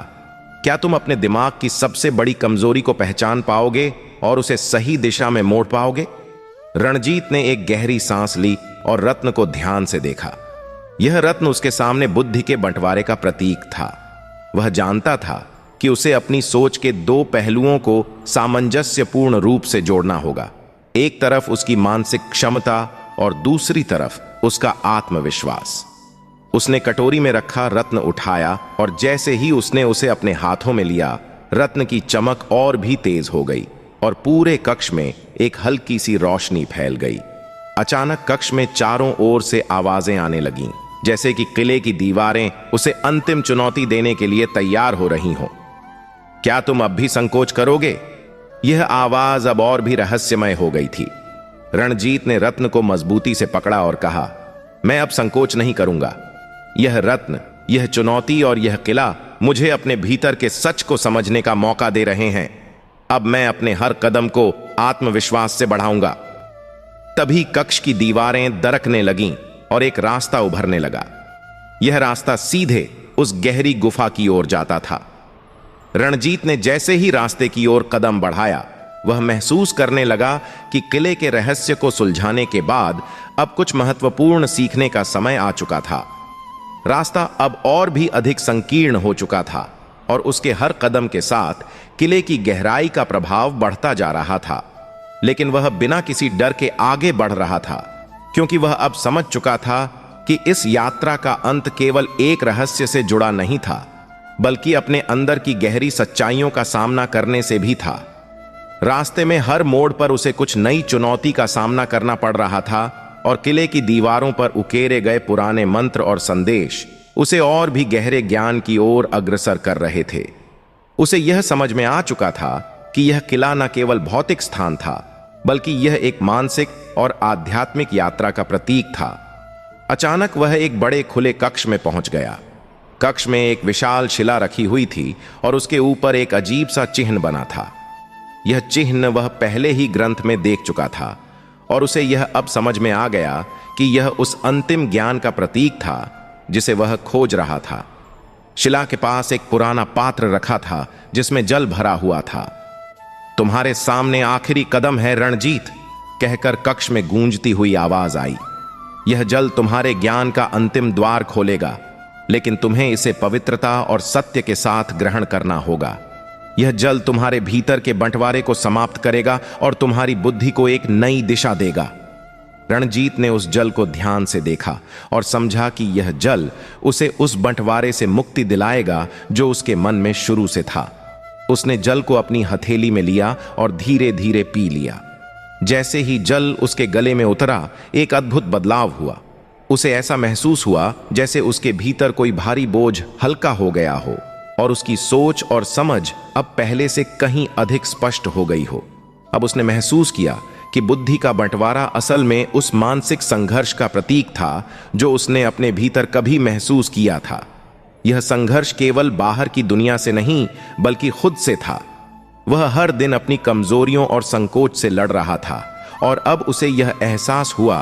क्या तुम अपने दिमाग की सबसे बड़ी कमजोरी को पहचान पाओगे और उसे सही दिशा में मोड़ पाओगे? रणजीत ने एक गहरी सांस ली और रत्न को ध्यान से देखा। यह रत्न उसके सामने बुद्धि के बंटवारे का प्रतीक था। वह जानता था कि उसे अपनी सोच के दो पहलुओं को सामंजस्यपूर्ण रूप से जोड़ना होगा। एक तरफ उसकी मानसिक क्षमता और दूसरी तरफ उसका आत्मविश्वास। उसने कटोरी में रखा रत्न उठाया और जैसे ही उसने उसे अपने हाथों में लिया, रत्न की चमक और भी तेज हो गई और पूरे कक्ष में एक हल्की सी रोशनी फैल गई। अचानक कक्ष में चारों ओर से आवाजें आने लगीं, जैसे कि किले की दीवारें उसे अंतिम चुनौती देने के लिए तैयार हो रही हों। क्या तुम अब भी संकोच करोगे? यह आवाज अब और भी रहस्यमय हो गई थी। रणजीत ने रत्न को मजबूती से पकड़ा और कहा, मैं अब संकोच नहीं करूंगा। यह रत्न, यह चुनौती और यह किला मुझे अपने भीतर के सच को समझने का मौका दे रहे हैं। अब मैं अपने हर कदम को आत्मविश्वास से बढ़ाऊंगा। तभी कक्ष की दीवारें दरकने लगीं और एक रास्ता उभरने लगा। यह रास्ता सीधे उस गहरी गुफा की ओर जाता था। रणजीत ने जैसे ही रास्ते की ओर कदम बढ़ाया, वह महसूस करने लगा कि किले के रहस्य को सुलझाने के बाद अब कुछ महत्वपूर्ण सीखने का समय आ चुका था। रास्ता अब और भी अधिक संकीर्ण हो चुका था और उसके हर कदम के साथ किले की गहराई का प्रभाव बढ़ता जा रहा था। लेकिन वह बिना किसी डर के आगे बढ़ रहा था, क्योंकि वह अब समझ चुका था कि इस यात्रा का अंत केवल एक रहस्य से जुड़ा नहीं था, बल्कि अपने अंदर की गहरी सच्चाइयों का सामना करने से भी था। रास्ते में हर मोड़ पर उसे कुछ नई चुनौती का सामना करना पड़ रहा था और किले की दीवारों पर उकेरे गए पुराने मंत्र और संदेश उसे और भी गहरे ज्ञान की ओर अग्रसर कर रहे थे। उसे यह समझ में आ चुका था कि यह किला न केवल भौतिक स्थान था, बल्कि यह एक मानसिक और आध्यात्मिक यात्रा का प्रतीक था। अचानक वह एक बड़े खुले कक्ष में पहुंच गया। कक्ष में एक विशाल शिला रखी हुई थी और उसके ऊपर एक अजीब सा चिन्ह बना था। यह चिन्ह वह पहले ही ग्रंथ में देख चुका था और उसे यह अब समझ में आ गया कि यह उस अंतिम ज्ञान का प्रतीक था जिसे वह खोज रहा था। शिला के पास एक पुराना पात्र रखा था जिसमें जल भरा हुआ था। तुम्हारे सामने आखिरी कदम है रणजीत, कहकर कक्ष में गूंजती हुई आवाज आई। यह जल तुम्हारे ज्ञान का अंतिम द्वार खोलेगा, लेकिन तुम्हें इसे पवित्रता और सत्य के साथ ग्रहण करना होगा। यह जल तुम्हारे भीतर के बंटवारे को समाप्त करेगा और तुम्हारी बुद्धि को एक नई दिशा देगा। रणजीत ने उस जल को ध्यान से देखा और समझा कि यह जल उसे उस बंटवारे से मुक्ति दिलाएगा जो उसके मन में शुरू से था। उसने जल को अपनी हथेली में लिया और धीरे धीरे पी लिया। जैसे ही जल उसके गले में उतरा, एक अद्भुत बदलाव हुआ। उसे ऐसा महसूस हुआ जैसे उसके भीतर कोई भारी बोझ हल्का हो गया हो और उसकी सोच और समझ अब पहले से कहीं अधिक स्पष्ट हो गई हो। अब उसने महसूस किया कि बुद्धि का बंटवारा असल में उस मानसिक संघर्ष का प्रतीक था जो उसने अपने भीतर कभी महसूस किया था। यह संघर्ष केवल बाहर की दुनिया से नहीं, बल्कि खुद से था। वह हर दिन अपनी कमजोरियों और संकोच से लड़ रहा था और अब उसे यह एहसास हुआ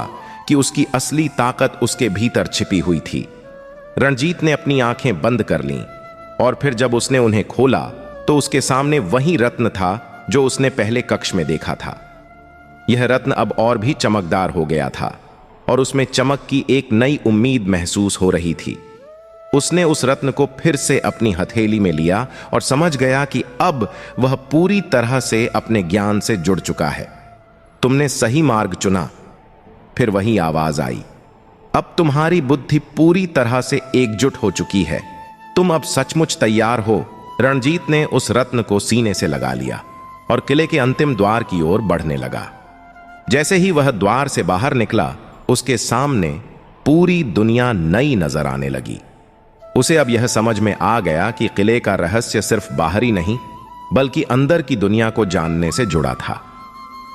कि उसकी असली ताकत उसके भीतर छिपी हुई थी। रणजीत ने अपनी आंखें बंद कर लीं और फिर जब उसने उन्हें खोला तो उसके सामने वही रत्न था जो उसने पहले कक्ष में देखा था। यह रत्न अब और भी चमकदार हो गया था और उसमें चमक की एक नई उम्मीद महसूस हो रही थी। उसने उस रत्न को फिर से अपनी हथेली में लिया और समझ गया कि अब वह पूरी तरह से अपने ज्ञान से जुड़ चुका है। तुमने सही मार्ग चुना। फिर वही आवाज आई, अब तुम्हारी बुद्धि पूरी तरह से एकजुट हो चुकी है, तुम अब सचमुच तैयार हो। रणजीत ने उस रत्न को सीने से लगा लिया और किले के अंतिम द्वार की ओर बढ़ने लगा। जैसे ही वह द्वार से बाहर निकला, उसके सामने पूरी दुनिया नई नजर आने लगी। उसे अब यह समझ में आ गया कि किले का रहस्य सिर्फ बाहरी नहीं बल्कि अंदर की दुनिया को जानने से जुड़ा था।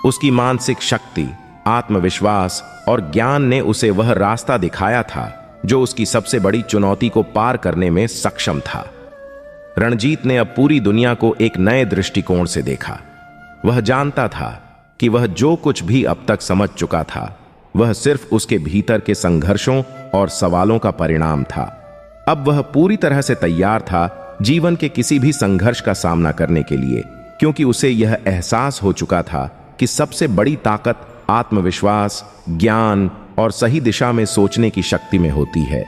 उसकी मानसिक शक्ति, आत्मविश्वास और ज्ञान ने उसे वह रास्ता दिखाया था जो उसकी सबसे बड़ी चुनौती को पार करने में सक्षम था। रणजीत ने अब पूरी दुनिया को एक नए दृष्टिकोण से देखा। वह जानता था कि वह जो कुछ भी अब तक समझ चुका था वह सिर्फ उसके भीतर के संघर्षों और सवालों का परिणाम था। अब वह पूरी तरह से तैयार था जीवन के किसी भी संघर्ष का सामना करने के लिए, क्योंकि उसे यह एहसास हो चुका था कि सबसे बड़ी ताकत आत्मविश्वास, ज्ञान और सही दिशा में सोचने की शक्ति में होती है।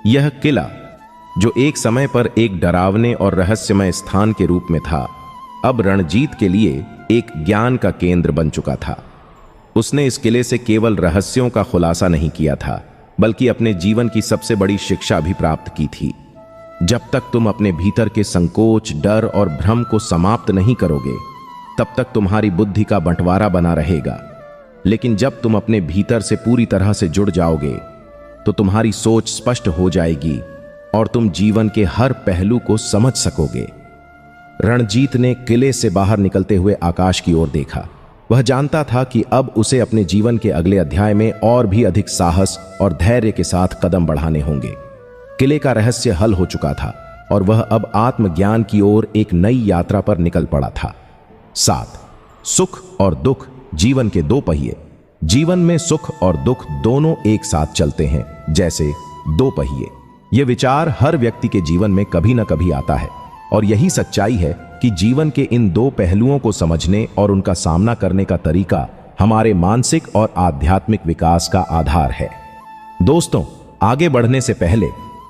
यह किला जो एक समय पर एक डरावने और रहस्यमय स्थान के रूप में था, अब रणजीत के लिए एक ज्ञान का केंद्र बन चुका था। उसने इस किले से केवल रहस्यों का खुलासा नहीं किया था बल्कि अपने जीवन की सबसे बड़ी शिक्षा भी प्राप्त की थी। जब तक तुम अपने भीतर के संकोच, डर और भ्रम को समाप्त नहीं करोगे तब तक तुम्हारी बुद्धि का बंटवारा बना रहेगा। लेकिन जब तुम अपने भीतर से पूरी तरह से जुड़ जाओगे तो तुम्हारी सोच स्पष्ट हो जाएगी और तुम जीवन के हर पहलू को समझ सकोगे। रणजीत ने किले से बाहर निकलते हुए आकाश की ओर देखा। वह जानता था कि अब उसे अपने जीवन के अगले अध्याय में और भी अधिक साहस और धैर्य के साथ कदम बढ़ाने होंगे। किले का रहस्य हल हो चुका था और वह अब आत्मज्ञान की ओर एक नई यात्रा पर निकल पड़ा था। 7. सुख और दुख जीवन के दो पहिए। जीवन में सुख और दुख दोनों एक साथ चलते हैं, जैसे दो पहिए। यह विचार हर व्यक्ति के जीवन में कभी न कभी आता है और यही सच्चाई है कि जीवन के इन दो पहलुओं को समझने और उनका सामना करने का तरीका हमारे मानसिक और आध्यात्मिक विकास का आधार है। दोस्तों, आगे बढ़ने से पहले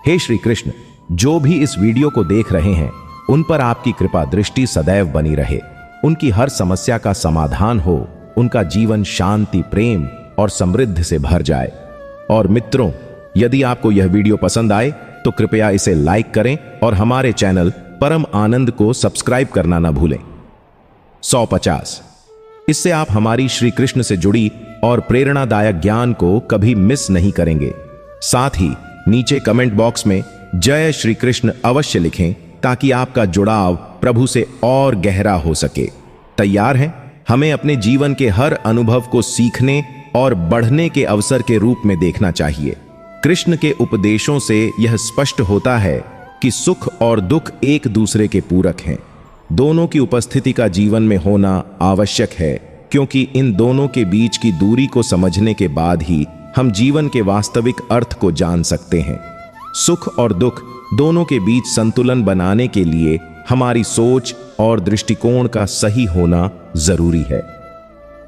हे श्री कृष्ण, जो भी इस वीडियो को देख रहे हैं उन पर आपकी कृपा दृष्टि सदैव बनी रहे, उनकी हर समस्या का समाधान हो, उनका जीवन शांति, प्रेम और समृद्धि से भर जाए। और मित्रों, यदि आपको यह वीडियो पसंद आए तो कृपया इसे लाइक करें और हमारे चैनल परम आनंद को सब्सक्राइब करना न भूलें। 150। इससे आप हमारी श्री कृष्ण से जुड़ी और प्रेरणादायक ज्ञान को कभी मिस नहीं करेंगे। साथ ही नीचे कमेंट बॉक्स में जय श्री कृष्ण अवश्य लिखें ताकि आपका जुड़ाव प्रभु से और गहरा हो सके। तैयार हैं? हमें अपने जीवन के हर अनुभव को सीखने और बढ़ने के अवसर के रूप में देखना चाहिए। कृष्ण के उपदेशों से यह स्पष्ट होता है कि सुख और दुख एक दूसरे के पूरक हैं। दोनों की उपस्थिति का जीवन में होना आवश्यक है, क्योंकि इन दोनों के बीच की दूरी को समझने के बाद ही हम जीवन के वास्तविक अर्थ को जान सकते हैं। सुख और दुख दोनों के बीच संतुलन बनाने के लिए हमारी सोच और दृष्टिकोण का सही होना जरूरी है।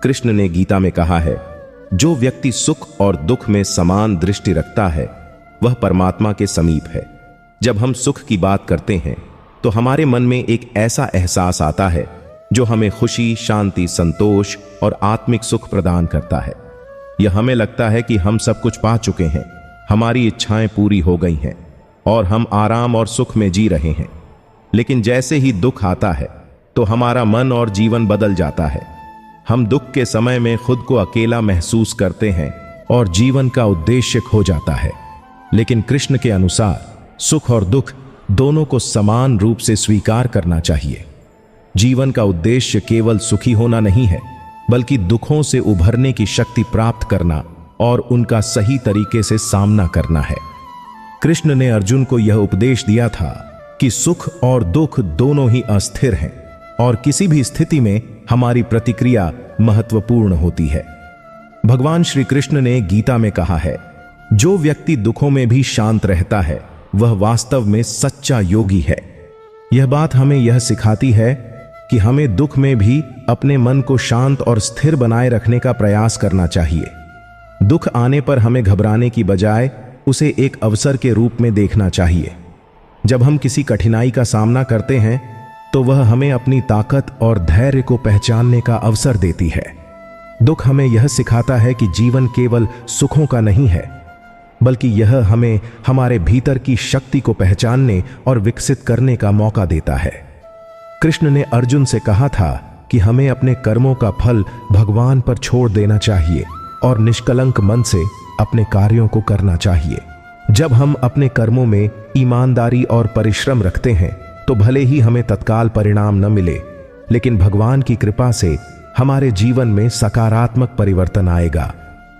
कृष्ण ने गीता में कहा है, जो व्यक्ति सुख और दुख में समान दृष्टि रखता है वह परमात्मा के समीप है। जब हम सुख की बात करते हैं तो हमारे मन में एक ऐसा एहसास आता है जो हमें खुशी, शांति, संतोष और आत्मिक सुख प्रदान करता है। यह हमें लगता है कि हम सब कुछ पा चुके हैं, हमारी इच्छाएं पूरी हो गई हैं और हम आराम और सुख में जी रहे हैं। लेकिन जैसे ही दुख आता है तो हमारा मन और जीवन बदल जाता है। हम दुख के समय में खुद को अकेला महसूस करते हैं और जीवन का उद्देश्य खो जाता है। लेकिन कृष्ण के अनुसार सुख और दुख दोनों को समान रूप से स्वीकार करना चाहिए। जीवन का उद्देश्य केवल सुखी होना नहीं है, बल्कि दुखों से उभरने की शक्ति प्राप्त करना और उनका सही तरीके से सामना करना है। कृष्ण ने अर्जुन को यह उपदेश दिया था कि सुख और दुख दोनों ही अस्थिर हैं और किसी भी स्थिति में हमारी प्रतिक्रिया महत्वपूर्ण होती है। भगवान श्री कृष्ण ने गीता में कहा है, जो व्यक्ति दुखों में भी शांत रहता है वह वास्तव में सच्चा योगी है। यह बात हमें यह सिखाती है कि हमें दुख में भी अपने मन को शांत और स्थिर बनाए रखने का प्रयास करना चाहिए। दुख आने पर हमें घबराने की बजाय उसे एक अवसर के रूप में देखना चाहिए। जब हम किसी कठिनाई का सामना करते हैं तो वह हमें अपनी ताकत और धैर्य को पहचानने का अवसर देती है। दुख हमें यह सिखाता है कि जीवन केवल सुखों का नहीं है, बल्कि यह हमें हमारे भीतर की शक्ति को पहचानने और विकसित करने का मौका देता है। कृष्ण ने अर्जुन से कहा था कि हमें अपने कर्मों का फल भगवान पर छोड़ देना चाहिए और निष्कलंक मन से अपने कार्यों को करना चाहिए। जब हम अपने कर्मों में ईमानदारी और परिश्रम रखते हैं तो भले ही हमें तत्काल परिणाम न मिले, लेकिन भगवान की कृपा से हमारे जीवन में सकारात्मक परिवर्तन आएगा।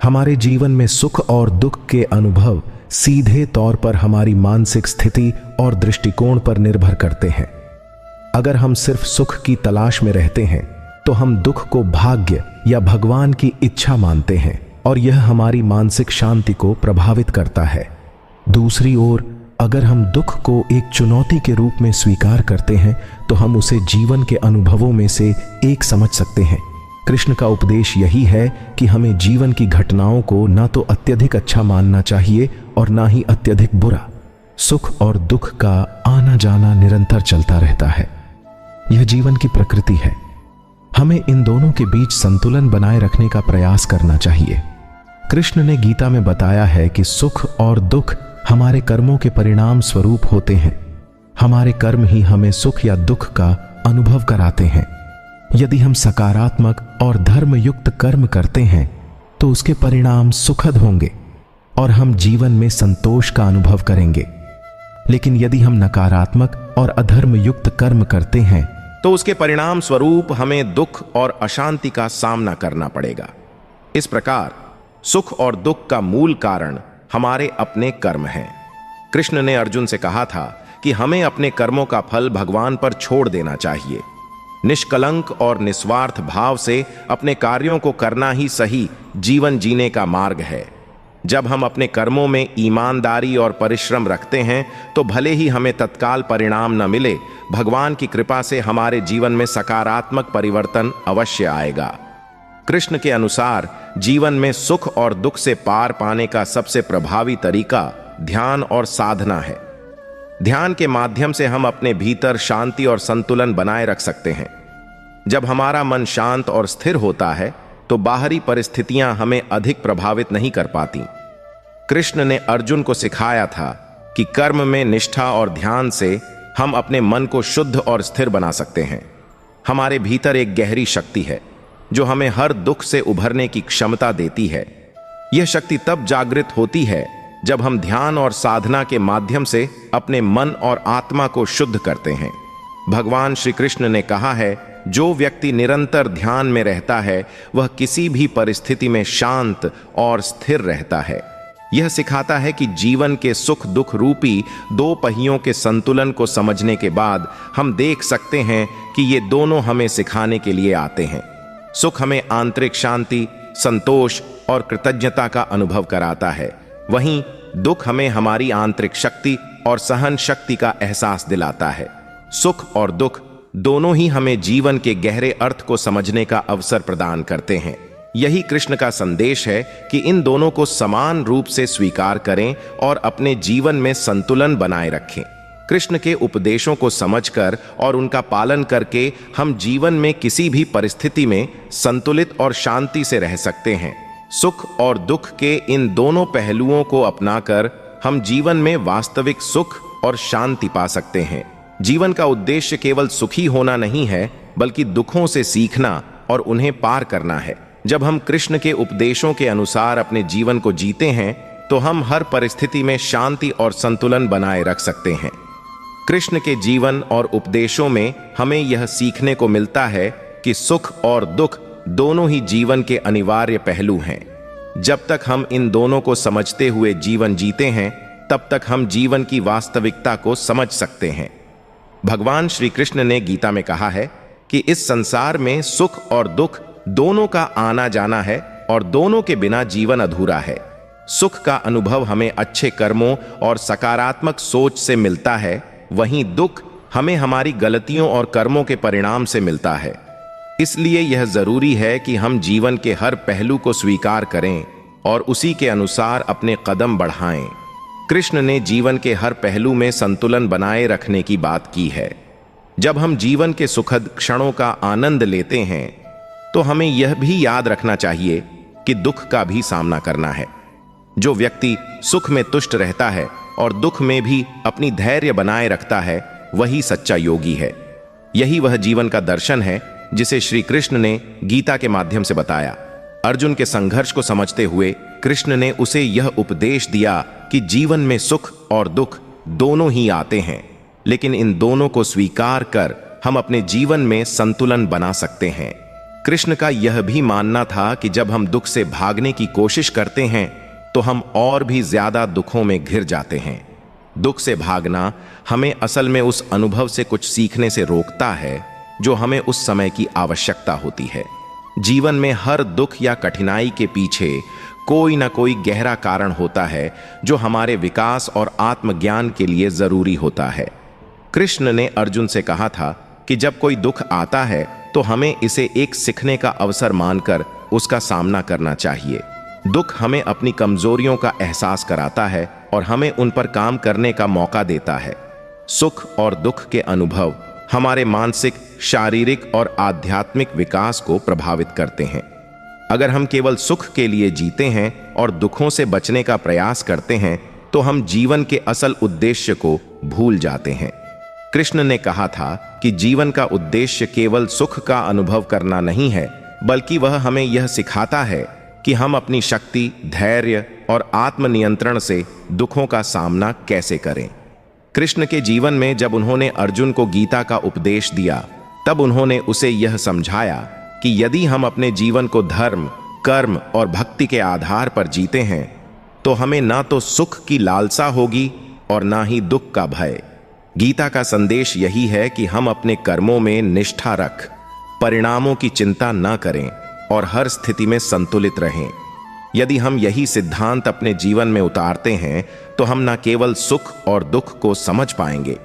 हमारे जीवन में सुख और दुख के अनुभव सीधे तौर पर हमारी मानसिक स्थिति और दृष्टिकोण पर निर्भर करते हैं। अगर हम सिर्फ सुख की तलाश में रहते हैं तो हम दुख को भाग्य या भगवान की इच्छा मानते हैं और यह हमारी मानसिक शांति को प्रभावित करता है। दूसरी ओर, अगर हम दुख को एक चुनौती के रूप में स्वीकार करते हैं तो हम उसे जीवन के अनुभवों में से एक समझ सकते हैं। कृष्ण का उपदेश यही है कि हमें जीवन की घटनाओं को न तो अत्यधिक अच्छा मानना चाहिए और न ही अत्यधिक बुरा। सुख और दुख का आना जाना निरंतर चलता रहता है। यह जीवन की प्रकृति है। हमें इन दोनों के बीच संतुलन बनाए रखने का प्रयास करना चाहिए। कृष्ण ने गीता में बताया है कि सुख और दुख हमारे कर्मों के परिणाम स्वरूप होते हैं। हमारे कर्म ही हमें सुख या दुख का अनुभव कराते हैं। यदि हम सकारात्मक और धर्मयुक्त कर्म करते हैं तो उसके परिणाम सुखद होंगे और हम जीवन में संतोष का अनुभव करेंगे। लेकिन यदि हम नकारात्मक और अधर्मयुक्त कर्म करते हैं तो उसके परिणाम स्वरूप हमें दुख और अशांति का सामना करना पड़ेगा। इस प्रकार सुख और दुख का मूल कारण हमारे अपने कर्म हैं। कृष्ण ने अर्जुन से कहा था कि हमें अपने कर्मों का फल भगवान पर छोड़ देना चाहिए। निष्कलंक और निस्वार्थ भाव से अपने कार्यों को करना ही सही जीवन जीने का मार्ग है। जब हम अपने कर्मों में ईमानदारी और परिश्रम रखते हैं तो भले ही हमें तत्काल परिणाम न मिले, भगवान की कृपा से हमारे जीवन में सकारात्मक परिवर्तन अवश्य आएगा। कृष्ण के अनुसार जीवन में सुख और दुख से पार पाने का सबसे प्रभावी तरीका ध्यान और साधना है। ध्यान के माध्यम से हम अपने भीतर शांति और संतुलन बनाए रख सकते हैं। जब हमारा मन शांत और स्थिर होता है तो बाहरी परिस्थितियां हमें अधिक प्रभावित नहीं कर पाती। कृष्ण ने अर्जुन को सिखाया था कि कर्म में निष्ठा और ध्यान से हम अपने मन को शुद्ध और स्थिर बना सकते हैं। हमारे भीतर एक गहरी शक्ति है जो हमें हर दुख से उभरने की क्षमता देती है। यह शक्ति तब जागृत होती है जब हम ध्यान और साधना के माध्यम से अपने मन और आत्मा को शुद्ध करते हैं। भगवान श्री कृष्ण ने कहा है, जो व्यक्ति निरंतर ध्यान में रहता है वह किसी भी परिस्थिति में शांत और स्थिर रहता है। यह सिखाता है कि जीवन के सुख दुख रूपी दो पहियों के संतुलन को समझने के बाद हम देख सकते हैं कि ये दोनों हमें सिखाने के लिए आते हैं। सुख हमें आंतरिक शांति, संतोष और कृतज्ञता का अनुभव कराता है, वहीं दुख हमें हमारी आंतरिक शक्ति और सहन शक्ति का एहसास दिलाता है। सुख और दुख दोनों ही हमें जीवन के गहरे अर्थ को समझने का अवसर प्रदान करते हैं। यही कृष्ण का संदेश है कि इन दोनों को समान रूप से स्वीकार करें और अपने जीवन में संतुलन बनाए रखें। कृष्ण के उपदेशों को समझकर और उनका पालन करके हम जीवन में किसी भी परिस्थिति में संतुलित और शांति से रह सकते हैं। सुख और दुख के इन दोनों पहलुओं को अपनाकर हम जीवन में वास्तविक सुख और शांति पा सकते हैं। जीवन का उद्देश्य केवल सुखी होना नहीं है, बल्कि दुखों से सीखना और उन्हें पार करना है। जब हम कृष्ण के उपदेशों के अनुसार अपने जीवन को जीते हैं तो हम हर परिस्थिति में शांति और संतुलन बनाए रख सकते हैं। कृष्ण के जीवन और उपदेशों में हमें यह सीखने को मिलता है कि सुख और दुख दोनों ही जीवन के अनिवार्य पहलू हैं। जब तक हम इन दोनों को समझते हुए जीवन जीते हैं, तब तक हम जीवन की वास्तविकता को समझ सकते हैं। भगवान श्री कृष्ण ने गीता में कहा है कि इस संसार में सुख और दुख दोनों का आना जाना है और दोनों के बिना जीवन अधूरा है। सुख का अनुभव हमें अच्छे कर्मों और सकारात्मक सोच से मिलता है, वहीं दुख हमें हमारी गलतियों और कर्मों के परिणाम से मिलता है। इसलिए यह जरूरी है कि हम जीवन के हर पहलू को स्वीकार करें और उसी के अनुसार अपने कदम बढ़ाएं। कृष्ण ने जीवन के हर पहलू में संतुलन बनाए रखने की बात की है। जब हम जीवन के सुखद क्षणों का आनंद लेते हैं तो हमें यह भी याद रखना चाहिए कि दुख का भी सामना करना है। जो व्यक्ति सुख में तुष्ट रहता है और दुख में भी अपनी धैर्य बनाए रखता है, वही सच्चा योगी है। यही वह जीवन का दर्शन है जिसे श्री कृष्ण ने गीता के माध्यम से बताया। अर्जुन के संघर्ष को समझते हुए कृष्ण ने उसे यह उपदेश दिया कि जीवन में सुख और दुख दोनों ही आते हैं, लेकिन इन दोनों को स्वीकार कर हम अपने जीवन में संतुलन बना सकते हैं। कृष्ण का यह भी मानना था कि जब हम दुख से भागने की कोशिश करते हैं तो हम और भी ज्यादा दुखों में घिर जाते हैं। दुख से भागना हमें असल में उस अनुभव से कुछ सीखने से रोकता है जो हमें उस समय की आवश्यकता होती है। जीवन में हर दुख या कठिनाई के पीछे कोई ना कोई गहरा कारण होता है जो हमारे विकास और आत्मज्ञान के लिए जरूरी होता है। कृष्ण ने अर्जुन से कहा था कि जब कोई दुख आता है तो हमें इसे एक सीखने का अवसर मानकर उसका सामना करना चाहिए। दुख हमें अपनी कमजोरियों का एहसास कराता है और हमें उन पर काम करने का मौका देता है। सुख और दुख के अनुभव हमारे मानसिक, शारीरिक और आध्यात्मिक विकास को प्रभावित करते हैं। अगर हम केवल सुख के लिए जीते हैं और दुखों से बचने का प्रयास करते हैं तो हम जीवन के असल उद्देश्य को भूल जाते हैं। कृष्ण ने कहा था कि जीवन का उद्देश्य केवल सुख का अनुभव करना नहीं है, बल्कि वह हमें यह सिखाता है कि हम अपनी शक्ति, धैर्य और आत्मनियंत्रण से दुखों का सामना कैसे करें। कृष्ण के जीवन में जब उन्होंने अर्जुन को गीता का उपदेश दिया, तब उन्होंने उसे यह समझाया कि यदि हम अपने जीवन को धर्म, कर्म और भक्ति के आधार पर जीते हैं तो हमें ना तो सुख की लालसा होगी और ना ही दुख का भय। गीता का संदेश यही है कि हम अपने कर्मों में निष्ठा रख, परिणामों की चिंता न करें और हर स्थिति में संतुलित रहें। यदि हम यही सिद्धांत अपने जीवन में उतारते हैं तो हम न केवल सुख और दुख को समझ पाएंगे,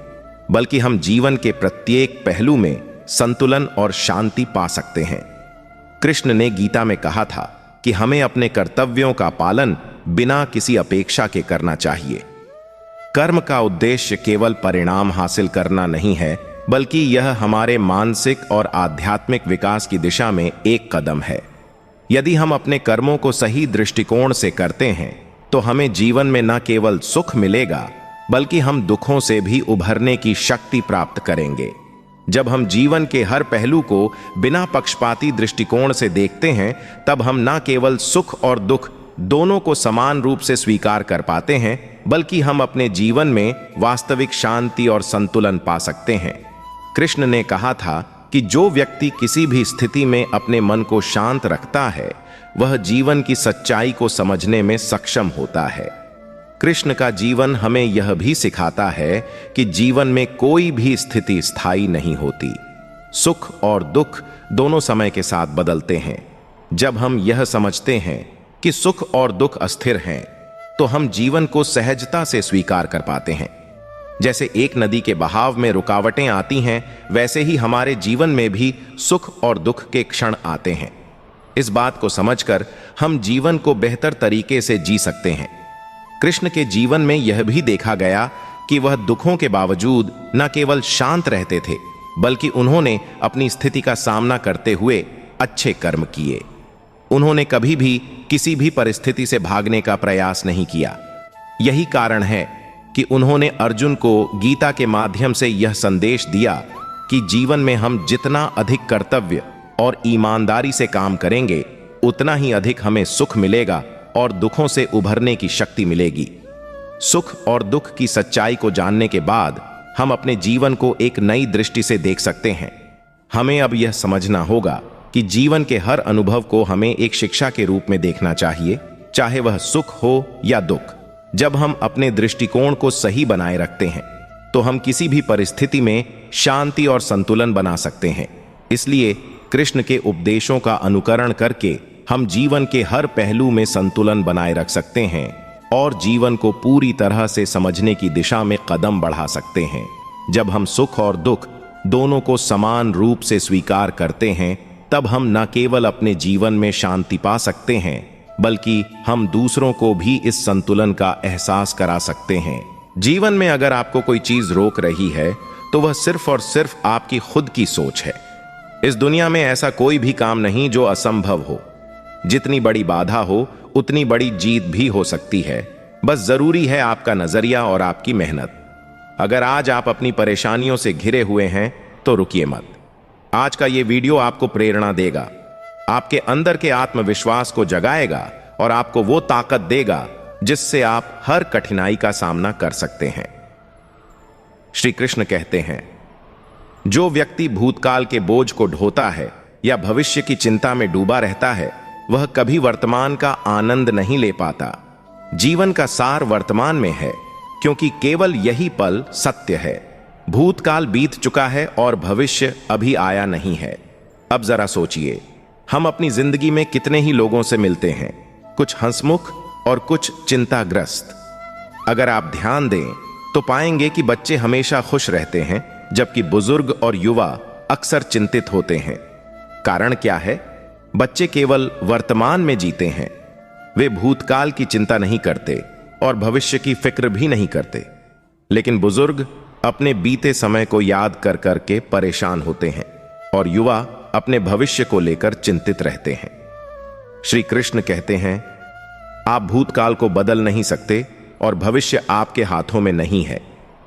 बल्कि हम जीवन के प्रत्येक पहलू में संतुलन और शांति पा सकते हैं। कृष्ण ने गीता में कहा था कि हमें अपने कर्तव्यों का पालन बिना किसी अपेक्षा के करना चाहिए। कर्म का उद्देश्य केवल परिणाम हासिल करना नहीं है, बल्कि यह हमारे मानसिक और आध्यात्मिक विकास की दिशा में एक कदम है। यदि हम अपने कर्मों को सही दृष्टिकोण से करते हैं तो हमें जीवन में न केवल सुख मिलेगा, बल्कि हम दुखों से भी उभरने की शक्ति प्राप्त करेंगे। जब हम जीवन के हर पहलू को बिना पक्षपाती दृष्टिकोण से देखते हैं, तब हम न केवल सुख और दुख दोनों को समान रूप से स्वीकार कर पाते हैं, बल्कि हम अपने जीवन में वास्तविक शांति और संतुलन पा सकते हैं। कृष्ण ने कहा था कि जो व्यक्ति किसी भी स्थिति में अपने मन को शांत रखता है, वह जीवन की सच्चाई को समझने में सक्षम होता है। कृष्ण का जीवन हमें यह भी सिखाता है कि जीवन में कोई भी स्थिति स्थायी नहीं होती। सुख और दुख दोनों समय के साथ बदलते हैं। जब हम यह समझते हैं कि सुख और दुख अस्थिर हैं, तो हम जीवन को सहजता से स्वीकार कर पाते हैं। जैसे एक नदी के बहाव में रुकावटें आती हैं, वैसे ही हमारे जीवन में भी सुख और दुख के क्षण आते हैं। इस बात को समझकर हम जीवन को बेहतर तरीके से जी सकते हैं। कृष्ण के जीवन में यह भी देखा गया कि वह दुखों के बावजूद न केवल शांत रहते थे, बल्कि उन्होंने अपनी स्थिति का सामना करते हुए अच्छे कर्म किए। उन्होंने कभी भी किसी भी परिस्थिति से भागने का प्रयास नहीं किया। यही कारण है कि उन्होंने अर्जुन को गीता के माध्यम से यह संदेश दिया कि जीवन में हम जितना अधिक कर्तव्य और ईमानदारी से काम करेंगे, उतना ही अधिक हमें सुख मिलेगा और दुखों से उभरने की शक्ति मिलेगी। सुख और दुख की सच्चाई को जानने के बाद हम अपने जीवन को एक नई दृष्टि से देख सकते हैं। हमें अब यह समझना होगा कि जीवन के हर अनुभव को हमें एक शिक्षा के रूप में देखना चाहिए, चाहे वह सुख हो या दुख। जब हम अपने दृष्टिकोण को सही बनाए रखते हैं तो हम किसी भी परिस्थिति में शांति और संतुलन बना सकते हैं। इसलिए कृष्ण के उपदेशों का अनुकरण करके हम जीवन के हर पहलू में संतुलन बनाए रख सकते हैं और जीवन को पूरी तरह से समझने की दिशा में कदम बढ़ा सकते हैं। जब हम सुख और दुख दोनों को समान रूप से स्वीकार करते हैं, तब हम न केवल अपने जीवन में शांति पा सकते हैं, बल्कि हम दूसरों को भी इस संतुलन का एहसास करा सकते हैं। जीवन में अगर आपको कोई चीज रोक रही है, तो वह सिर्फ और सिर्फ आपकी खुद की सोच है। इस दुनिया में ऐसा कोई भी काम नहीं जो असंभव हो। जितनी बड़ी बाधा हो, उतनी बड़ी जीत भी हो सकती है। बस जरूरी है आपका नजरिया और आपकी मेहनत। अगर आज आप अपनी परेशानियों से घिरे हुए हैं, तो रुकिए मत। आज का ये वीडियो आपको प्रेरणा देगा, आपके अंदर के आत्मविश्वास को जगाएगा और आपको वो ताकत देगा जिससे आप हर कठिनाई का सामना कर सकते हैं। श्री कृष्ण कहते हैं, जो व्यक्ति भूतकाल के बोझ को ढोता है या भविष्य की चिंता में डूबा रहता है, वह कभी वर्तमान का आनंद नहीं ले पाता। जीवन का सार वर्तमान में है, क्योंकि केवल यही पल सत्य है। भूतकाल बीत चुका है और भविष्य अभी आया नहीं है। अब जरा सोचिए, हम अपनी जिंदगी में कितने ही लोगों से मिलते हैं, कुछ हंसमुख और कुछ चिंताग्रस्त। अगर आप ध्यान दें तो पाएंगे कि बच्चे हमेशा खुश रहते हैं, जबकि बुजुर्ग और युवा अक्सर चिंतित होते हैं। कारण क्या है? बच्चे केवल वर्तमान में जीते हैं। वे भूतकाल की चिंता नहीं करते और भविष्य की फिक्र भी नहीं करते। लेकिन बुजुर्ग अपने बीते समय को याद कर करके परेशान होते हैं और युवा अपने भविष्य को लेकर चिंतित रहते हैं। श्री कृष्ण कहते हैं, आप भूतकाल को बदल नहीं सकते और भविष्य आपके हाथों में नहीं है,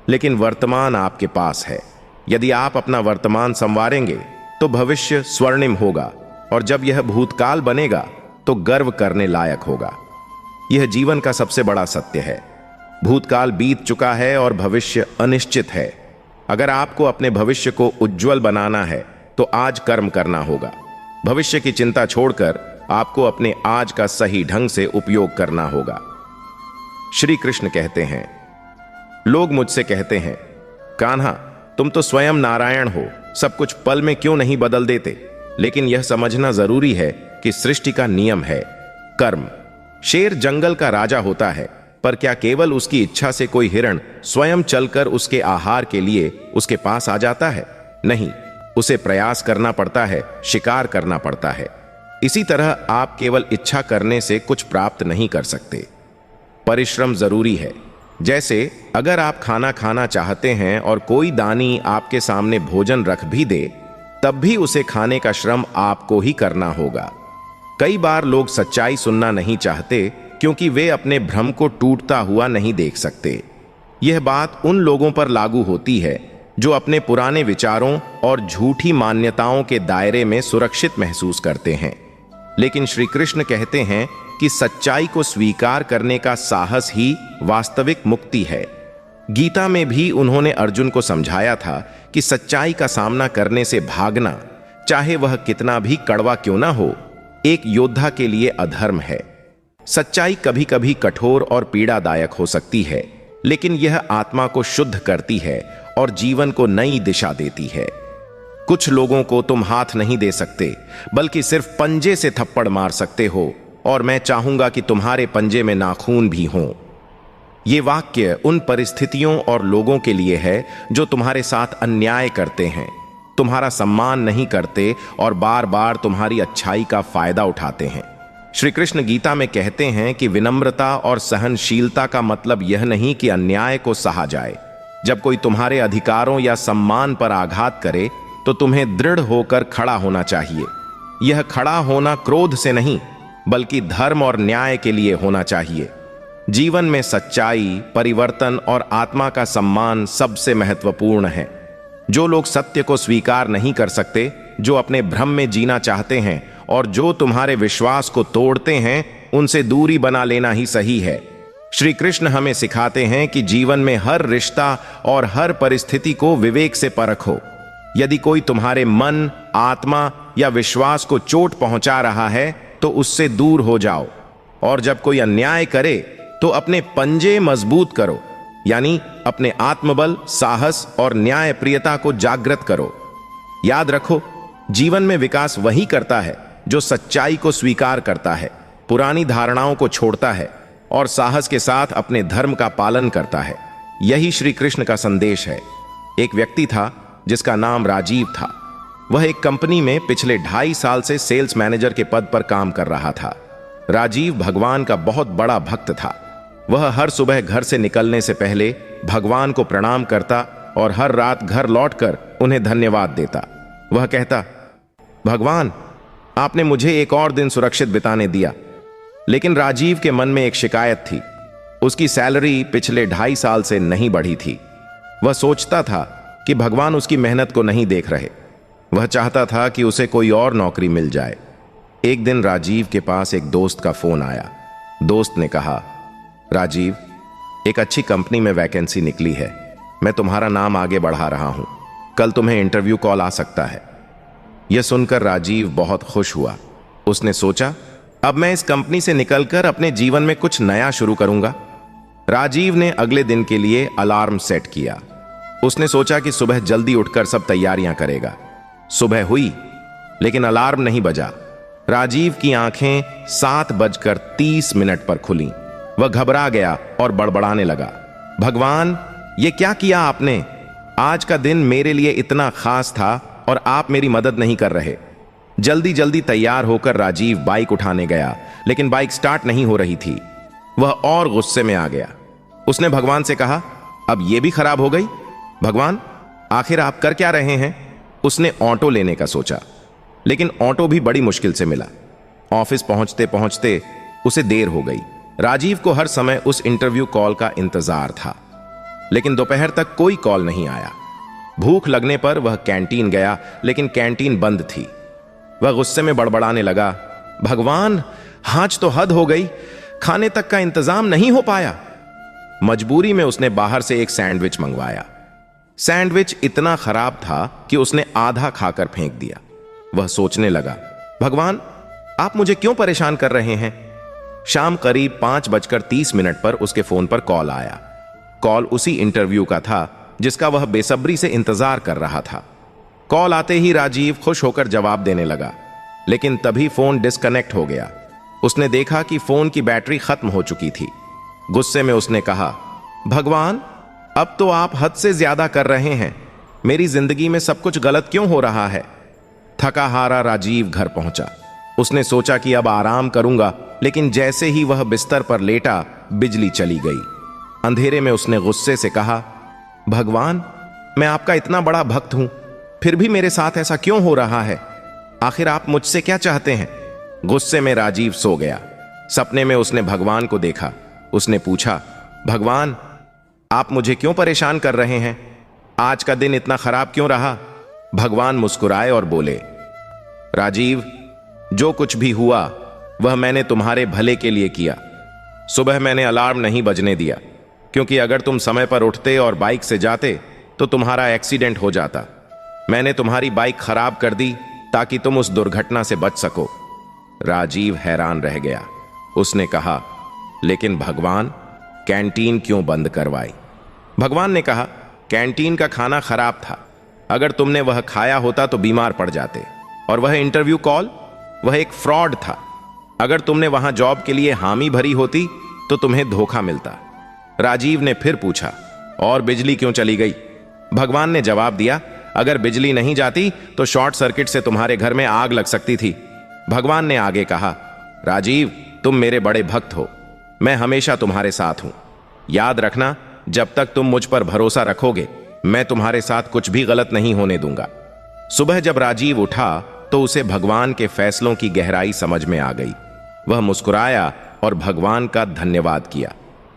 लेकिन वर्तमान आपके पास है। यदि आप अपना वर्तमान संवारेंगे तो भविष्य स्वर्णिम होगा, और जब यह भूतकाल बनेगा तो गर्व करने लायक होगा। यह जीवन का सबसे बड़ा सत्य है। भूतकाल बीत चुका है और भविष्य अनिश्चित है। अगर आपको अपने भविष्य को उज्जवल बनाना है तो आज कर्म करना होगा। भविष्य की चिंता छोड़कर आपको अपने आज का सही ढंग से उपयोग करना होगा। श्री कृष्ण कहते हैं, लोग मुझसे कहते हैं, कान्हा तुम तो स्वयं नारायण हो, सब कुछ पल में क्यों नहीं बदल देते? लेकिन यह समझना जरूरी है कि सृष्टि का नियम है कर्म। शेर जंगल का राजा होता है, पर क्या केवल उसकी इच्छा से कोई हिरण स्वयं चलकर उसके आहार के लिए उसके पास आ जाता है? नहीं, उसे प्रयास करना पड़ता है, शिकार करना पड़ता है। इसी तरह आप केवल इच्छा करने से कुछ प्राप्त नहीं कर सकते। परिश्रम जरूरी है। जैसे अगर आप खाना खाना चाहते हैं और कोई दानी आपके सामने भोजन रख भी दे, तब भी उसे खाने का श्रम आपको ही करना होगा। कई बार लोग सच्चाई सुनना नहीं चाहते, क्योंकि वे अपने भ्रम को टूटता हुआ नहीं देख सकते। यह बात उन लोगों पर लागू होती है जो अपने पुराने विचारों और झूठी मान्यताओं के दायरे में सुरक्षित महसूस करते हैं। लेकिन श्री कृष्ण कहते हैं कि सच्चाई को स्वीकार करने का साहस ही वास्तविक मुक्ति है। गीता में भी उन्होंने अर्जुन को समझाया था कि सच्चाई का सामना करने से भागना, चाहे वह कितना भी कड़वा क्यों ना हो, एक योद्धा के लिए अधर्म है। सच्चाई कभी कभी कठोर और पीड़ादायक हो सकती है, लेकिन यह आत्मा को शुद्ध करती है और जीवन को नई दिशा देती है। कुछ लोगों को तुम हाथ नहीं दे सकते, बल्कि सिर्फ पंजे से थप्पड़ मार सकते हो, और मैं चाहूंगा कि तुम्हारे पंजे में नाखून भी हों। ये वाक्य उन परिस्थितियों और लोगों के लिए है जो तुम्हारे साथ अन्याय करते हैं, तुम्हारा सम्मान नहीं करते और बार बार तुम्हारी अच्छाई का फायदा उठाते हैं। श्री कृष्ण गीता में कहते हैं कि विनम्रता और सहनशीलता का मतलब यह नहीं कि अन्याय को सहा जाए। जब कोई तुम्हारे अधिकारों या सम्मान पर आघात करे, तो तुम्हें दृढ़ होकर खड़ा होना चाहिए। यह खड़ा होना क्रोध से नहीं, बल्कि धर्म और न्याय के लिए होना चाहिए। जीवन में सच्चाई, परिवर्तन और आत्मा का सम्मान सबसे महत्वपूर्ण है। जो लोग सत्य को स्वीकार नहीं कर सकते, जो अपने भ्रम में जीना चाहते हैं और जो तुम्हारे विश्वास को तोड़ते हैं, उनसे दूरी बना लेना ही सही है। श्री कृष्ण हमें सिखाते हैं कि जीवन में हर रिश्ता और हर परिस्थिति को विवेक से परखो। यदि कोई तुम्हारे मन, आत्मा या विश्वास को चोट पहुंचा रहा है, तो उससे दूर हो जाओ। और जब कोई अन्याय करे, तो अपने पंजे मजबूत करो, यानी अपने आत्मबल, साहस और न्याय प्रियता को जागृत करो। याद रखो, जीवन में विकास वही करता है जो सच्चाई को स्वीकार करता है, पुरानी धारणाओं को छोड़ता है और साहस के साथ अपने धर्म का पालन करता है। यही श्री कृष्ण का संदेश है। एक व्यक्ति था जिसका नाम राजीव था। वह एक कंपनी में पिछले 2.5 साल से सेल्स मैनेजर के पद पर काम कर रहा था। राजीव भगवान का बहुत बड़ा भक्त था। वह हर सुबह घर से निकलने से पहले भगवान को प्रणाम करता और हर रात घर लौटकर उन्हें धन्यवाद देता। वह कहता, भगवान, आपने मुझे एक और दिन सुरक्षित बिताने दिया। लेकिन राजीव के मन में एक शिकायत थी। उसकी सैलरी पिछले 2.5 साल से नहीं बढ़ी थी। वह सोचता था कि भगवान उसकी मेहनत को नहीं देख रहे। वह चाहता था कि उसे कोई और नौकरी मिल जाए। एक दिन राजीव के पास एक दोस्त का फोन आया। दोस्त ने कहा, राजीव, एक अच्छी कंपनी में वैकेंसी निकली है। मैं तुम्हारा नाम आगे बढ़ा रहा हूं। कल तुम्हें इंटरव्यू कॉल आ सकता है। यह सुनकर राजीव बहुत खुश हुआ। उसने सोचा, अब मैं इस कंपनी से निकलकर अपने जीवन में कुछ नया शुरू करूंगा। राजीव ने अगले दिन के लिए अलार्म सेट किया। उसने सोचा कि सुबह जल्दी उठकर सब तैयारियां करेगा। सुबह हुई, लेकिन अलार्म नहीं बजा। राजीव की आंखें 7:30 पर खुलीं। वह घबरा गया और बड़बड़ाने लगा, भगवान, ये क्या किया आपने? आज का दिन मेरे लिए इतना खास था और आप मेरी मदद नहीं कर रहे। जल्दी जल्दी तैयार होकर राजीव बाइक उठाने गया, लेकिन बाइक स्टार्ट नहीं हो रही थी। वह और गुस्से में आ गया। उसने भगवान से कहा, अब यह भी खराब हो गई। भगवान, आखिर आप कर क्या रहे हैं? उसने ऑटो लेने का सोचा, लेकिन ऑटो भी बड़ी मुश्किल से मिला। ऑफिस पहुंचते पहुंचते उसे देर हो गई। राजीव को हर समय उस इंटरव्यू कॉल का इंतजार था, लेकिन दोपहर तक कोई कॉल नहीं आया। भूख लगने पर वह कैंटीन गया, लेकिन कैंटीन बंद थी। वह गुस्से में बड़बड़ाने लगा, भगवान, आज तो हद हो गई। खाने तक का इंतजाम नहीं हो पाया। मजबूरी में उसने बाहर से एक सैंडविच मंगवाया। सैंडविच इतना खराब था कि उसने आधा खाकर फेंक दिया। वह सोचने लगा, भगवान, आप मुझे क्यों परेशान कर रहे हैं? शाम करीब 5:30 पर उसके फोन पर कॉल आया। कॉल उसी इंटरव्यू का था जिसका वह बेसब्री से इंतजार कर रहा था। कॉल आते ही राजीव खुश होकर जवाब देने लगा, लेकिन तभी फोन डिस्कनेक्ट हो गया। उसने देखा कि फोन की बैटरी खत्म हो चुकी थी। गुस्से में उसने कहा, भगवान, अब तो आप हद से ज्यादा कर रहे हैं। मेरी जिंदगी में सब कुछ गलत क्यों हो रहा है? थका हारा राजीव घर पहुंचा। उसने सोचा कि अब आराम करूंगा, लेकिन जैसे ही वह बिस्तर पर लेटा, बिजली चली गई। अंधेरे में उसने गुस्से से कहा, भगवान, मैं आपका इतना बड़ा भक्त हूं, फिर भी मेरे साथ ऐसा क्यों हो रहा है? आखिर आप मुझसे क्या चाहते हैं? गुस्से में राजीव सो गया। सपने में उसने भगवान को देखा। उसने पूछा, भगवान, आप मुझे क्यों परेशान कर रहे हैं? आज का दिन इतना खराब क्यों रहा? भगवान मुस्कुराए और बोले, राजीव, जो कुछ भी हुआ वह मैंने तुम्हारे भले के लिए किया। सुबह मैंने अलार्म नहीं बजने दिया, क्योंकि अगर तुम समय पर उठते और बाइक से जाते तो तुम्हारा एक्सीडेंट हो जाता। मैंने तुम्हारी बाइक खराब कर दी ताकि तुम उस दुर्घटना से बच सको। राजीव हैरान रह गया। उसने कहा, लेकिन भगवान, कैंटीन क्यों बंद करवाई? भगवान ने कहा, कैंटीन का खाना खराब था। अगर तुमने वह खाया होता तो बीमार पड़ जाते। और वह इंटरव्यू कॉल, वह एक फ्रॉड था। अगर तुमने वहां जॉब के लिए हामी भरी होती तो तुम्हें धोखा मिलता। राजीव ने फिर पूछा, और बिजली क्यों चली गई? भगवान ने जवाब दिया, अगर बिजली नहीं जाती तो शॉर्ट सर्किट से तुम्हारे घर में आग लग सकती थी। भगवान ने आगे कहा, राजीव, तुम मेरे बड़े भक्त हो। मैं हमेशा तुम्हारे साथ हूं। याद रखना, जब तक तुम मुझ पर भरोसा रखोगे, मैं तुम्हारे साथ कुछ भी गलत नहीं होने दूंगा। सुबह जब राजीव उठा तो उसे भगवान के फैसलों की गहराई समझ में आ गई। वह मुस्कुराया और भगवान का धन्यवाद किया।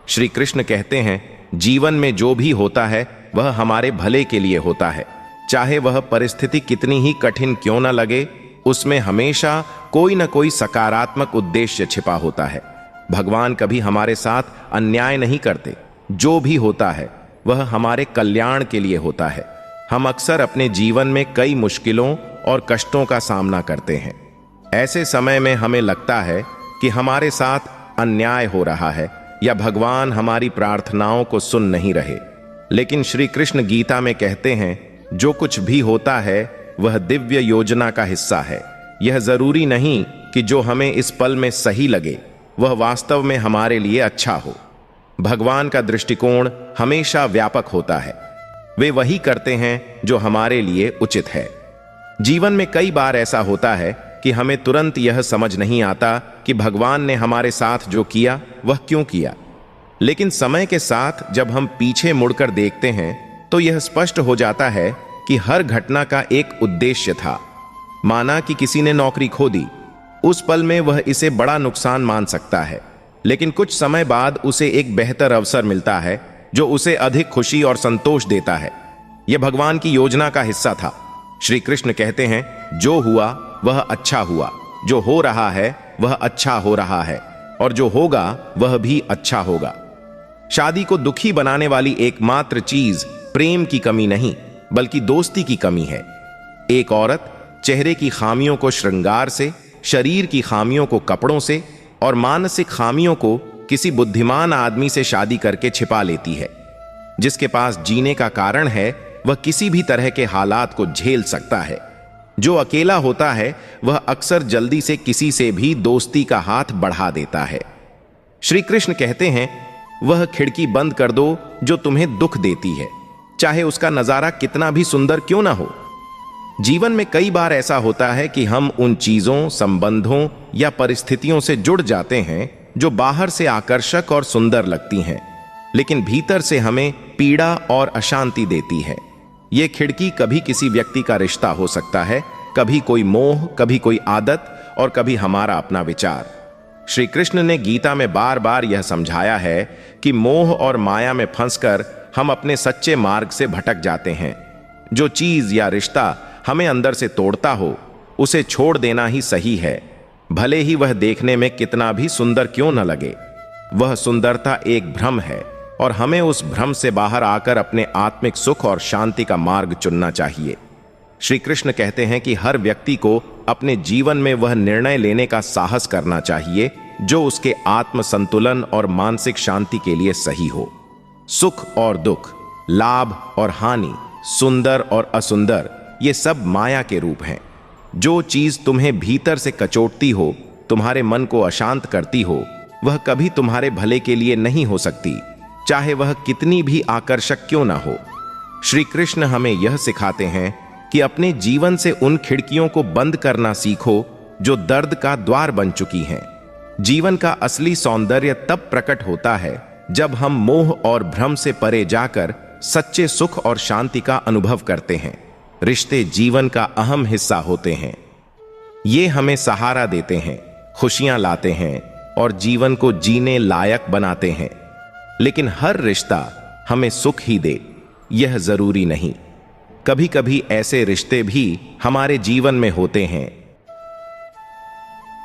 श्री कृष्ण कहते हैं, जीवन में जो भी होता है वह हमारे भले के लिए होता है। चाहे वह परिस्थिति कितनी ही कठिन क्यों न लगे, उसमें हमेशा कोई न कोई सकारात्मक उद्देश्य छिपा होता है। भगवान कभी हमारे साथ अन्याय नहीं करते। जो भी होता है वह हमारे कल्याण के लिए होता है। हम अक्सर अपने जीवन में कई मुश्किलों और कष्टों का सामना करते हैं। ऐसे समय में हमें लगता है कि हमारे साथ अन्याय हो रहा है या भगवान हमारी प्रार्थनाओं को सुन नहीं रहे। लेकिन श्री कृष्ण गीता में कहते हैं, जो कुछ भी होता है वह दिव्य योजना का हिस्सा है। यह जरूरी नहीं कि जो हमें इस पल में सही लगे वह वास्तव में हमारे लिए अच्छा हो। भगवान का दृष्टिकोण हमेशा व्यापक होता है। वे वही करते हैं जो हमारे लिए उचित है। जीवन में कई बार ऐसा होता है कि हमें तुरंत यह समझ नहीं आता कि भगवान ने हमारे साथ जो किया वह क्यों किया, लेकिन समय के साथ जब हम पीछे मुड़कर देखते हैं तो यह स्पष्ट हो जाता है कि हर घटना का एक उद्देश्य था। माना कि किसी ने नौकरी खो दी, उस पल में वह इसे बड़ा नुकसान मान सकता है, लेकिन कुछ समय बाद उसे एक बेहतर अवसर मिलता है जो उसे अधिक खुशी और संतोष देता है। यह भगवान की योजना का हिस्सा था। श्री कृष्ण कहते हैं, जो हुआ वह अच्छा हुआ, जो हो रहा है वह अच्छा हो रहा है, और जो होगा वह भी अच्छा होगा। शादी को दुखी बनाने वाली एकमात्र चीज प्रेम की कमी नहीं बल्कि दोस्ती की कमी है। एक औरत चेहरे की खामियों को श्रृंगार से, शरीर की खामियों को कपड़ों से और मानसिक खामियों को किसी बुद्धिमान आदमी से शादी करके छिपा लेती है। जिसके पास जीने का कारण है वह किसी भी तरह के हालात को झेल सकता है। जो अकेला होता है वह अक्सर जल्दी से किसी से भी दोस्ती का हाथ बढ़ा देता है। श्री कृष्ण कहते हैं, वह खिड़की बंद कर दो जो तुम्हें दुख देती है, चाहे उसका नजारा कितना भी सुंदर क्यों ना हो। जीवन में कई बार ऐसा होता है कि हम उन चीजों, संबंधों या परिस्थितियों से जुड़ जाते हैं जो बाहर से आकर्षक और सुंदर लगती हैं, लेकिन भीतर से हमें पीड़ा और अशांति देती है। यह खिड़की कभी किसी व्यक्ति का रिश्ता हो सकता है, कभी कोई मोह, कभी कोई आदत और कभी हमारा अपना विचार। श्री कृष्ण ने गीता में बार बार यह समझाया है कि मोह और माया में फंसकर हम अपने सच्चे मार्ग से भटक जाते हैं। जो चीज या रिश्ता हमें अंदर से तोड़ता हो उसे छोड़ देना ही सही है, भले ही वह देखने में कितना भी सुंदर क्यों न लगे। वह सुंदरता एक भ्रम है और हमें उस भ्रम से बाहर आकर अपने आत्मिक सुख और शांति का मार्ग चुनना चाहिए। श्री कृष्ण कहते हैं कि हर व्यक्ति को अपने जीवन में वह निर्णय लेने का साहस करना चाहिए जो उसके आत्म संतुलन और मानसिक शांति के लिए सही हो। सुख और दुख, लाभ और हानि, सुंदर और असुंदर, ये सब माया के रूप हैं। जो चीज तुम्हें भीतर से कचोटती हो, तुम्हारे मन को अशांत करती हो, वह कभी तुम्हारे भले के लिए नहीं हो सकती, चाहे वह कितनी भी आकर्षक क्यों ना हो। श्री कृष्ण हमें यह सिखाते हैं कि अपने जीवन से उन खिड़कियों को बंद करना सीखो जो दर्द का द्वार बन चुकी हैं। जीवन का असली सौंदर्य तब प्रकट होता है जब हम मोह और भ्रम से परे जाकर सच्चे सुख और शांति का अनुभव करते हैं। रिश्ते जीवन का अहम हिस्सा होते हैं। ये हमें सहारा देते हैं, खुशियां लाते हैं और जीवन को जीने लायक बनाते हैं। लेकिन हर रिश्ता हमें सुख ही दे, यह जरूरी नहीं। कभी कभी ऐसे रिश्ते भी हमारे जीवन में होते हैं